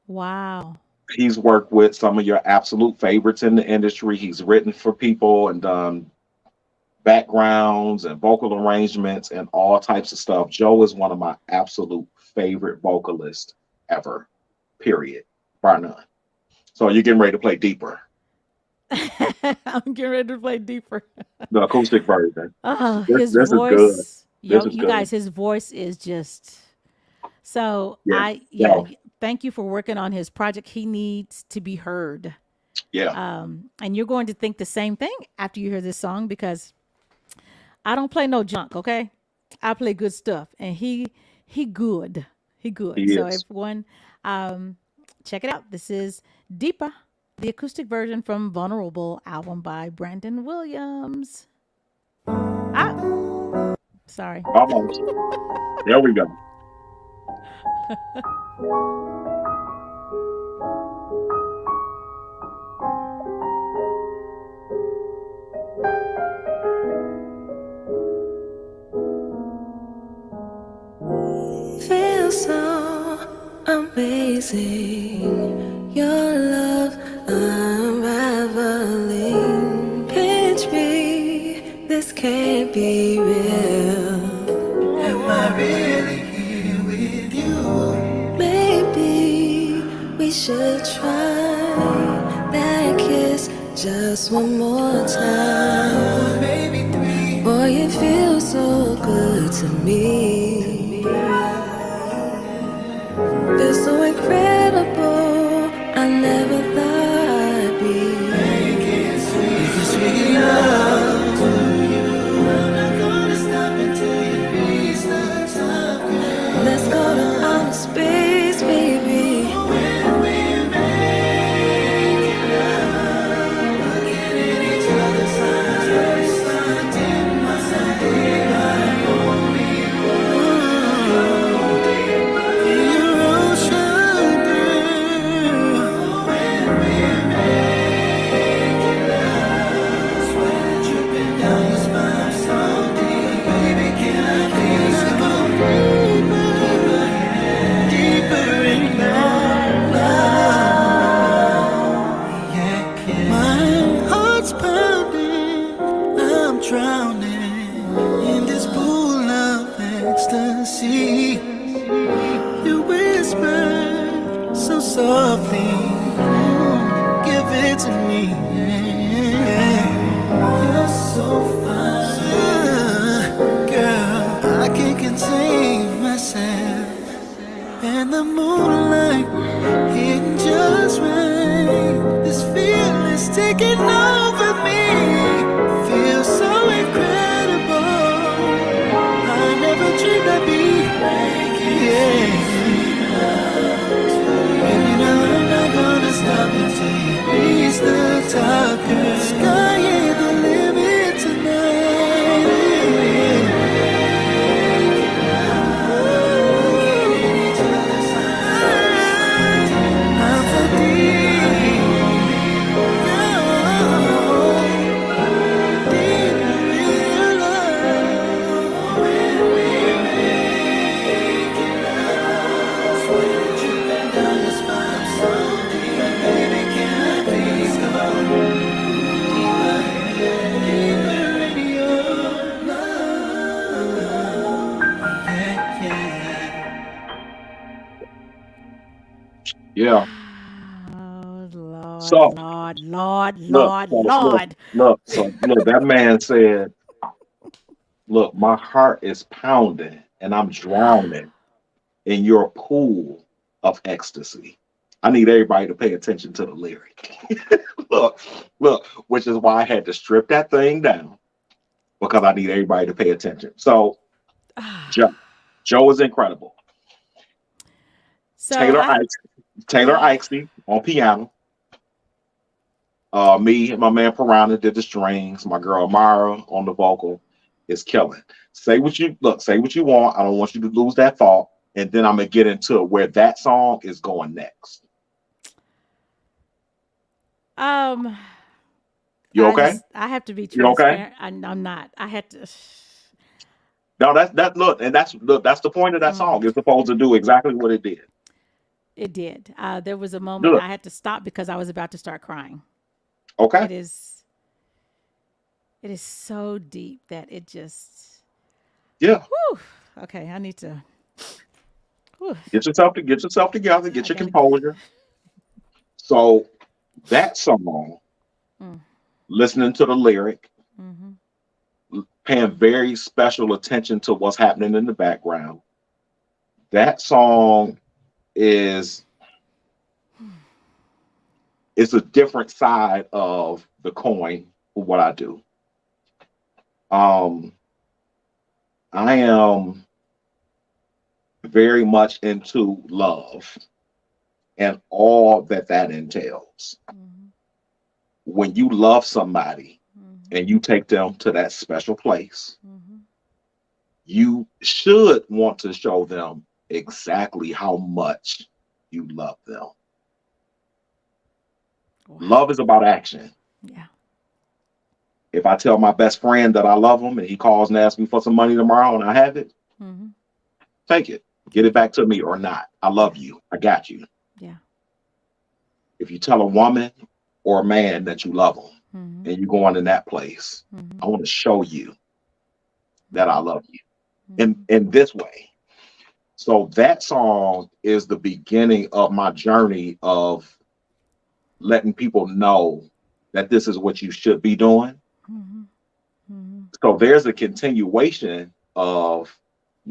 Wow. He's worked with some of your absolute favorites in the industry. He's written for people and done backgrounds and vocal arrangements and all types of stuff. Joe is one of my absolute favorite vocalists ever, period, bar none. So you're getting ready to play Deeper, I'm getting ready to play deeper. the acoustic version. Oh, This his this is good. voice, This yo, is you good. guys, his voice is just so. Yeah. Yeah, So thank you for working on his project. He needs to be heard. yeah. And you're going to think the same thing after you hear this song, because I don't play no junk, okay? I play good stuff, and he good. He good. He So is. everyone, check it out. This is Deepa, the acoustic version from Vulnerable album by Brandon Williams. Ah, sorry. Almost. There we go. Feels so amazing. Your love unraveling. Pinch me, this can't be real. Am I really here with you? Maybe we should try that kiss just one more time. Maybe three. Boy, it feels so good to me. Feels so incredible. I never thought I'd be making sweet love to you. I'm not gonna stop until you reach the top, girl. Let's go to outer space, baby. When we're making love, looking in each other's eyes, first sight in my sight, like only you. Yeah. Oh, Lord, So Lord, Lord, look, Lord, so look, Lord. look, that man said, look, my heart is pounding and I'm drowning in your pool of ecstasy. I need everybody to pay attention to the lyric. look, look, which is why I had to strip that thing down because I need everybody to pay attention. So Joe, Joe is incredible. So Taylor I, Ikes, Taylor Ikesy on piano. Me and my man Piranha did the strings. My girl Mara on the vocal is killing. Say what you want. I don't want you to lose that thought. And then I'm gonna get into where that song is going next. um, You okay? I have to be You okay? transparent. I'm not. I had to. No, that's look, and that's the point of that Mm, song. It's supposed to do exactly what it did. it did. There was a moment Look, I had to stop because I was about to start crying. okay? It is. It is so deep that it just. Yeah. Whew, okay, I need to. Whew, Get yourself together, get I your gotta. composure. So that song, Mm, listening to the lyric, mm-hmm, paying very special attention to what's happening in the background. That song is it's a different side of the coin for what I do. Um, I am very much into love and all that that entails. mm-hmm, When you love somebody mm-hmm, and you take them to that special place, mm-hmm. you should want to show them exactly how much you love them. Wow. Love is about action. Yeah. If I tell my best friend that I love him and he calls and asks me for some money tomorrow and I have it, Mm-hmm. take it. Get it back to me or not. I love you. I got you. Yeah. If you tell a woman or a man that you love them Mm-hmm. and you go on in that place, Mm-hmm. I want to show you that I love you Mm-hmm. in this way. So that song is the beginning of my journey of letting people know that this is what you should be doing. Mm-hmm. Mm-hmm. So there's a continuation of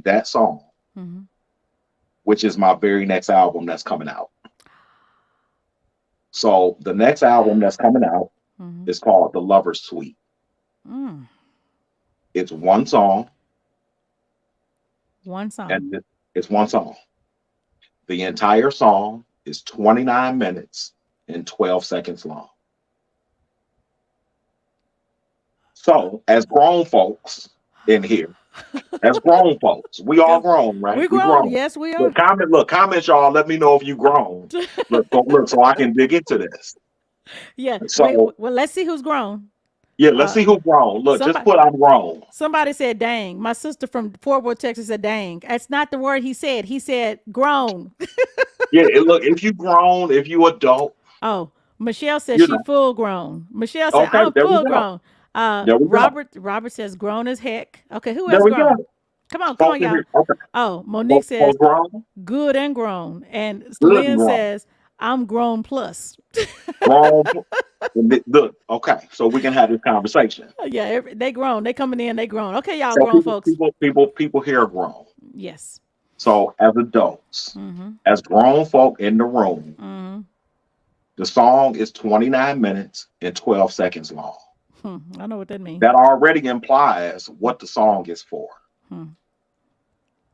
that song, Mm-hmm. which is my very next album that's coming out. So the next album that's coming out Mm-hmm. is called The Lover's Suite. Mm. It's one song, One song. and it's one song. The entire song is 29 minutes and 12 seconds long. So, as grown folks in here, as grown folks, we all Yes, grown, right? we're We grown. grown. Yes, we are. Comment, y'all. Let me know if you grown. So I can dig into this. Yeah. Wait. So, Well, let's see who's grown. yeah, let's see who grown. Look, just Somebody. put I'm grown. Somebody said, "Dang." My sister from Fort Worth, Texas, said, "Dang." That's not the word he said. He said, "Grown." Yeah, look, if you grown, if you adult, Oh, Michelle says you she know. full grown. Michelle said, Okay, "I'm there we full go. grown." There we go. Robert says, "Grown as heck." Okay, who There else we go. grown? Come on, Folks in y'all. here. Okay. Oh, Monique says, Folks grown, "Good and grown," and good and Lynn grown. says, "I'm grown plus." Grown. Look, okay, so we can have this conversation. Yeah, they grown. They coming in. They grown. Okay, y'all So grown folks. people here are grown. Yes. So as adults, Mm-hmm. as grown folk in the room, Mm-hmm. the song is 29 minutes and 12 seconds long. I know what that means. That already implies what the song is for. Hmm.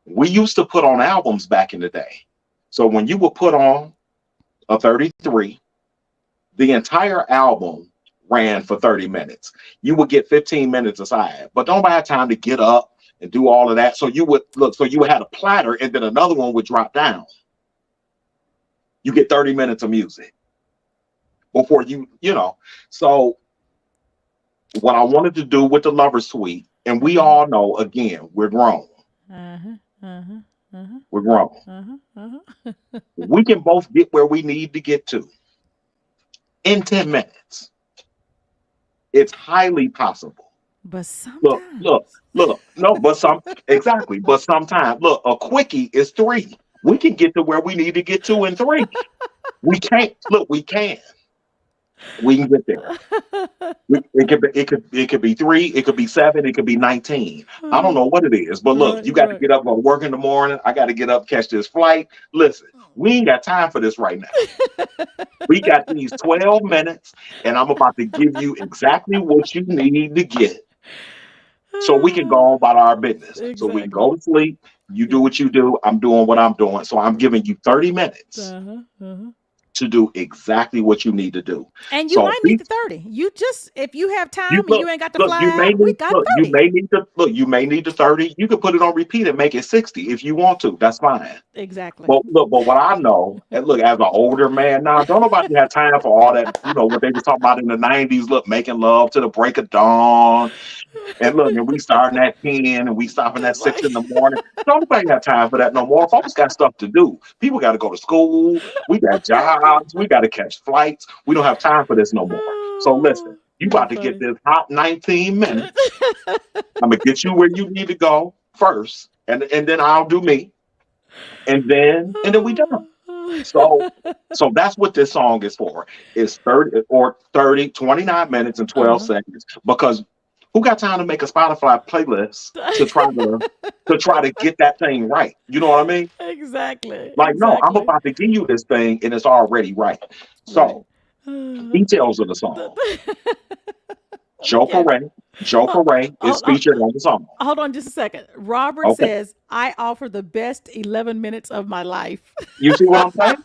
We used to put on albums back in the day. So when you would put on a 33, the entire album ran for 30 minutes. You would get 15 minutes aside, but nobody had time to get up and do all of that. So you would had a platter and then another one would drop down. You get 30 minutes of music before So what I wanted to do with the Lover's Suite, and we all know, again, we're grown. Uh-huh. Uh-huh. Uh-huh. We're grown. Uh-huh. Uh-huh. We can both get where we need to get to in 10 minutes. It's highly possible. But sometimes. Look. No, exactly. But sometimes, look, a quickie is 3. We can get to where we need to get to in 3. We can't look. We can. We can get there. It could be 3. It could be 7. It could be 19. I don't know what it is, but look, Right, you got to right. get up, go to work in the morning. I got to get up, catch this flight. Listen, we ain't got time for this right now. We got these 12 minutes, and I'm about to give you exactly what you need to get so we can go on about our business. So we can Exactly. go to sleep. You do Yeah. what you do. I'm doing what I'm doing. So I'm giving you 30 minutes Uh-huh, uh-huh. to do exactly what you need to do. And you So might need the 30. You just, if you have time you and you ain't got to fly you may out, we need got 30. you may need the 30. You can put it on repeat and make it 60 if you want to. That's fine. Exactly. But look, but what I know, and look, as an older man now, don't nobody have time for all that, what they was talking about in the 90s, look, making love to the break of dawn. And look, and we starting at 10 and we stopping at 6 Like, in the morning. Don't nobody got time for that no more. Folks got stuff to do. People got to go to school. We got jobs. We got to catch flights. We don't have time for this no more. So listen, you you're about to get funny. this hot 19 minutes. I'm gonna get you where you need to go first, and then I'll do me, and then we done. So that's what this song is for. It's 29 minutes and 12 Uh-huh. seconds. Because who got time to make a Spotify playlist to try to get that thing right? You know what I mean? Exactly. Like, no, I'm Exactly. about to give you this thing and it's already right. Right. So details of the song. Joe Yeah. Corey. Joe Corey is Hold, featured on the song. hold on just a second. Robert Okay. says, I offer the best 11 minutes of my life. You see what I'm saying?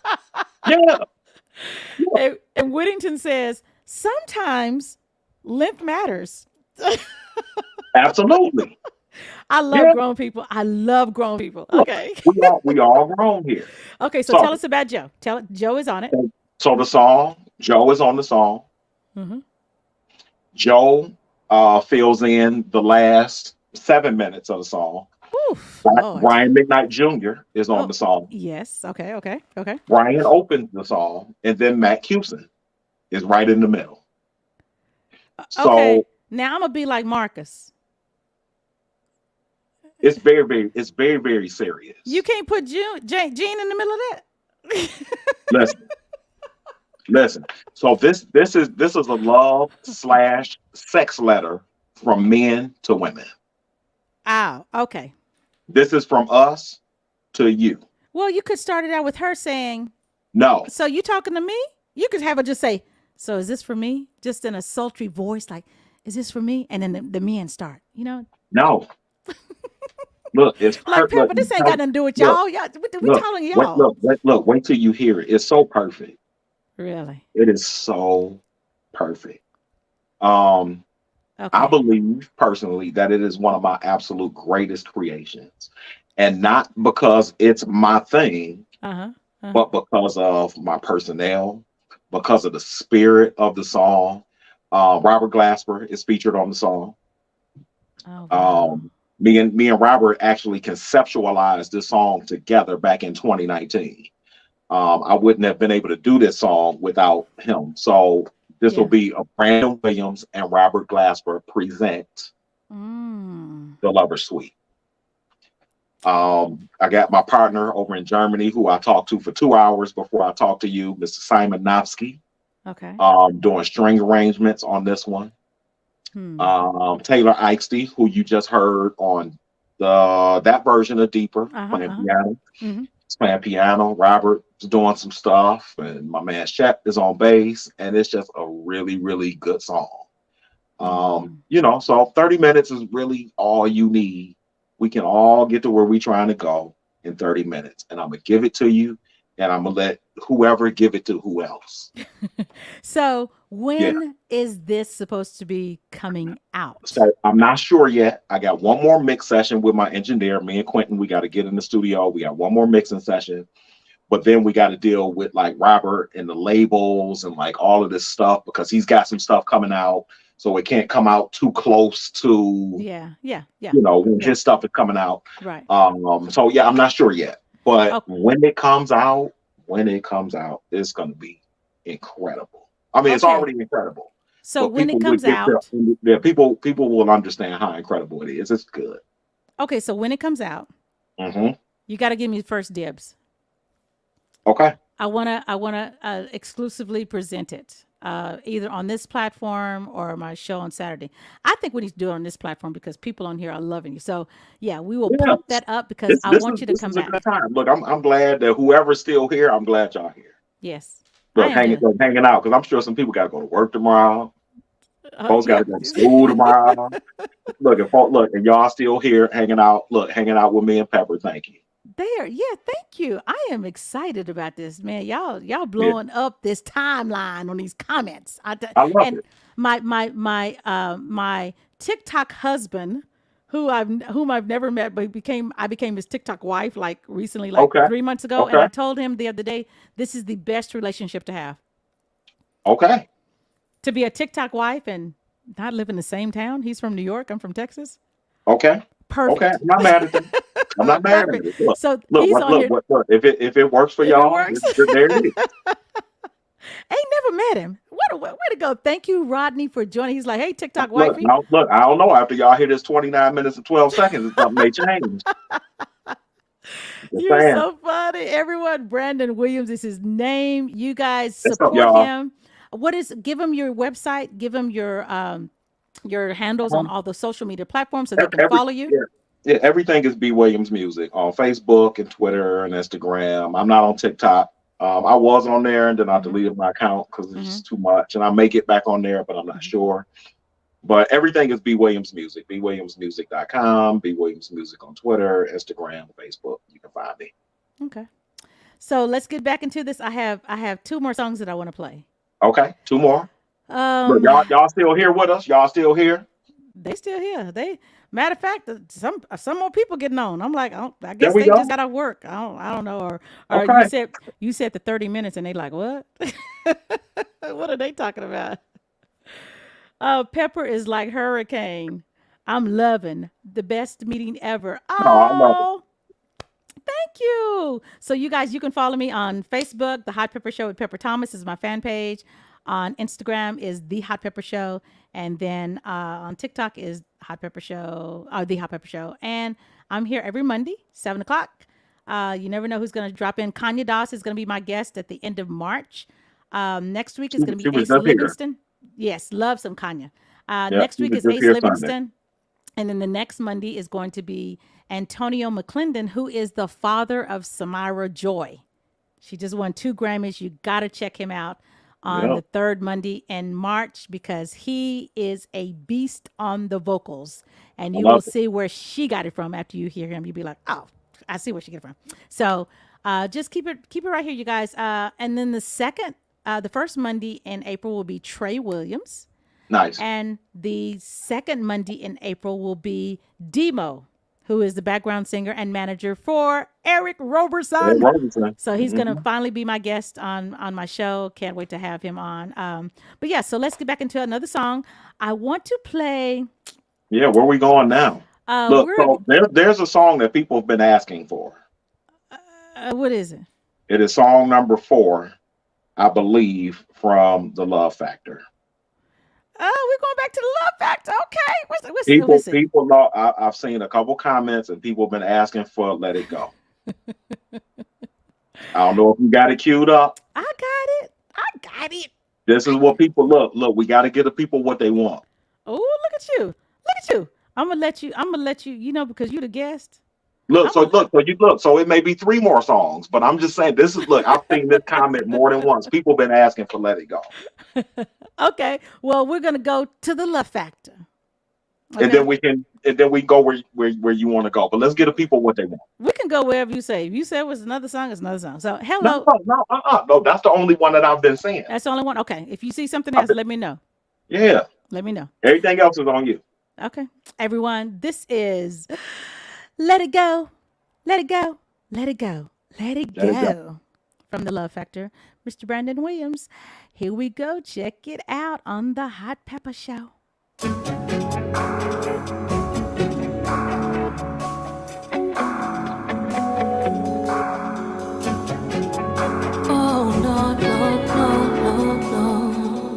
Yeah. And Whittington says, sometimes length matters. Absolutely. I love Yeah. grown people. I love grown people. Look, Okay. we all grown here. Okay. So So tell us about Joe. Joe is on it. so the song, Joe is on the song. Mhm. Joe fills in the last 7 minutes of the song. Oof, Lord. Brian McKnight Jr. is on Oh. the song. Yes. Okay. Okay. Okay. Brian opens the song, and then Matt Hewson is right in the middle. So Okay. Now I'm gonna be like Marcus. it's very, very serious. You can't put Gene in the middle of that. Listen. So this is a love / sex letter from men to women. Oh, okay. This is from us to you. Well, you could start it out with her saying, No, so you talking to me? You could have her just say, so is this for me? Just in a sultry voice, like, is this for me? And then the men start, no. Look, it's like, look, but this ain't got nothing to do with look, y'all. We telling y'all. wait till you hear it. It's so perfect. Really? It is so perfect. I Okay. believe personally that it is one of my absolute greatest creations. And not because it's my thing, Uh-huh. but because of my personnel, because of the spirit of the song. Robert Glasper is featured on the song. Oh, wow. Me and Robert actually conceptualized this song together back in 2019. I wouldn't have been able to do this song without him. So this will be a Brandon Williams and Robert Glasper present The Lover's Suite. I got my partner over in Germany who I talked to for 2 hours before I talked to you, Mr. Simon Nofsky, Okay. doing string arrangements on this one. Taylor Eichste, who you just heard on that version of Deeper, playing piano. Mhm. He's playing piano. Robert's doing some stuff, and my man Shep is on bass, and it's just a really, really good song. So 30 minutes is really all you need. We can all get to where we're trying to go in 30 minutes, and I'm gonna give it to you, and I'm gonna let whoever give it to who else. So when is this supposed to be coming out? So I'm not sure yet. I got one more mix session with my engineer. Me and Quentin, we got to get in the studio. We got one more mixing session, but then we got to deal with like Robert and the labels and like all of this stuff because he's got some stuff coming out. So it can't come out too close to, when his stuff is coming out. Right. So I'm not sure yet, but Okay. when it comes out, it's going to be incredible. I mean, it's Okay. already incredible. So But when it people comes would get out, people will understand how incredible it is. It's good. okay, so when it comes out, Mm-hmm. you got to give me first dibs. Okay. I wanna exclusively present it either on this platform or my show on Saturday. I think we need to do it on this platform because people on here are loving you. So yeah, we will Yeah. pump that up because I want you to This come is a back. good time. Look, I'm glad that whoever's still here, I'm glad y'all here. Yes, I Look, am too. hanging out because I'm sure some people got to go to work tomorrow. Folks got Yeah. to go to school tomorrow. Look, and y'all still here hanging out. Look, hanging out with me and Pepper. Thank you. There, yeah, thank you. I am excited about this, man. Y'all Yeah, blowing up this timeline on these comments. I love And it. my TikTok husband, whom I've never met, but I became his TikTok wife like recently, like Okay, 3 months ago, and okay, I told him the other day, this is the best relationship to have. okay, To be a TikTok wife and not live in the same town. He's from New York. I'm from Texas. okay. Perfect. I'm not mad at that. I'm not mad at Perfect. it. Look, So he's on here. look. If it works for If it y'all, works. there it is. Ain't never met him. What a way to go. Thank you, Rodney, for joining. He's like, hey, TikTok Look, wifey. I don't know. After y'all hear this 29 minutes and 12 seconds, something may change. Just You're saying. so funny. Everyone, Brandon Williams is his name. You guys What's up, support y'all? him. Give him your website, give him your handles on all the social media platforms so they can follow you. Yeah, everything is B Williams Music on Facebook and Twitter and Instagram. I'm not on TikTok. I was on there and then I deleted my account because it's just too much. And I may get back on there, but I'm not sure. But everything is B Williams Music. BWilliamsmusic.com, B Williams Music on Twitter, Instagram, Facebook. You can find me. Okay. So let's get back into this. I have 2 more songs that I want to play. Okay, 2 more. Look, Um, y'all still here with us? Y'all still here? they still here. Matter of fact, some more people getting on. I'm like, oh, I There guess we they go. just got to work. I don't know. Or Okay. you said the 30 minutes and they like, what? What are they talking about? Pepper is like hurricane. I'm loving the best meeting ever. No, I love it. Oh, thank you. So you guys, you can follow me on Facebook. The Hot Pepper Show with Pepper Thomas is my fan page. On Instagram is The Hot Pepper Show. And then on TikTok is Hot Pepper Show, The Hot Pepper Show. And I'm here every Monday, 7 o'clock. You never know who's going to drop in. Kanya Doss is going to be my guest at the end of March. Next week is going to She be was Ace up here. Livingston. Yes, love some Kanya. Yeah, Next she week was is just Ace here Sunday. Livingston. And then the next Monday is going to be Antonio McClendon, who is the father of Samira Joy. She just won 2 Grammys. You got to check him out on Yep. the 3rd Monday in March because he is a beast on the vocals. And I you will love it. see where she got it from after you hear him. You'll be like, oh, I see where she get it from. So just keep it right here, you guys. And then the first Monday in April will be Trey Williams. Nice. And the second Monday in April will be Demo, who is the background singer and manager for Eric Roberson. Robinson. So he's going to finally be my guest on my show. Can't wait to have him on. But yeah, so let's get back into another song. I want to play. Yeah, where we going now? Look, we're, so there's a song that people have been asking for. what is it? It is song number 4, I believe, from The Love Factor. Oh, we're going back to the Love Factor. Okay. What's it? People I've seen a couple comments and people have been asking for Let It Go. I don't know if you got it queued up. I got it. This is what people look. We got to give the people what they want. Oh, look at you. I'm gonna let you, because you're the guest. So it may be 3 more songs, but I'm just saying I've seen this comment more than once. People been asking for Let It Go. Okay. Well, we're gonna go to the Love Factor. Okay? And then we go where you want to go. But let's give the people what they want. We can go wherever you say. If you say it was another song, it's another song. So hello. No, that's the only one that I've been seeing. That's the only one. Okay. If you see something else, let me know. Yeah. Let me know. Everything else is on you. Okay. Everyone, this is Let It Go. Let It Go. Let It Go. Let It Let It Go. From the Love Factor, Mr. Brandon Williams. Here we go. Check it out on the Hot Pepper Show. Oh, no, no, no, no, no.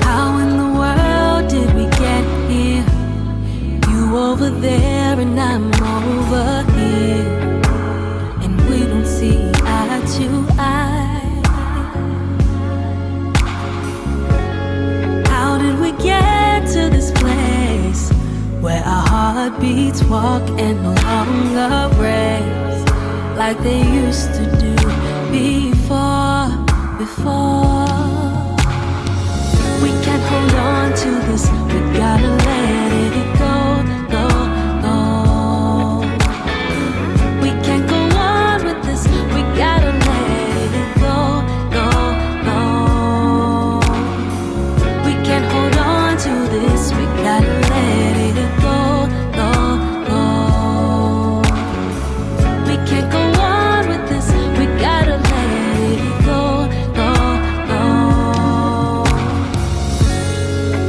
How in the world did we get here? You over there and I'm over here. get to this place where our heartbeats walk and no longer race like they used to do before. We can't hold on to this, we gotta let it go, go, go. We can't go on with this, we gotta let it go, go, go. We can't hold on to this, we gotta let it go, go, go. We can't go on with this, we gotta let it go, go, go.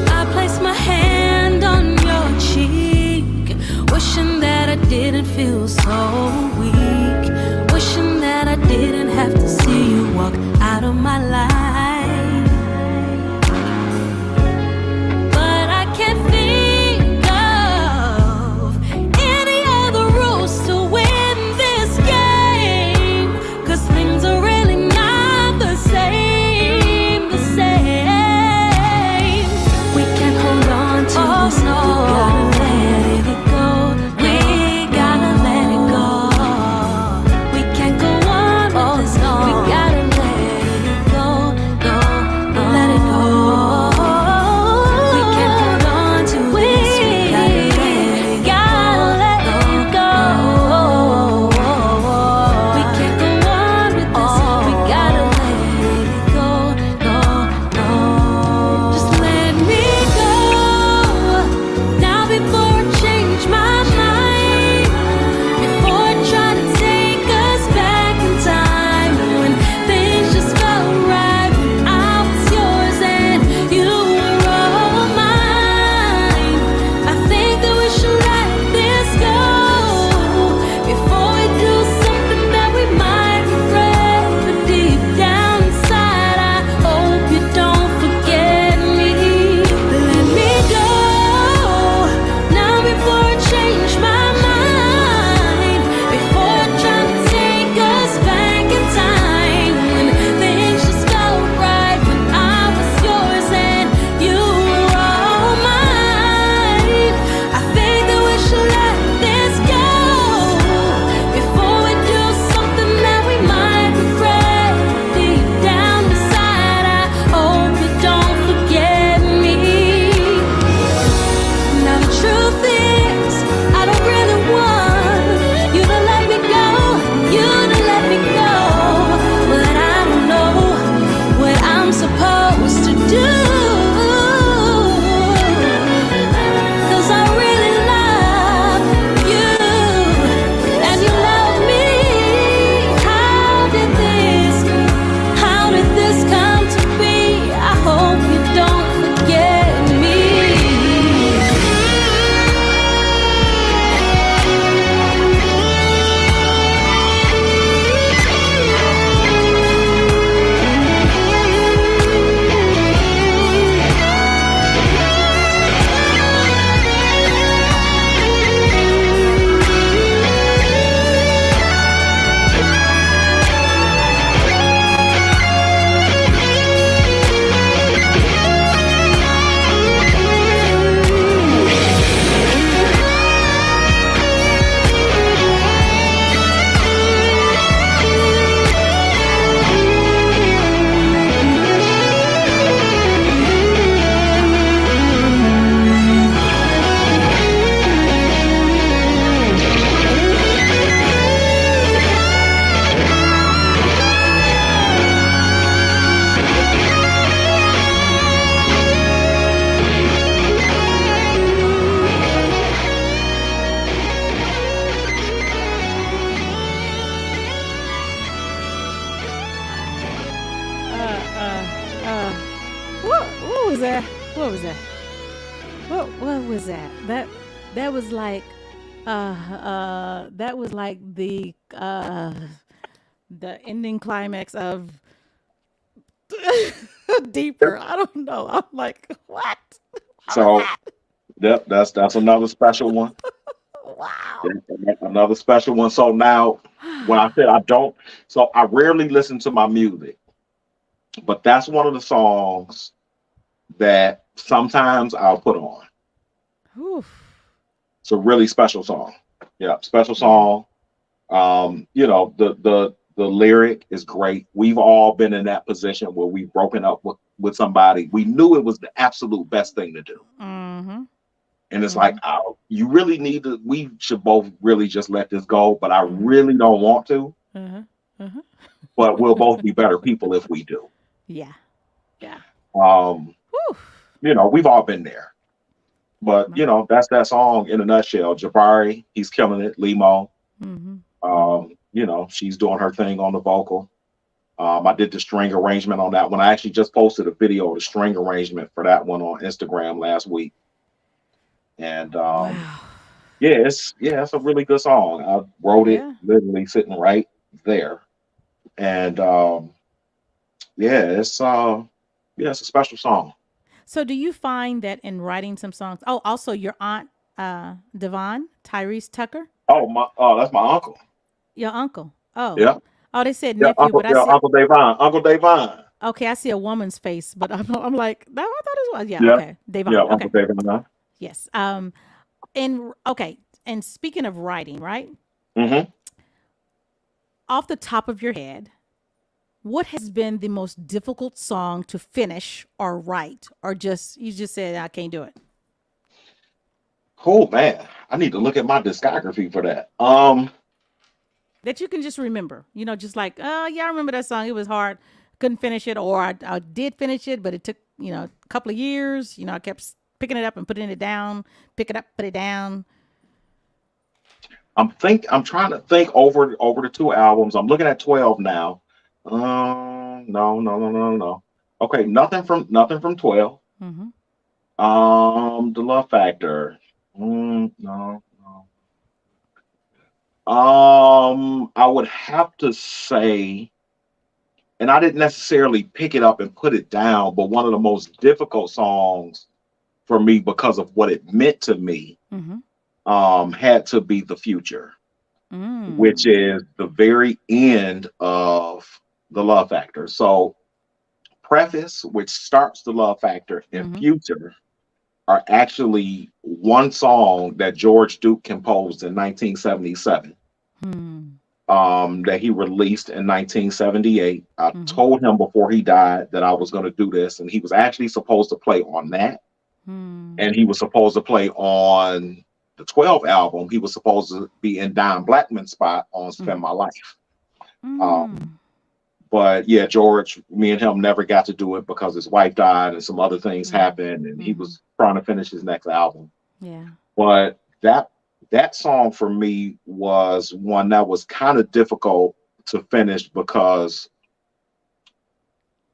I place my hand on your cheek, wishing that I didn't feel so weak, wishing that I didn't have to see you walk out of my life. But I can't think of any other rules to win this game, 'cause things are really not the same, the same. We can't hold on to this, we gotta let it go, we gotta let it go. We can't go on with this, we gotta let it go, go, go. Let it go. We can't hold on to this, we gotta let it go. We can't go on with this, we gotta let it go, go, go. Just let me go now before I change my mind, before I try to take us back in time when things just felt right, when I was yours and you were all mine. I think that we should let this go before we do something that we might regret. But deep down inside, I hope you don't forget me. Let me go now before I change my mind, before I try to take us back in time when things just felt right, when I was yours and you were all mine. I think that we should let this go before we do something that we might regret. Deep down inside, I hope you don't forget me. Now the truth is, I don't really want you to let me go, you to let me go. But I don't know what I'm supposed to do, 'cause I really love you and you love me. How did this come to be? I hope you don't forget me. What was that? What was that? What was that? That was like that was like the ending climax of Deeper. I don't know. I'm like, what? So that's another special one. Wow. Another special one. So now, when I said I don't, so I rarely listen to my music, but that's one of the songs that sometimes I'll put on. Oof. It's a really special song. Yeah, special Yeah. song. The lyric is great. We've all been in that position where we've broken up with somebody. We knew it was the absolute best thing to do. Mm-hmm. And it's like, you really need to, we should both really just let this go, but I really don't want to. Uh-huh. Uh-huh. But we'll both be better people if we do. Yeah. Yeah. Um, Whew. we've all been there. But Wow. that's that song in a nutshell. Jabari, he's killing it. Limo, Mm-hmm. she's doing her thing on the vocal. I did the string arrangement on that one. I actually just posted a video of the string arrangement for that one on Instagram last week. And Wow. it's a really good song. I wrote it Yeah. literally sitting right there. And it's it's a special song. So do you find that in writing some songs? Oh, also your aunt, Devon, Tyrese Tucker, That's my uncle. your uncle. Oh, Yeah. oh, they said Yeah, nephew, but I see. Uncle Davon. Uncle Davon. Okay, I see a woman's face, but I'm like, no, I thought it was. Yeah, Yeah. okay, Devon. Yeah, Okay, Uncle Davon. yes. And okay, and speaking of writing, right Mm-hmm. off the top of your head, what has been the most difficult song to finish or write, or just you just said I can't do it? Cool, man. I need to look at my discography for that. That you can just remember, just like, oh yeah, I remember that song. It was hard, couldn't finish it, or I did finish it, but it took a couple of years. I kept picking it up and putting it down, pick it up, put it down. I'm trying to think over the two albums. I'm looking at 12 now. No, no, no, no, no. Okay, nothing from 12. Hmm. The Love Factor. No, no. I would have to say, and I didn't necessarily pick it up and put it down, but one of the most difficult songs for me because of what it meant to me, Hmm. had to be The Future, which is the very end of The Love Factor. So Preface, which starts The Love Factor, and Hmm. Future are actually one song that George Duke composed in 1977, that he released in 1978. I Hmm. told him before he died that I was going to do this, and he was actually supposed to play on that, and he was supposed to play on the 12 album. He was supposed to be in Don Blackman's spot on Spend My Life. But yeah, George, me and him never got to do it because his wife died and some other things happened, and he was trying to finish his next album. Yeah. But that song for me was one that was kind of difficult to finish because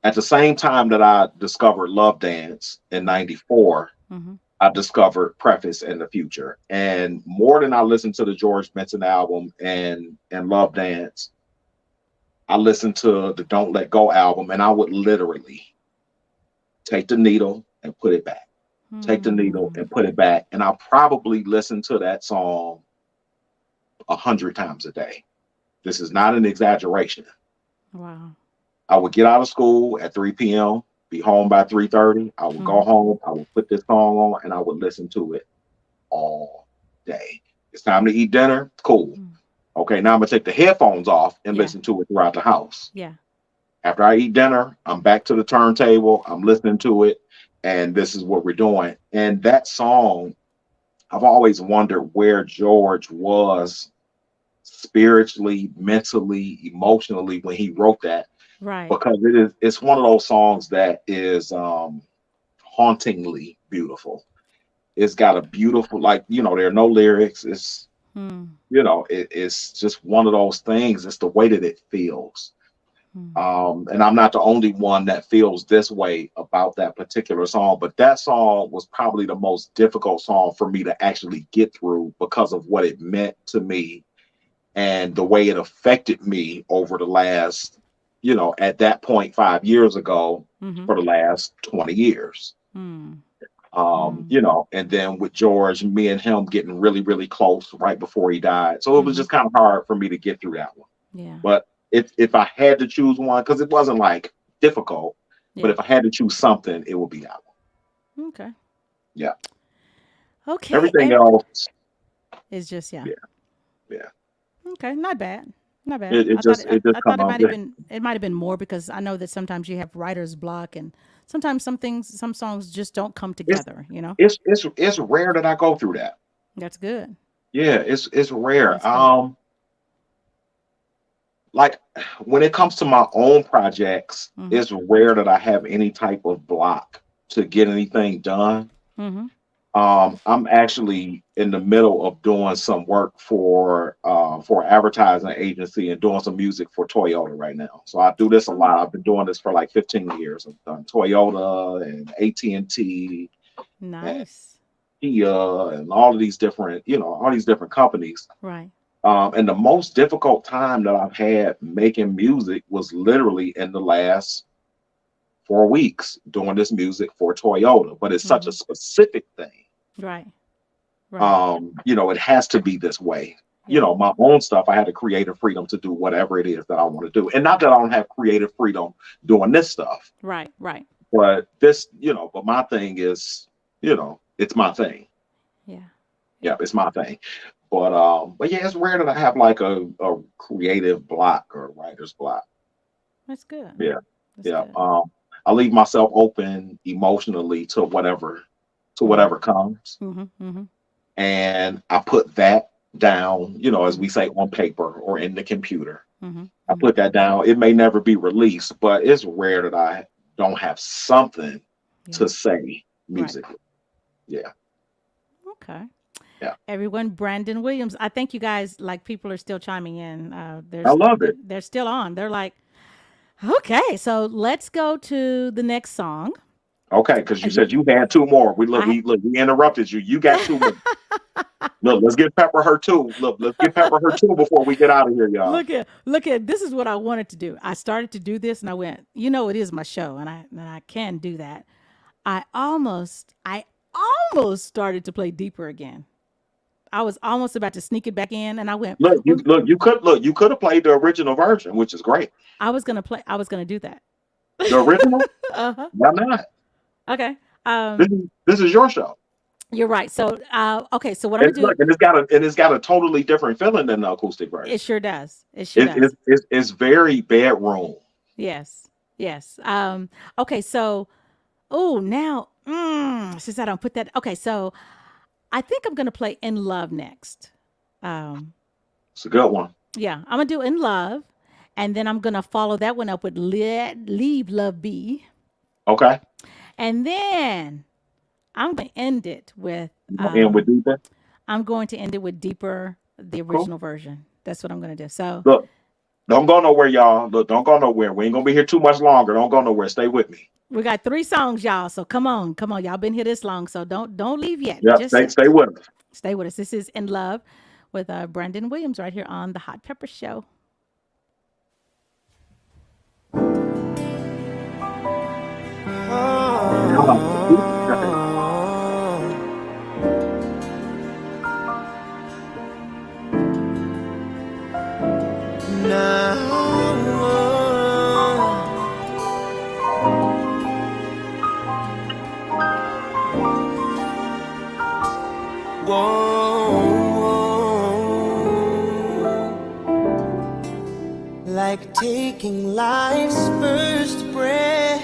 at the same time that I discovered Love Dance in '94, I discovered Preface in The Future. And more than I listened to the George Benson album and Love Dance, I listened to the Don't Let Go album, and I would literally take the needle and put it back. Take the needle and put it back. And I probably listened to that song 100 times a day. This is not an exaggeration. Wow. I would get out of school at 3 p.m., be home by 3:30. I would go home, I would put this song on, and I would listen to it all day. It's time to eat dinner. Cool. Okay, now I'm gonna take the headphones off and listen to it throughout the house. Yeah. After I eat dinner, I'm back to the turntable. I'm listening to it, and this is what we're doing. And that song, I've always wondered where George was spiritually, mentally, emotionally when he wrote that. Right. Because it's one of those songs that is hauntingly beautiful. It's got a beautiful, there are no lyrics. It's it's just one of those things. It's the way that it feels. And I'm not the only one that feels this way about that particular song, but that song was probably the most difficult song for me to actually get through because of what it meant to me and the way it affected me over the last, at that point 5 years ago, for the last 20 years. And then with George, me and him getting really, really close right before he died. So it was just kind of hard for me to get through that one. Yeah. But if I had to choose one, because it wasn't like difficult, but if I had to choose something, it would be that one. Okay. Yeah. Okay. Everything else, is just yeah. yeah, yeah. Okay, not bad. Not bad. It, it just it just I come thought it out. might have been more because I know that sometimes you have writer's block and sometimes some songs just don't come It's together, you know? it's rare that I go through that. That's good. Yeah, it's rare. That's good. Like when it comes to my own projects, Mhm. it's rare that I have any type of block to get anything done. Mhm. I'm actually in the middle of doing some work for an advertising agency and doing some music for Toyota right now. So I do this a lot. I've been doing this for like 15 years. I've done Toyota and AT&T and Nice. Kia and all of these different, all these different companies. Right. And the most difficult time that I've had making music was literally in the last 4 weeks doing this music for Toyota. But it's such a specific thing. Right. Right. It has to be this way. Yeah. My own stuff, I had the creative freedom to do whatever it is that I want to do. And not that I don't have creative freedom doing this stuff, Right. Right. but but my thing is, it's my thing. Yeah. Yeah, it's my thing. But yeah, it's rare that I have like a creative block or a writer's block. That's good. Yeah. That's Yeah. good. I leave myself open emotionally to whatever comes. Mhm. Mhm. And I put that down, as we say, on paper or in the computer. Mhm. I put that down. It may never be released, but it's rare that I don't have something to say musically. Yeah. Okay. Yeah. Everyone, Brandon Williams. I think you guys like people are still chiming in. I love it. They're still on. They're like, okay, so let's go to the next song. Okay, because you said you had two more. We interrupted you. You got two more. Look, let's get Pepper her two. Look, let's get Pepper her two before we get out of here, y'all. Look at this is what I wanted to do. I started to do this and I went, it is my show and I can do that. I almost started to play deeper again. I was almost about to sneak it back in and I went, you could have played the original version, which is great. I was gonna do that. The original? Uh-huh. Why not? Okay. This is your show. You're right. So okay, so what I'm gonna do, and it's got a totally different feeling than the acoustic version. it sure does. It sure does. It's very bedroom. Yes. Yes. Okay, so now since I don't put that, okay, so I think I'm gonna play In Love next. It's a good one. Yeah, I'm gonna do In Love, and then I'm gonna follow that one up with Leave Love Be. Okay. And then I'm going to end it with Deeper. I'm going to end it with Deeper, the original version. That's what I'm going to do. So look, don't go nowhere, y'all. Look, don't go nowhere. We ain't gonna be here too much longer. Don't go nowhere. Stay with me. we got 3 songs, y'all. So come on. Y'all been here this long, so don't leave yet. Yeah, Just stay with us. stay with us. This is In Love with Brandon Williams right here on the Hot Pepper Show. Like taking life's first breath,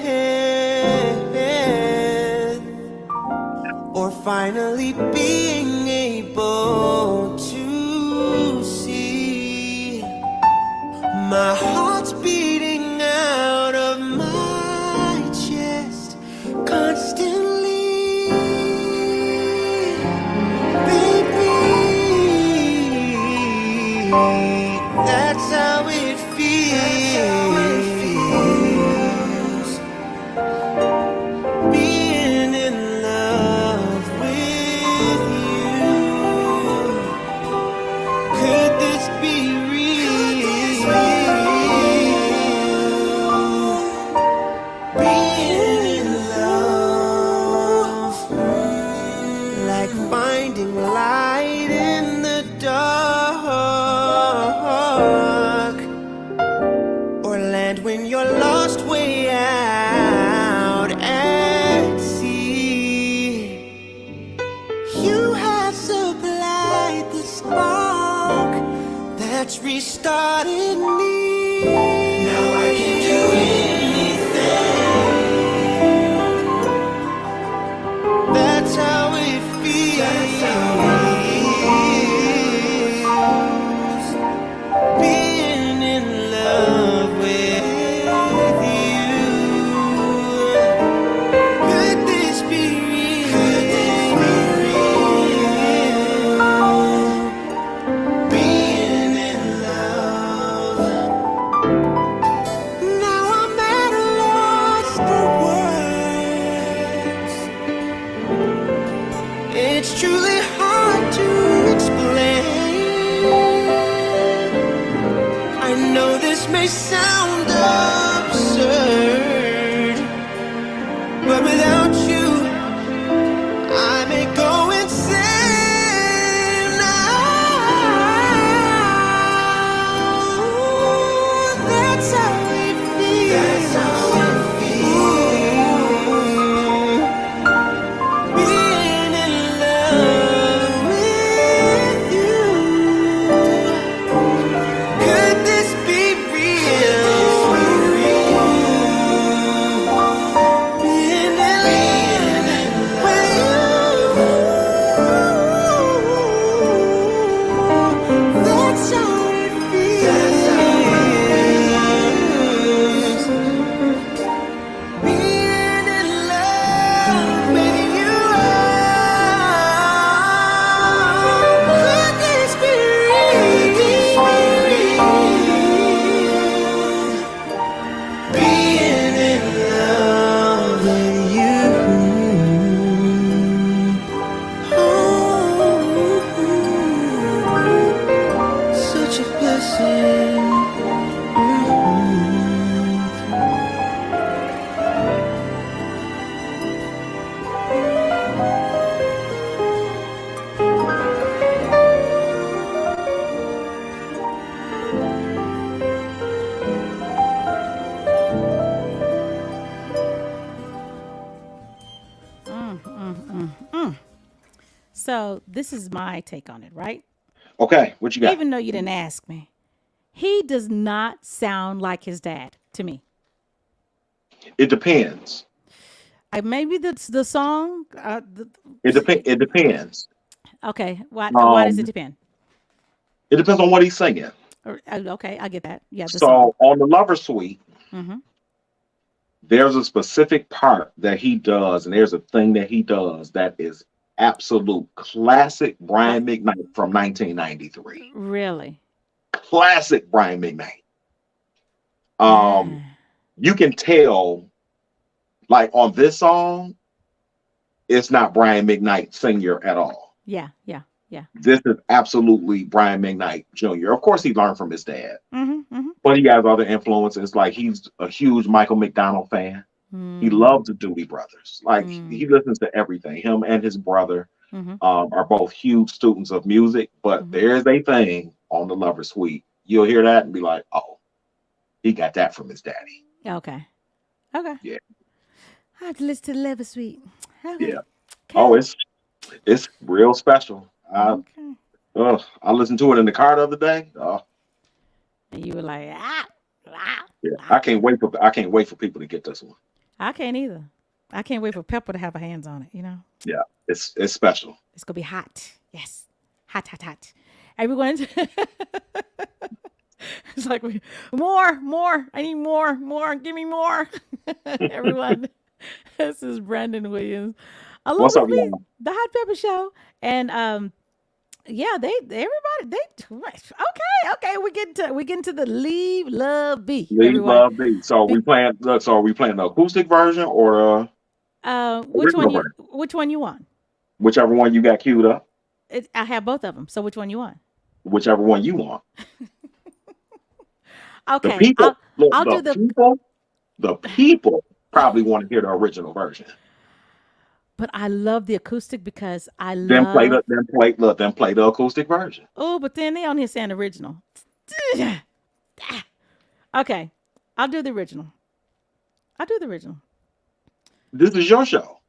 or finally being able to see my heart's beating out of my chest constantly. Baby, that's how it feels, being in love with you. Could this be real? It's truly hard to explain. I know this may sound absurd, but without you, I may go insane now. That's how it feels. That's how it feels. Being in love with you. Could this be real? Being in love with you. That's how it feels. Being in love with you. Could this be real? Being in love with you. Oh, such a blessing. So this is my take on it, right? Okay, what you got? Even though you didn't ask me, he does not sound like his dad to me. It depends. Maybe the song. It depends. Okay, why does it Um, depend? It depends on what he's singing. Okay, I get that. Yeah, the So song. on the Lover Suite, hmm there's a specific part that he does, and there's a thing that he does that is absolute classic Brian McKnight from 1993. Really? Classic Brian McKnight. Yeah. You can tell, like on this song, it's not Brian McKnight Sr. at all. Yeah. This is absolutely Brian McKnight Jr. Of course, he learned from his dad, Mm-hmm. but he has other influences. Like he's a huge Michael McDonald fan. He loves the Doobie Brothers. Like he listens to everything. Him and his brother are both huge students of music. But there's a thing on the Lover Suite. You'll hear that and be like, "Oh, he got that from his daddy." Okay. Yeah. I have to listen to the Lover Suite. Okay. Yeah. Oh, it's real special. Okay. I listened to it in the car the other day. Oh, And you were like, yeah. I can't wait for people to get this one. I can't either. I can't wait for Pepper to have her hands on it. Yeah, it's special. It's gonna be hot. Yes, hot. Everyone, it's like more. I need more. Give me more. Everyone, this is Brandon Williams. Along What's up, with me, y'all? the Hot Pepper Show, and yeah, okay. We get to the Leave Love Be. Leave Everyone. Love Be. So we playing the acoustic version or Which original one? version? Which one you want? Whichever one you got queued up, I have both of them. So which one you want? whichever one you want. The Okay, people, look, I'll do the people probably want to hear the original version. but I love the acoustic because I Then play love. the acoustic version. Oh, but then they on here saying original. Okay, I'll do the original. This is your show.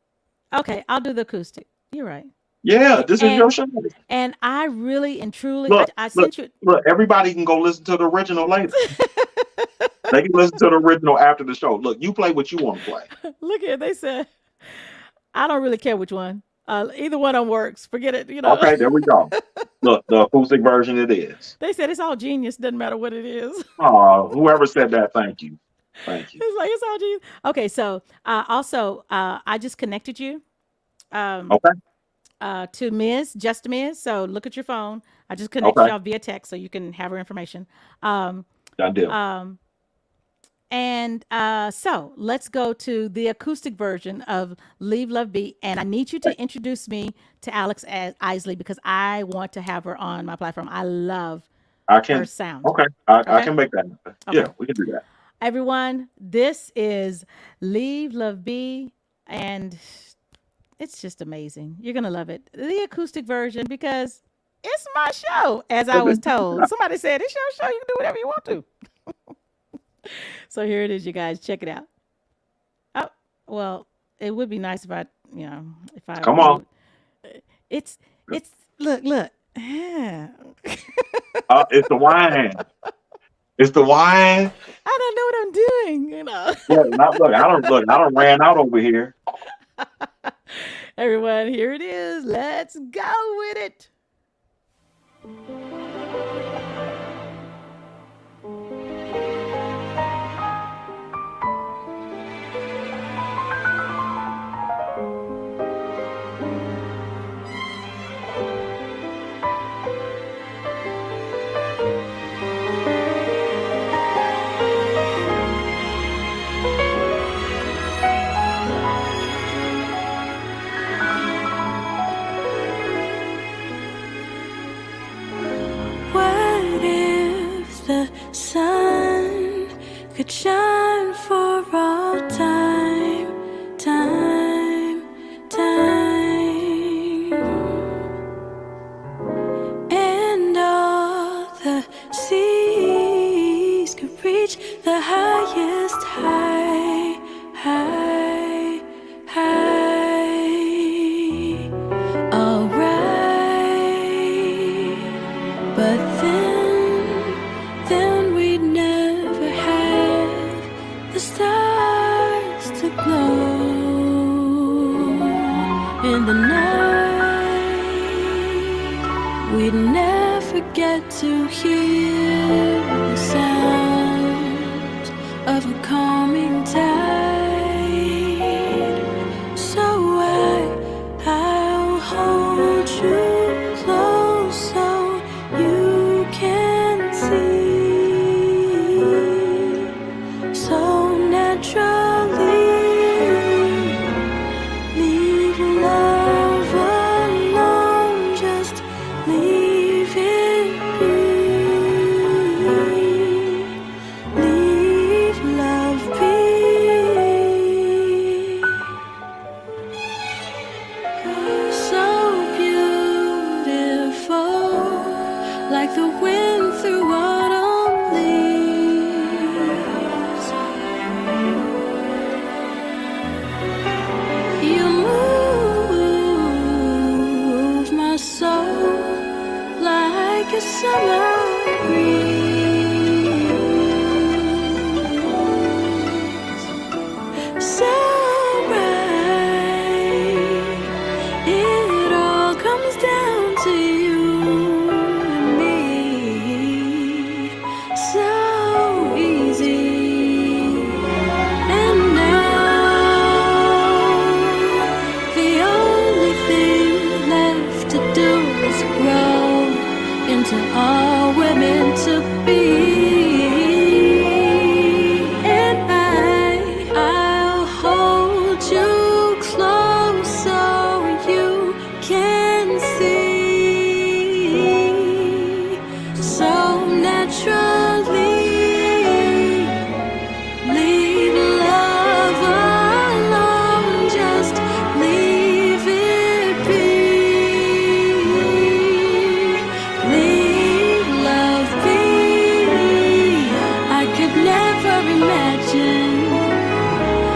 Okay, I'll do the acoustic. You're right. Yeah, this is your show. And I really and truly, Look, I sent you. Look, everybody can go listen to the original later. They can listen to the original after the show. Look, you play what you want to play. Look here, they said I don't really care which one. Either one of them works. Forget it. Okay, there we go. Look, the acoustic version it is. They said it's all genius. Doesn't matter what it is. Whoever said that, thank you. Thank you. It's like it's all genius. Okay, so also I just connected you. Okay. To Just Ms. So look at your phone. I just connected Okay. y'all via text so you can have her information. Done deal. And so let's go to the acoustic version of Leave Love Be. And I need you to introduce me to Alex Isley because I want to have her on my platform. I love I her can. sound. Okay, I Okay. can make that happen. Okay. Yeah, we can do that. Everyone, this is Leave Love Be. And it's just amazing. You're going to love it. The acoustic version because it's my show, as I was told. Somebody said, it's your show. You can do whatever you want to. So here it is, you guys. Check it out. Oh, well, it would be nice if if I Come on. it's look. Yeah. It's the wine. It's the wine. I don't know what I'm doing, Look, I don't ran out over here. Everyone, here it is. Let's go with it. What if the sun could shine for all time, time, time, and all the seas could reach the highest high, high, high. Alright, but then we'd never have the stars to glow in the night. We'd never get to hear the sound of a calming tide. So I'll hold you close so you can see. So naturally, leave love alone, just leave it be. Leave love be. So beautiful, like the wind through autumn leaves. You move my soul like a summer breeze. So bright, it all comes down to you and me. So easy. And now the only thing left to do is grow into all we're meant to be. And I'll hold you close so you can see. So naturally, leave love alone, just leave it be. Leave love be. I could never imagine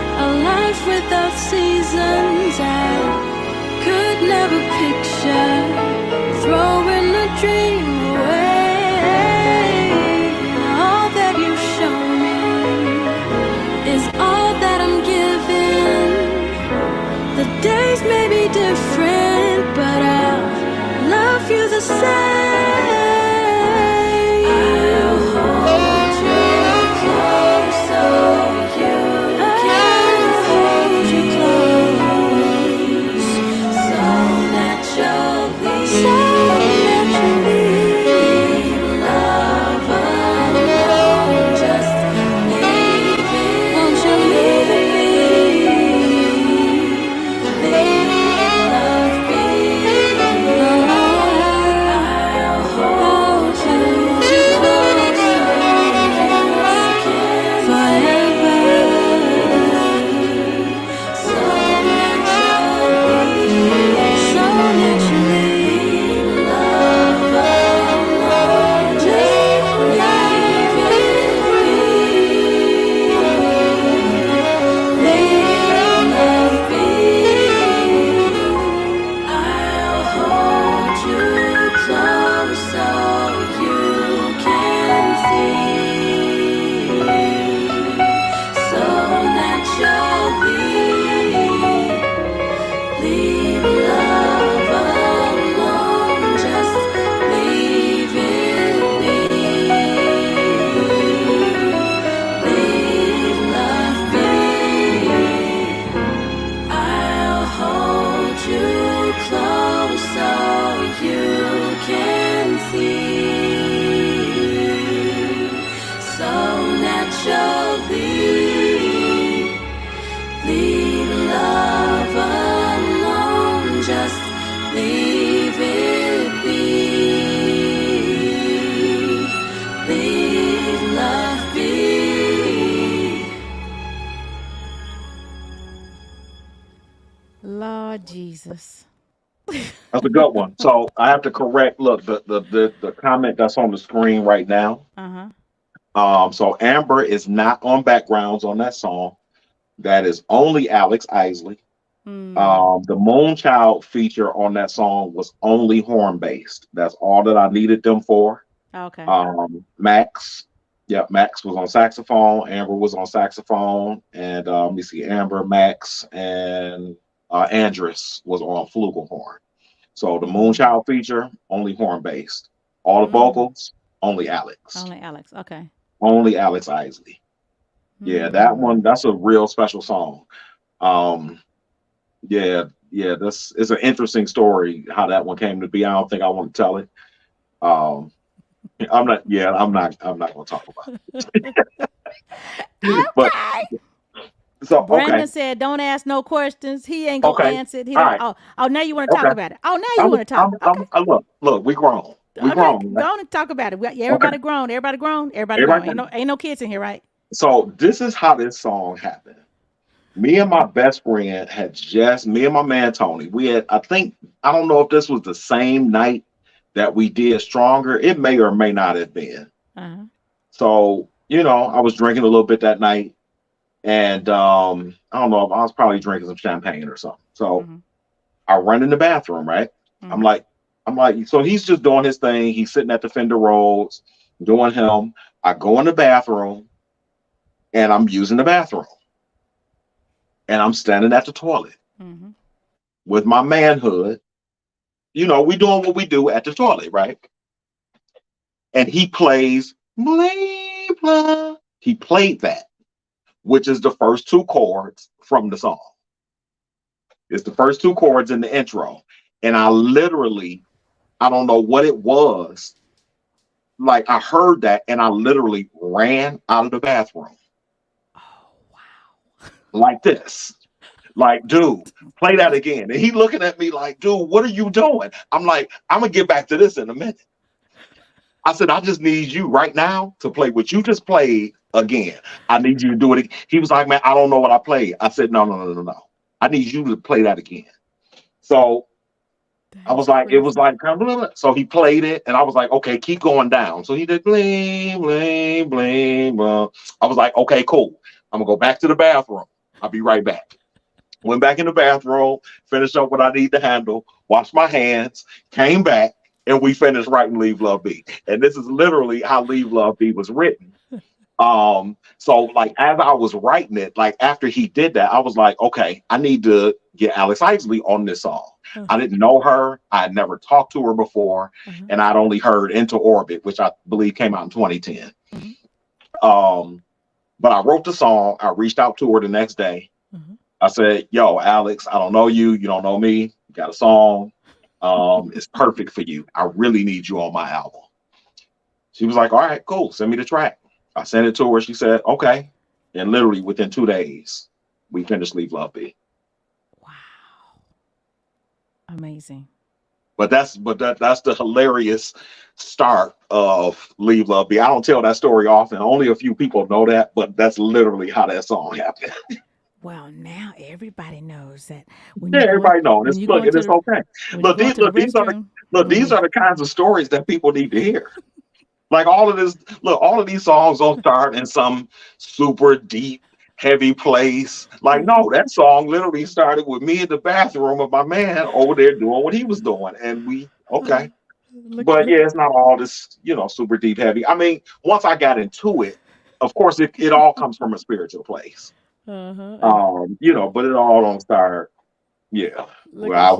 a life without seasons. I could never picture throwing a dream away. All that you show me is all that I'm given. The days may be different, but I'll love you the same. I'll hold you close so you can hold you close. So naturally, leave love alone, just leave Jesus. That's a good one. So I have to correct. Look, the comment that's on the screen right now. Uh-huh. So Amber is not on backgrounds on that song. That is only Alex Isley. The Moonchild feature on that song was only horn based. That's all that I needed them for. Okay. Max, yeah, Max was on saxophone. Amber was on saxophone, and let me see, Amber, Max, and Andrus was on flugelhorn. So the Moonchild feature only horn based. All the vocals only Alex. Only Alex. Okay. Only Alex Isley. Yeah, that one. That's a real special song. Yeah, this is an interesting story how that one came to be. I don't think I want to tell it. I'm not gonna talk about it. But so Brandon said, "Don't ask no questions. He ain't gonna answer it. He don't, right. oh, now you want to talk about it. Oh, now you want to talk. Look, we grown. We grown. Go on and talk about it. Everybody grown. Everybody grown. Everybody grown. Ain't no kids in here, right? So this is how this song happened. Me and my best friend me and my man Tony, we had, I don't know if this was the same night that we did Stronger. It may or may not have been. So, I was drinking a little bit that night, and I don't know, I was probably drinking some champagne or something. So I run in the bathroom, right? I'm like, so he's just doing his thing. He's sitting at the Fender Rhodes, doing him. I go in the bathroom, and I'm using the bathroom. And I'm standing at the toilet with my manhood. We doing what we do at the toilet, right? And he plays blah, blah. He played that, which is the first two chords from the song. It's the first two chords in the intro. And I don't know what it was. Like, I heard that and I literally ran out of the bathroom. Like this, like, dude, play that again. And he looking at me like, dude, what are you doing? I'm like, I'm gonna get back to this in a minute. I said, I just need you right now to play what you just played again. I need you to do it. He was like, man, I don't know what I played. I said, no. I need you to play that again. So I was like, it was like, so he played it, and I was like, okay, keep going down. So he did bling, bling, bling. I was like, okay, cool. I'm gonna go back to the bathroom. I'll be right back. Went back in the bathroom, finished up what I need to handle, washed my hands, came back, and we finished writing Leave Love Be. And this is literally how Leave Love Be was written. So like, as I was writing it, like after he did that, I was like, okay, I need to get Alex Isley on this song. I didn't know her. I had never talked to her before. And I'd only heard Into Orbit, which I believe came out in 2010. But I wrote the song. I reached out to her the next day. I said, yo, Alex, I don't know you. You don't know me. You got a song. It's perfect for you. I really need you on my album. She was like, all right, cool. Send me the track. I sent it to her. She said, okay. And literally within 2 days, we finished Leave Love Be. Wow. Amazing. But that's the hilarious start of Leave Love Be. I don't tell that story often. Only a few people know that, but that's literally how that song happened. Well, now everybody knows that. Everybody knows. It's okay. Look, these are the kinds of stories that people need to hear. Like all of these songs don't start in some super deep, heavy place. Like, no, that song literally started with me in the bathroom of my man over there doing what he was doing. And but yeah, it's not all this, super deep, heavy. I mean, once I got into it, of course, it all comes from a spiritual place. But it all don't start. Yeah. I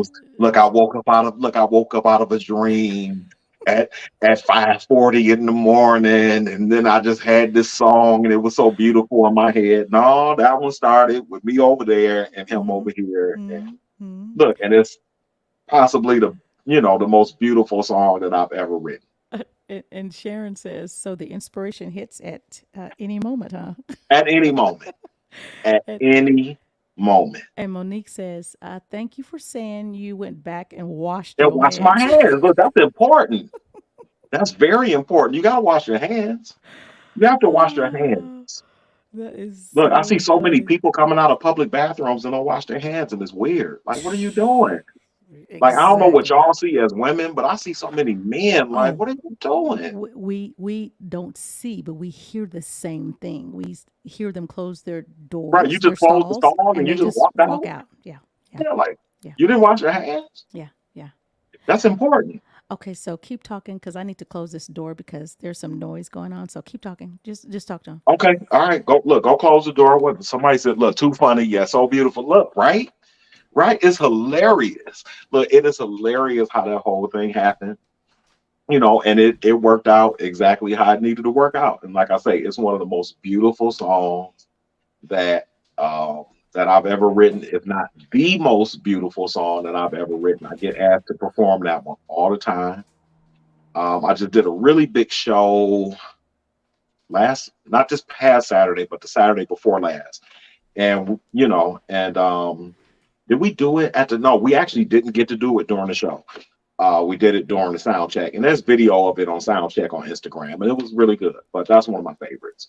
woke up out of a dream at 5:40 in the morning, and then I just had this song, and it was so beautiful in my head. No, that one started with me over there and him over here. And look, and it's possibly the most beautiful song that I've ever written. And Sharon says, so the inspiration hits at any moment, huh? At any moment. At any moment. And Monique says, thank you for saying you went back and washed my hands. Look, that's important. That's very important. You got to wash your hands. You have to wash your hands. That is Look, I see so so many funny. people coming out of public bathrooms and don't wash their hands, and it's weird. Like, what are you doing? Like, I don't know what Exactly. y'all see as women, but I see so many men. Like, Oh, what are you doing? we don't see, but we hear the same thing. Hear them close their Right? You doors, just their close the stalls, stall and and you they just just walk walk out. out. Yeah, yeah, Yeah, like yeah, you didn't wash your hands. yeah, yeah. That's important. Okay, so keep talking because I need to close this door because there's some noise going on. So keep talking. Just talk to him. Okay, all right. Go look. Go close the door. What somebody said? Look, too funny. Yeah, so beautiful. Look, right, right. It's hilarious. Look, it is hilarious how that whole thing happened. And it worked out exactly how it needed to work out. And like I say, it's one of the most beautiful songs that that I've ever written, if not the most beautiful song that I've ever written. I get asked to perform that one all the time. I just did a really big show not this past Saturday, but the Saturday before last. And did we do it at the no, we actually didn't get to do it during the show. We did it during the sound check, and there's video of it on sound check on Instagram, and it was really good. But that's one of my favorites.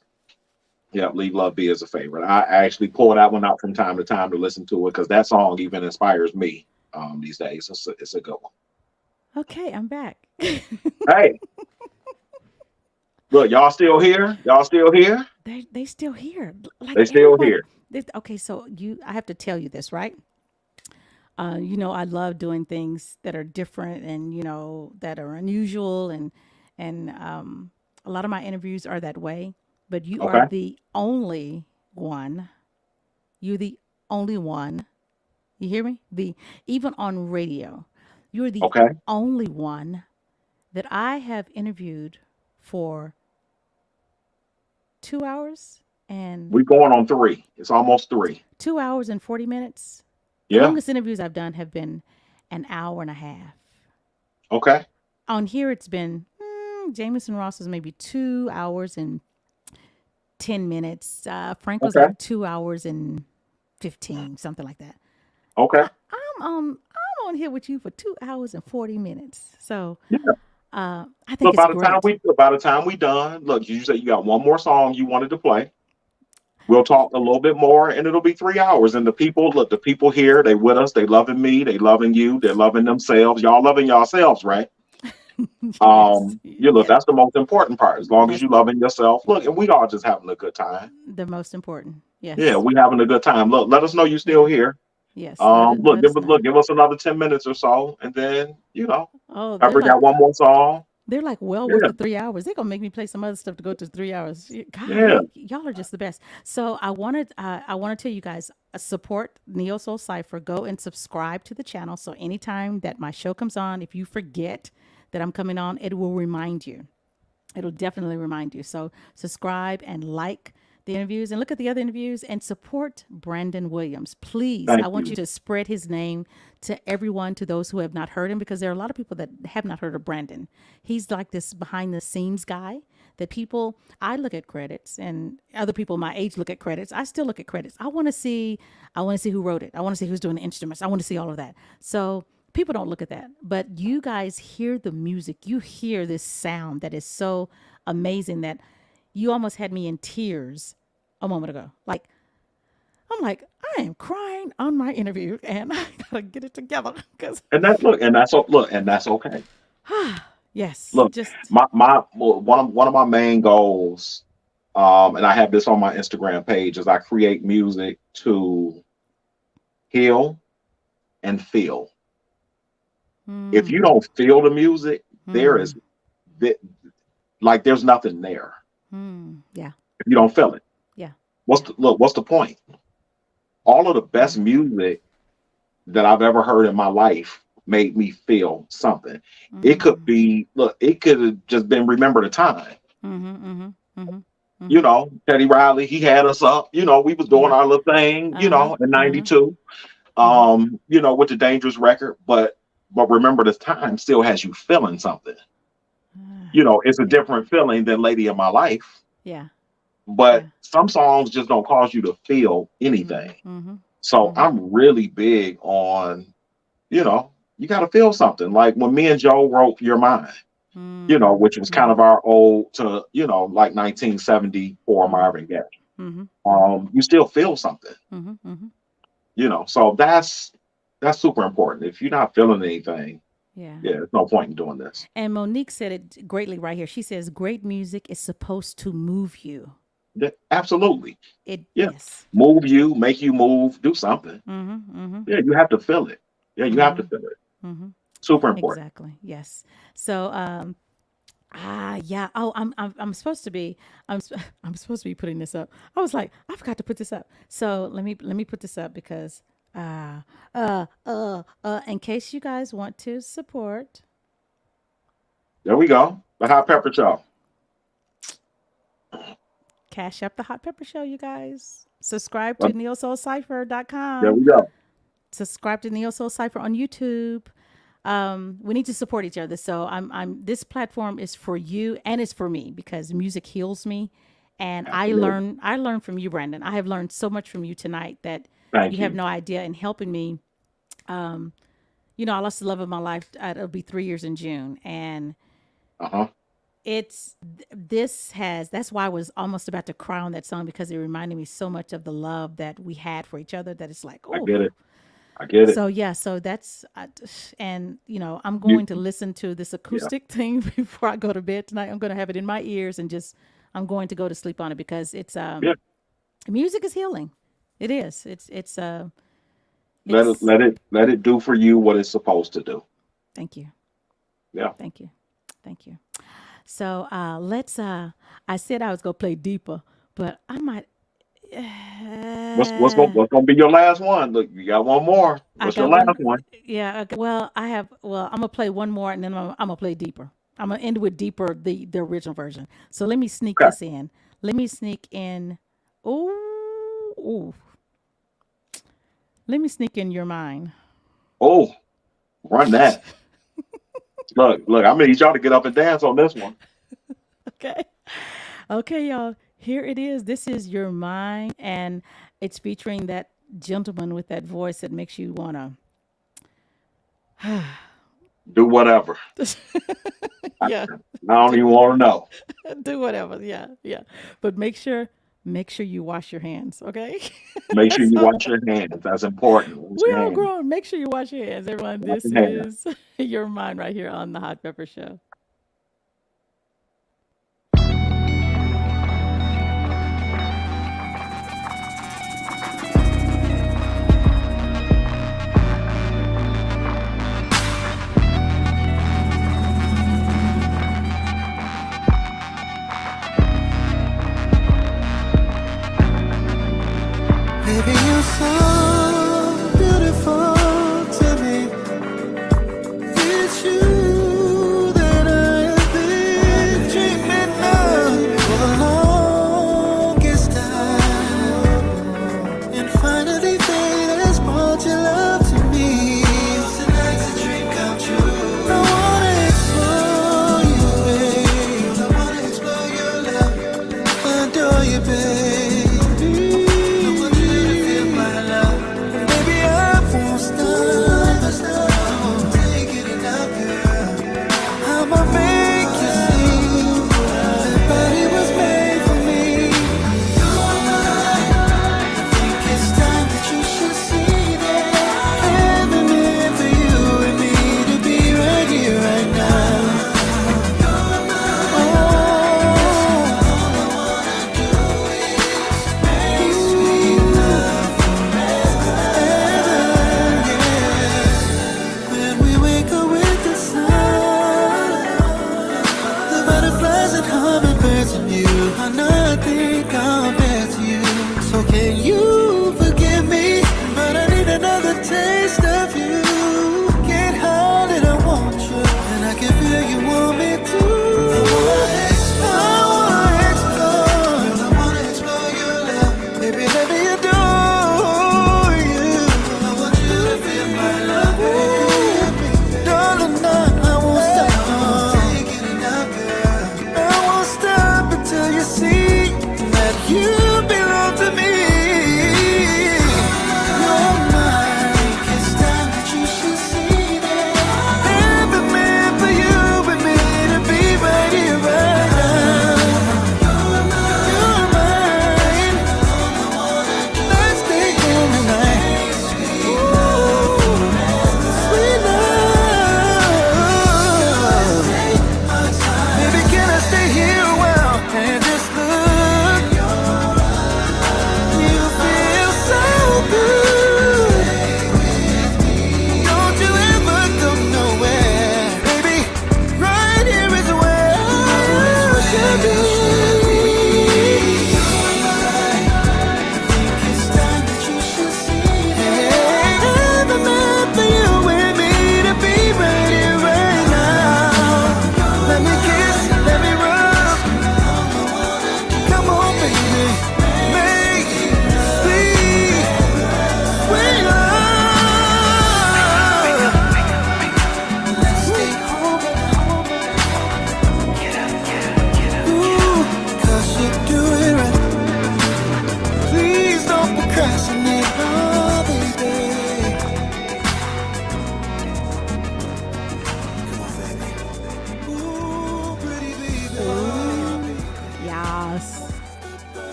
Yeah, Leave Love Be is a favorite. I actually pull that one out from time to time to listen to it because that song even inspires me these days. It's a good one. Okay, I'm back. Hey, look, y'all still here? Y'all still here? They still here. Like They still everyone. here. Okay, so I have to tell you this, right? I love doing things that are different and that are unusual, and a lot of my interviews are that way. But you are Okay, the only one. You're the only one. You hear me? The Even on radio, you're the okay. only one that I have interviewed for 2 hours and We going on three. It's almost three. 2 hours and 40 minutes. The Yeah. longest interviews I've done have been an hour and a half. Okay. On here, it's been Jameson Ross is maybe 2 hours and 10 minutes. Frank was Okay. like 2 hours and 15, something like that. Okay. I'm on here with you for 2 hours and 40 minutes. So Yeah. I think Look, it's great. by the time we done, look, you said you got one more song you wanted to play. We'll talk a little bit more, and it'll be 3 hours. And the people here, they with us. They loving me. They loving you. They're loving themselves. Y'all loving yourselves, right? Yes, Look, yes, that's the most important part. As long as that's you loving yourself, look, and we all just having a good time. the most important. Yeah, Yes, we having a good time. Look, let us know you yeah, still here. yes. Let us know. Give us another 10 minutes or so, and then Oh, I got one more song. they're like well worth Yeah, the 3 hours. They're gonna make me play some other stuff to go to 3 hours. yeah. Golly, y'all are just the best. So I want to tell you guys support Neo Soul Cipher. Go and subscribe to the channel. So anytime that my show comes on, if you forget that I'm coming on, it will remind you. It'll definitely remind you. So subscribe and like the interviews and look at the other interviews and support Brandon Williams. Please, I Thank want you you. to spread his name to everyone, to those who have not heard him, because there are a lot of people that have not heard of Brandon. He's like this behind the scenes guy that I look at credits and other people my age look at credits. I still look at credits. I want to see who wrote it. I want to see who's doing the instruments. I want to see all of that. So people don't look at that, but you guys hear the music. You hear this sound that is so amazing that you almost had me in tears a moment ago. Like, I'm like, I am crying on my interview and I gotta get it together because, And that's okay. yes, Look, just, one of my main goals, and I have this on my Instagram page, is I create music to heal and feel. If you mm, don't feel the music, there is mm, th- like there's nothing there. yeah, If you don't feel it, yeah, yeah. what's the point? All of the best Mm, music that I've ever heard in my life made me feel something. mm, It could have just been Remember the Time. mm-hmm, mm-hmm, mm-hmm. Teddy Riley, he had us up. We was doing Yeah. our little thing, Uh-huh. in Uh-huh. '92, Mm-hmm. with the Dangerous record. But Remember the Time still has you feeling something. It's a Yeah. different feeling than Lady of My Life. Yeah. But Yeah. some songs just don't cause you to feel Mm-hmm. anything. Mm-hmm. So Mm-hmm. I'm really big on, you got to feel something. Like when me and Joe wrote Your Mind, which was kind Mm-hmm. of our old to, like 1974 Mm-hmm. Marvin Gaye. you still feel something, Mm-hmm. So that's super important. If you're not feeling anything, Yeah. there's no point in doing this. And Monique said it greatly right here. She says, great music is supposed to move you. Absolutely. Yeah. Yes. Move you, make you move, do something. Yeah, you have to feel it. Yeah, you have to feel it. Super important. Exactly. Yes. So, yeah. Oh, I'm supposed to be, I'm supposed to be putting this up. I was like, I forgot to put this up. So let me put this up because, in case you guys want to support. There we go. The Hot Pepper Show. Cash up the Hot Pepper Show, you guys. Subscribe to neosoulcipher.com. There we go. Subscribe to Neo Soul Cypher on YouTube. We need to support each other. So this platform is for you and it's for me because music heals me. And Absolutely. I learn from you, Brandon. I have learned so much from you tonight that Thank you have no idea in helping me. I lost the love of my life. It'll be 3 years in June. And that's why I was almost about to cry on that song because it reminded me so much of the love that we had for each other that it's like, oh, I get it. So yeah, so that's and I'm going to listen to this acoustic thing before I go to bed tonight. I'm going to have it in my ears and I'm going to go to sleep on it because it's music is healing. It is. It's let it do for you what it's supposed to do. Thank you. Yeah. Thank you. So let's I said I was going to play deeper, but I might What's gonna be your last one? Look, you got one more. What's your last one? Yeah. Okay. Well, I'm gonna play one more, and then I'm gonna play deeper. I'm gonna end with deeper, the original version. So let me sneak this in. Let me sneak in. Ooh. Let me sneak in your mind. Oh, run that. Look, I'm gonna need y'all to get up and dance on this one. Okay, y'all. Here it is. This is Your Mind, and it's featuring that gentleman with that voice that makes you want to do whatever. Yeah. I don't even want to know. Do whatever. Yeah. But make sure you wash your hands, okay? Make sure you wash your hands. That's important. We all grown. Make sure you wash your hands, everyone. This is Your Mind right here on the Hot Pepper Show. Baby, you're so beautiful to me. It's you that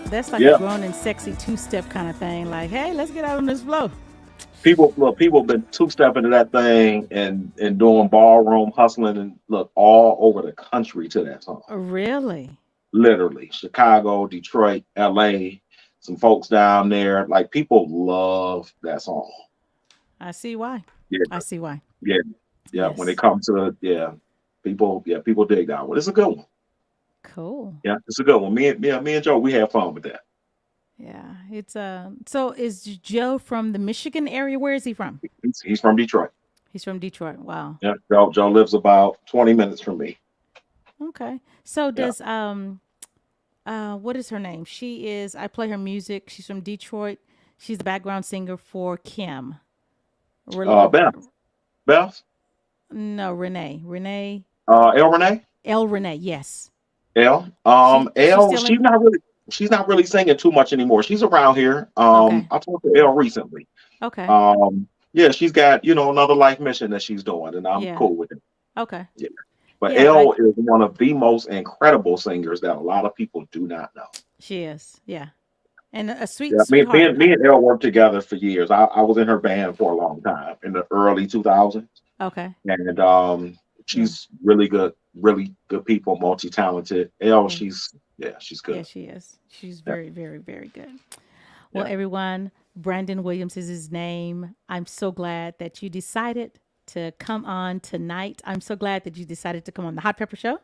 That's like a Yeah, grown and sexy two-step kind of thing. Like, hey, let's get out on this floor. people been two stepping to that thing and doing ballroom hustling and look all over the country to that song. Really? Literally, Chicago, Detroit, L.A. Some folks down there, like people love that song. I see why. Yeah, I see why. yeah, yeah. When it Yes. comes to people dig that one. It's a good one. Cool. Yeah, it's a good one. Me and Joe, we had fun with that. Yeah. It's so is Joe from the Michigan area? Where is he from? He's from Detroit. He's from Detroit. Wow. Yeah, Joe lives about 20 minutes from me. Okay. So Yeah. does what is her name? She is I play her music. She's from Detroit. She's the background singer for Kim. Beth, Beth, No, Renee. Renee. El Renee, El Renee, yes. El, She's El. still in She's not really singing too much anymore. She's around here. Okay. I talked to El recently. Okay. Yeah, she's got another life mission that she's doing, and I'm Yeah. cool with it. Okay. Yeah. But Yeah, Elle is one of the most incredible singers that a lot of people do not know. she is. Yeah. And a sweet Yeah, sweetheart. me and Elle worked together for years. I was in her band for a long time in the early 2000s, Okay. and Yeah. she's really good people, multi-talented. Elle, Yeah. she's Yeah, good. she is. She's Yeah, very, very, very good. Well, yeah. everyone, Brandon Williams is his name. I'm so glad that you decided to come on tonight. I'm so glad that you decided to come on the Hot Pepper Show.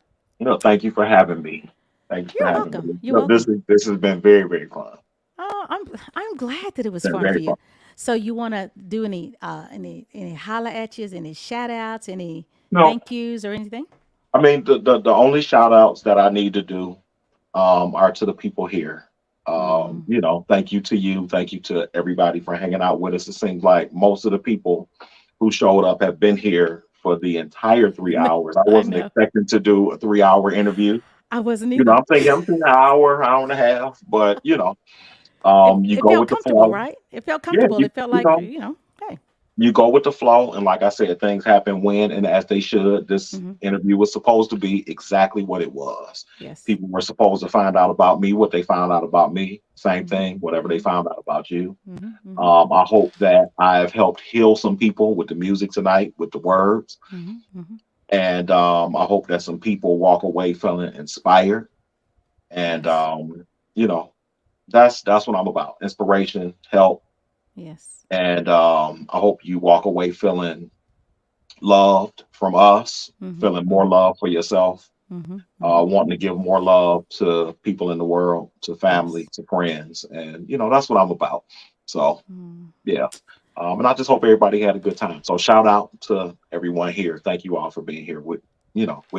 Thank you for having me. Thank you for You're having welcome. me. You're This welcome. has been very fun. Oh, I'm glad that it was Been fun for very you. fun. So you want to do any holla at yous, any shout outs, any No, thank yous or anything? I mean the only shout outs that I need to do are to the people here. Mm, Thank you to you. Thank you to everybody for hanging out with us. It seems like most of the people who showed up have been here for the entire 3 hours. I I wasn't know. expecting to do a 3 hour interview. I wasn't either. I'm thinking an hour and a half, but It you it go felt with the comfortable, flow. right? It felt Yeah, comfortable. It felt you like, know, hey. you go with the flow, and like I said, things happen when and as they should. This Hmm. interview was supposed to be exactly what it was. Yes. People were supposed to find out about me, what they found out about me, same Hmm. thing, whatever they Hmm. found out about you. Hmm. Hmm. I hope that I've helped heal some people with the music tonight, with the words, Hmm. Hmm. and I hope that some people walk away feeling inspired. And Yes. you know, that's what I'm about: inspiration, help, Yes. and I hope you walk away feeling loved from us, Hmm. feeling more Hmm. love for yourself, Hmm. Hmm. wanting to give more love to people in the world, to family, Yes. to friends, and that's what I'm about. So Mm. yeah, and I just hope everybody had a good time. So shout out to everyone here. Thank you all for being here with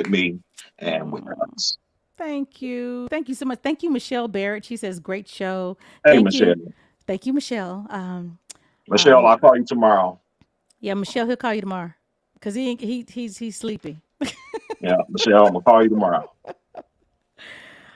me and with Oh, us. thank you. Thank you so much. Thank you, Michelle Barrett. She says, great show. Hey Thank Michelle, you. Thank you, Michelle. Michelle, Uh, I'll call you tomorrow. yeah, Michelle, he'll call you tomorrow because he's sleepy. Yeah, Michelle, I'm gonna call you tomorrow.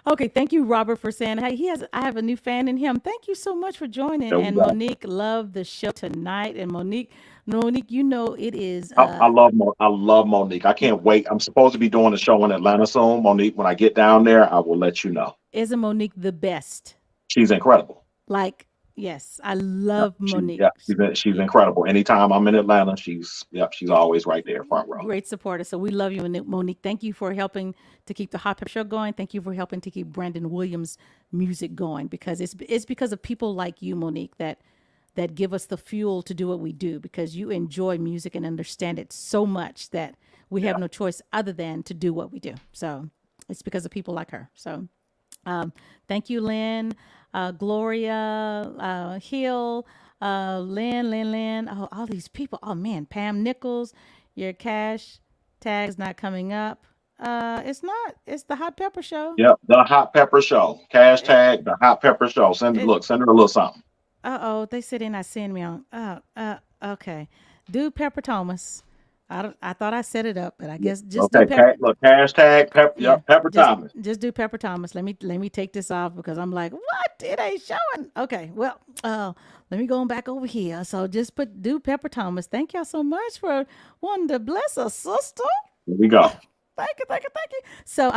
Okay, thank you, Robert, for saying, hey, I have a new fan in him. Thank you so much for joining. There we And go. Monique loved the show tonight. And Monique, it is I love Monique. I can't wait. I'm supposed to be doing a show in Atlanta soon. Monique, when I get down there, I will let you know. isn't Monique the best? She's incredible. Like, yes, I Yeah, love Monique. she's incredible. Anytime I'm in Atlanta, she's always right there, front row. Great supporter. So we love you, Monique. Thank you for helping to keep the Hot Pepper Show going. Thank you for helping to keep Brandon Williams' music going because it's because of people like you, Monique, that give us the fuel to do what we do because you enjoy music and understand it so much that we have Yeah. no choice other than to do what we do. So it's because of people like her. So thank you, Lynn, Gloria, Hill, Lynn. Oh, all these people. Oh man, Pam Nichols, your cash tag's not coming up. It's not. It's the Hot Pepper Show. Yep, the Hot Pepper Show. Cash It, tag the Hot Pepper Show. Send it, her a little something. oh, they said they're not seeing me on. Okay. Do Pepper Thomas. I thought I set it up, but I guess just do Okay, Pepper. cash tag Pepper. Yeah, Yep, Pepper just Thomas. just do Pepper Thomas. Let me take this off because I'm like, what? It ain't showing. Okay, well, let me go back over here. So just do Pepper Thomas. Thank y'all so much for wanting to bless us, sister. Here we go. Thank you, thank you, thank you. So,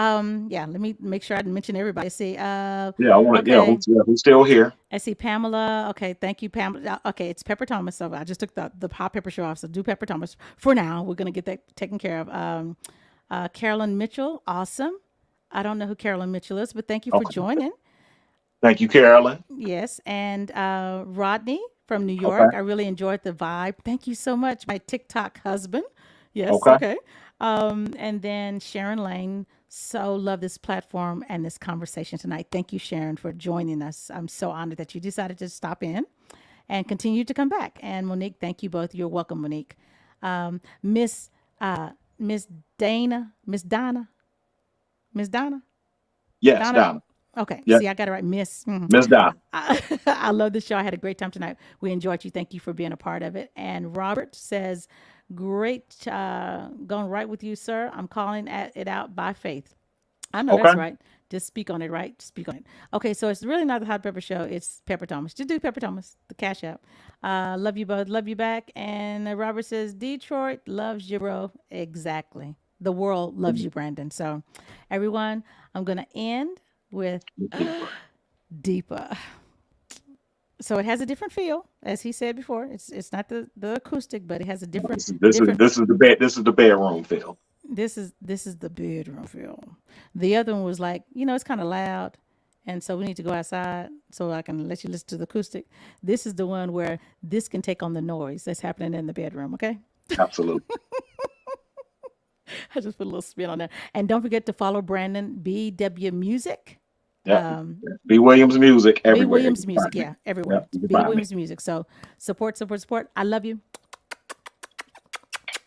yeah, let me make sure I didn't mention everybody. See, Yeah, I want to. Yeah, okay. we're still here. I see Pamela. Okay, thank you, Pamela. Okay, it's Pepper Thomas. So I just took the hot pepper show off. So do Pepper Thomas for now. We're gonna get that taken care of. Carolyn Mitchell, awesome. I don't know who Carolyn Mitchell is, but thank you for Okay. joining. Thank you, Carolyn. Yes, and Rodney from New York. Okay. I really enjoyed the vibe. Thank you so much, my TikTok husband. Yes, Okay. okay. And then Sharon Lane. So love this platform and this conversation tonight. Thank you, Sharon, for joining us. I'm so honored that you decided to stop in and continue to come back. And Monique, thank you both. You're welcome, Monique. Miss Miss Dana, Miss Donna, Miss Donna, Yes, Donna. Donna. Okay, Yeah, see, I got it right, Miss. Miss Donna. I love this show. I had a great time tonight. We enjoyed you. Thank you for being a part of it. And Robert says, great, going right with you, sir. I'm calling it out by faith. I know that's Okay. right. Just speak on it, right? Speak on it. Okay, so it's really not the Hot Pepper Show. It's Pepper Thomas. Just do Pepper Thomas, the Cash App. Love you both. Love you back. And Robert says, Detroit loves you, bro. Exactly. The world loves you, Brandon. So, everyone, I'm going to end with Deeper. So it has a different feel, as he said before. It's not the acoustic, but it has a different This different. is the bed. This is the bedroom feel. This is the bedroom feel. The other one was like, it's kind of loud, and so we need to go outside so I can let you listen to the acoustic. This is the one where this can take on the noise that's happening in the bedroom. Okay, Absolutely. I just put a little spin on that, and don't forget to follow Brandon BW Music. Yeah. Um, B. Williams music B everywhere. Williams Music, yeah, everywhere. Yeah, you can B find me. Williams Music. So support, support, support. I love you.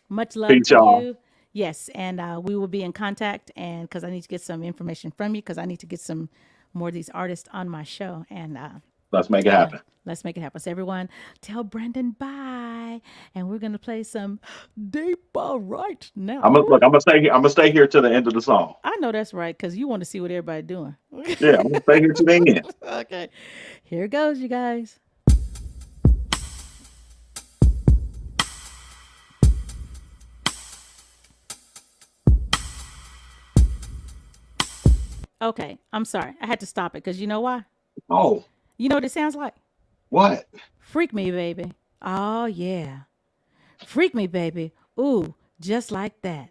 Much love Peace, to y'all. you. Yes, and we will be in contact, and because I need to get some information from you, because I need to get some more of these artists on my show, and Let's make it yeah, happen. let's make it happen. So everyone, tell Brandon bye, and we're gonna play some Deeper right now. I'm gonna stay here. I'm gonna stay here till the end of the song. I know that's right, because you want to see what everybody's doing. Yeah, I'm gonna stay here till the end. Okay, here it goes, you guys. Okay, I'm sorry. I had to stop it because you know why? Oh, You know what it sounds like? what? Freak me, baby. Oh, yeah. Freak me, baby. Ooh, just like that.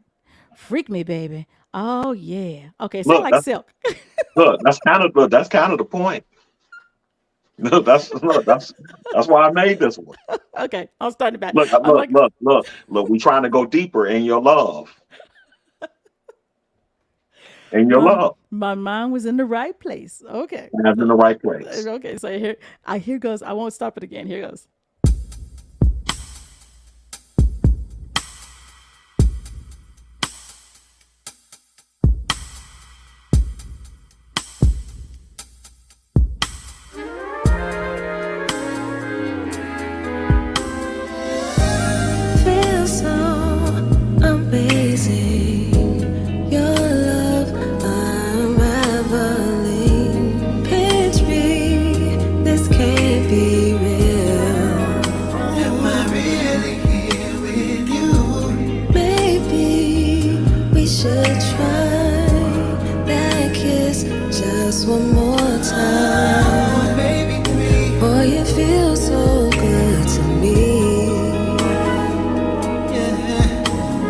Freak me, baby. Oh, yeah. Okay, it sounds Look, like that's silk. that's kind of the point. Look, that's why I made this one. Okay, I'll start it back. Look, I'm look, like, look, look, look. We trying to go deeper in your love. In your my, love. my mind was in the right place. Okay. And I'm in the right place. Okay, so here goes. I won't stop it again. Here goes. Feel so amazing. Your love unraveling. Pitch me, this can't be real. Am I really here with you? Maybe we should try that kiss just one more time. Boy, you feel so good to me.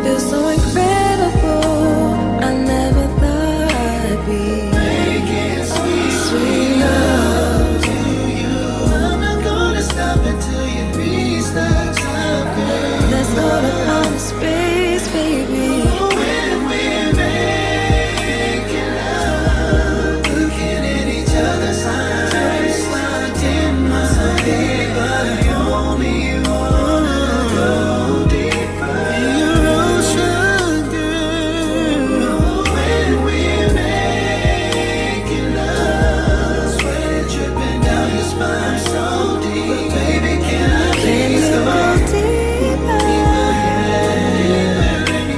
Feels so incredible. I never thought I'd be making sweet love to you. I'm not gonna stop until you reach the top, girl. Let's go to outer space, baby. When we're making love, looking at each other's eyes, locked in my head, but I only wanna go deeper. You're ocean girl. When we're making love, sweat dripping down your spine so deep. Baby, can I please go deeper?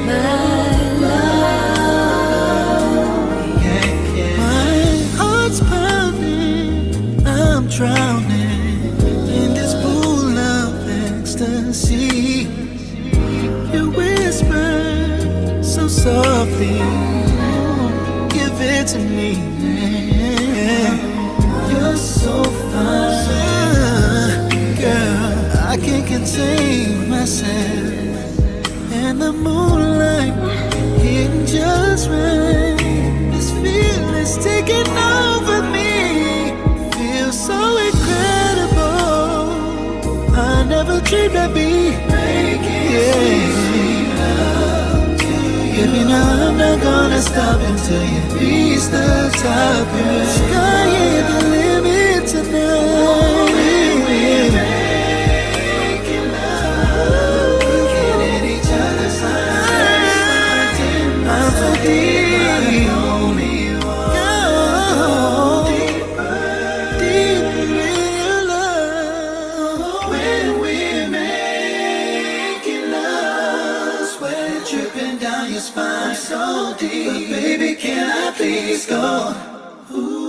My love. My heart's pounding, I'm drowning in this pool of ecstasy. You whisper so softly. Give it to me. You're so fine, girl. I can't contain myself. And the moonlight hitting just right. This feeling's taking over me. Feels so incredible. I never dreamed I'd be making love to you. Baby, now I'm not gonna stop until you reach the top. The sky ain't the limit tonight. I'm so deep, deeper in your love. When we're making love, sweat dripping down your spine, so deep. But baby, can I please go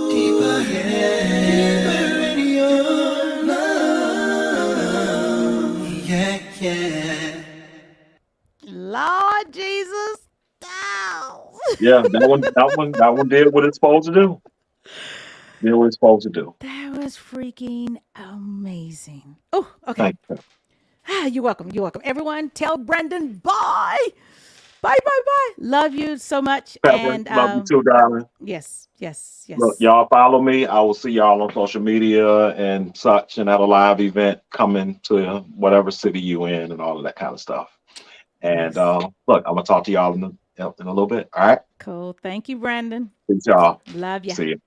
deeper in your love? Yeah, yeah. Lord Jesus. Ow. Yeah, that one did what it's supposed to do. Did what it's supposed to do. That was freaking amazing. Oh, okay. Thank you. You're welcome. You're welcome. Everyone, tell Brendan bye. Bye, bye, bye. Love you so much. Pepper, And love you too, darling. yes, yes, yes. Look, y'all follow me. I will see y'all on social media and such, and at a live event coming to whatever city you in and all of that kind of stuff. And look, I'm gonna talk to y'all in a little bit. All right. Cool. Thank you, Brandon. Peace, y'all. Love you. See you.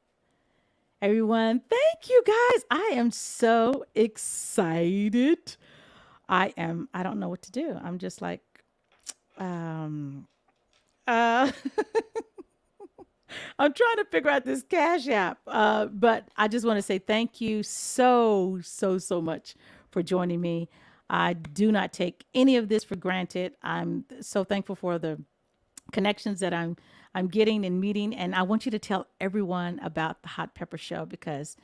Everyone, thank you guys. I am so excited. I don't know what to do. I'm just like, I'm trying to figure out this Cash App. But I just want to say thank you so much for joining me. I do not take any of this for granted. I'm so thankful for the connections that I'm getting and meeting, and I want you to tell everyone about the Hot Pepper Show because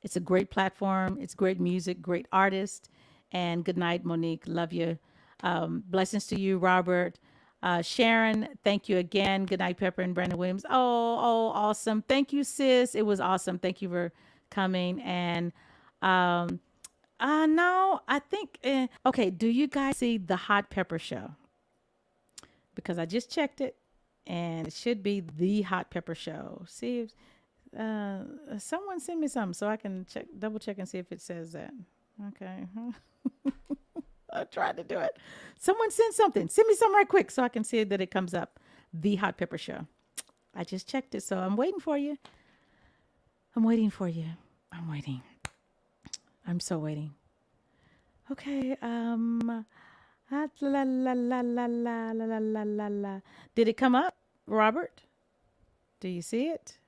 it's a great platform. It's great music, great artist. And good night, Monique. Love you. Blessings to you, Robert. Sharon, thank you again. Good night, Pepper and Brandon Williams. Oh, awesome. Thank you, sis. It was awesome. Thank you for coming. And no, I think, okay, do you guys see the Hot Pepper Show? Because I just checked it and it should be the Hot Pepper Show. See if someone send me something so I can double check and see if it says that. Okay. I tried to do it. Someone send something. Send me something right quick so I can see that it comes up. The Hot Pepper Show. I just checked it, so I'm waiting for you. I'm waiting for you. I'm waiting. I'm so waiting. Okay. La la la la la la la la la la la. Did it come up, Robert? Do you see it?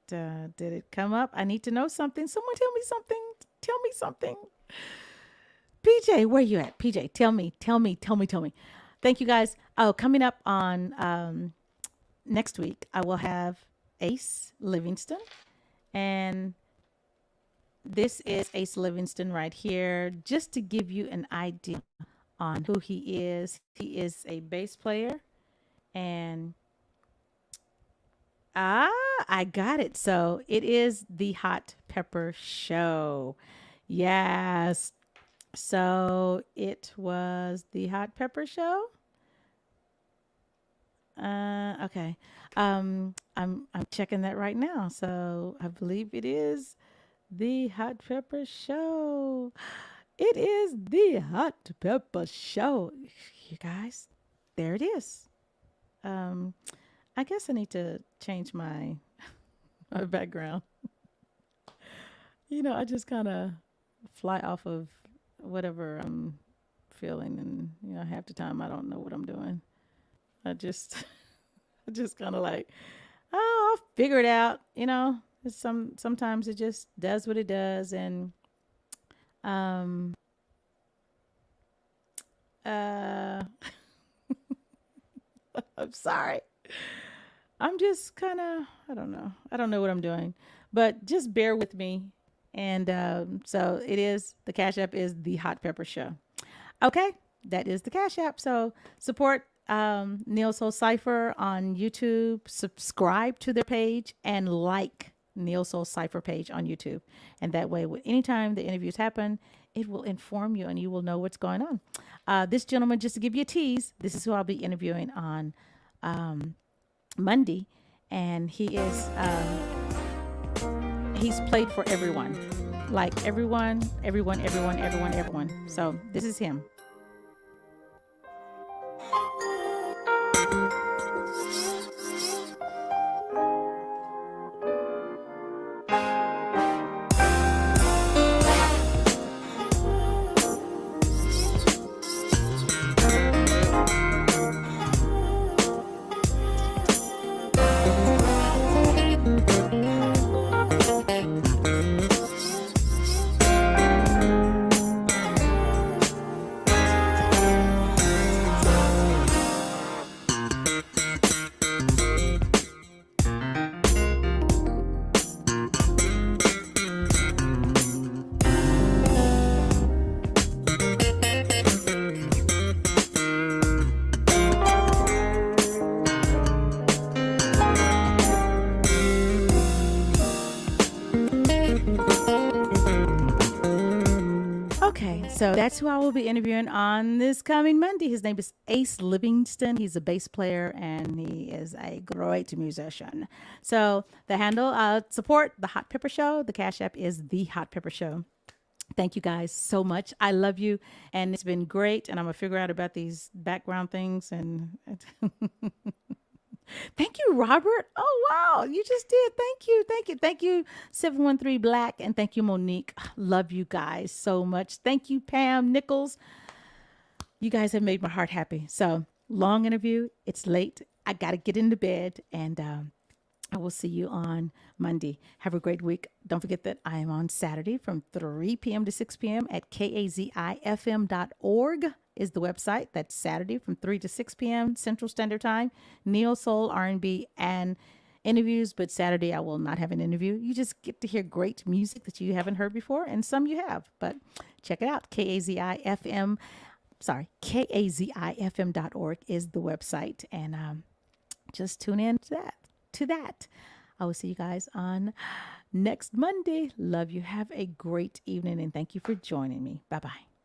Did it come up? I need to know something. Someone tell me something. Tell me something. PJ, where you at? PJ, tell me. Thank you guys. Oh, coming up on next week, I will have Ace Livingston. And this is Ace Livingston right here. Just to give you an idea on who he is. He is a bass player. And I got it. So it is the Hot Pepper Show. Yes. So it was the Hot Pepper Show. Okay. I'm checking that right now. So I believe it is the Hot Pepper Show. It is the Hot Pepper Show. You guys, there it is. I guess I need to change my background. I just kind of fly off of whatever I'm feeling, and half the time I don't know what I'm doing. I just kind of like, oh, I'll figure it out. Sometimes it just does what it does, and I'm sorry. I'm just kind of, I don't know what I'm doing, but just bear with me. And so it is, the Cash App is the Hot Pepper Show. Okay, that is the Cash App. So support Neo Soul Cypher on YouTube, subscribe to their page, and like Neo Soul Cypher page on YouTube. And that way, anytime the interviews happen, it will inform you and you will know what's going on. This gentleman, just to give you a tease, this is who I'll be interviewing on Monday. And he's played for everyone, like everyone. So this is him. So that's who I will be interviewing on this coming Monday. His name is Ace Livingston. He's a bass player and he is a great musician. So the handle, support the Hot Pepper Show. The Cash App is the Hot Pepper Show. Thank you guys so much. I love you. And it's been great. And I'm going to figure out about these background things. And thank you, Robert. Oh, wow. You just did. Thank you, 713 Black. And thank you, Monique. Love you guys so much. Thank you, Pam Nichols. You guys have made my heart happy. So long interview. It's late. I got to get into bed. And I will see you on Monday. Have a great week. Don't forget that I am on Saturday from 3 p.m. to 6 p.m. at kazifm.org. is the website. That's Saturday from 3 to 6 p.m. Central Standard Time. Neo Soul, R&B, and interviews. But Saturday, I will not have an interview. You just get to hear great music that you haven't heard before, and some you have. But check it out. kazifm.org is the website. And just tune in to that. I will see you guys on next Monday. Love you. Have a great evening, and thank you for joining me. Bye-bye.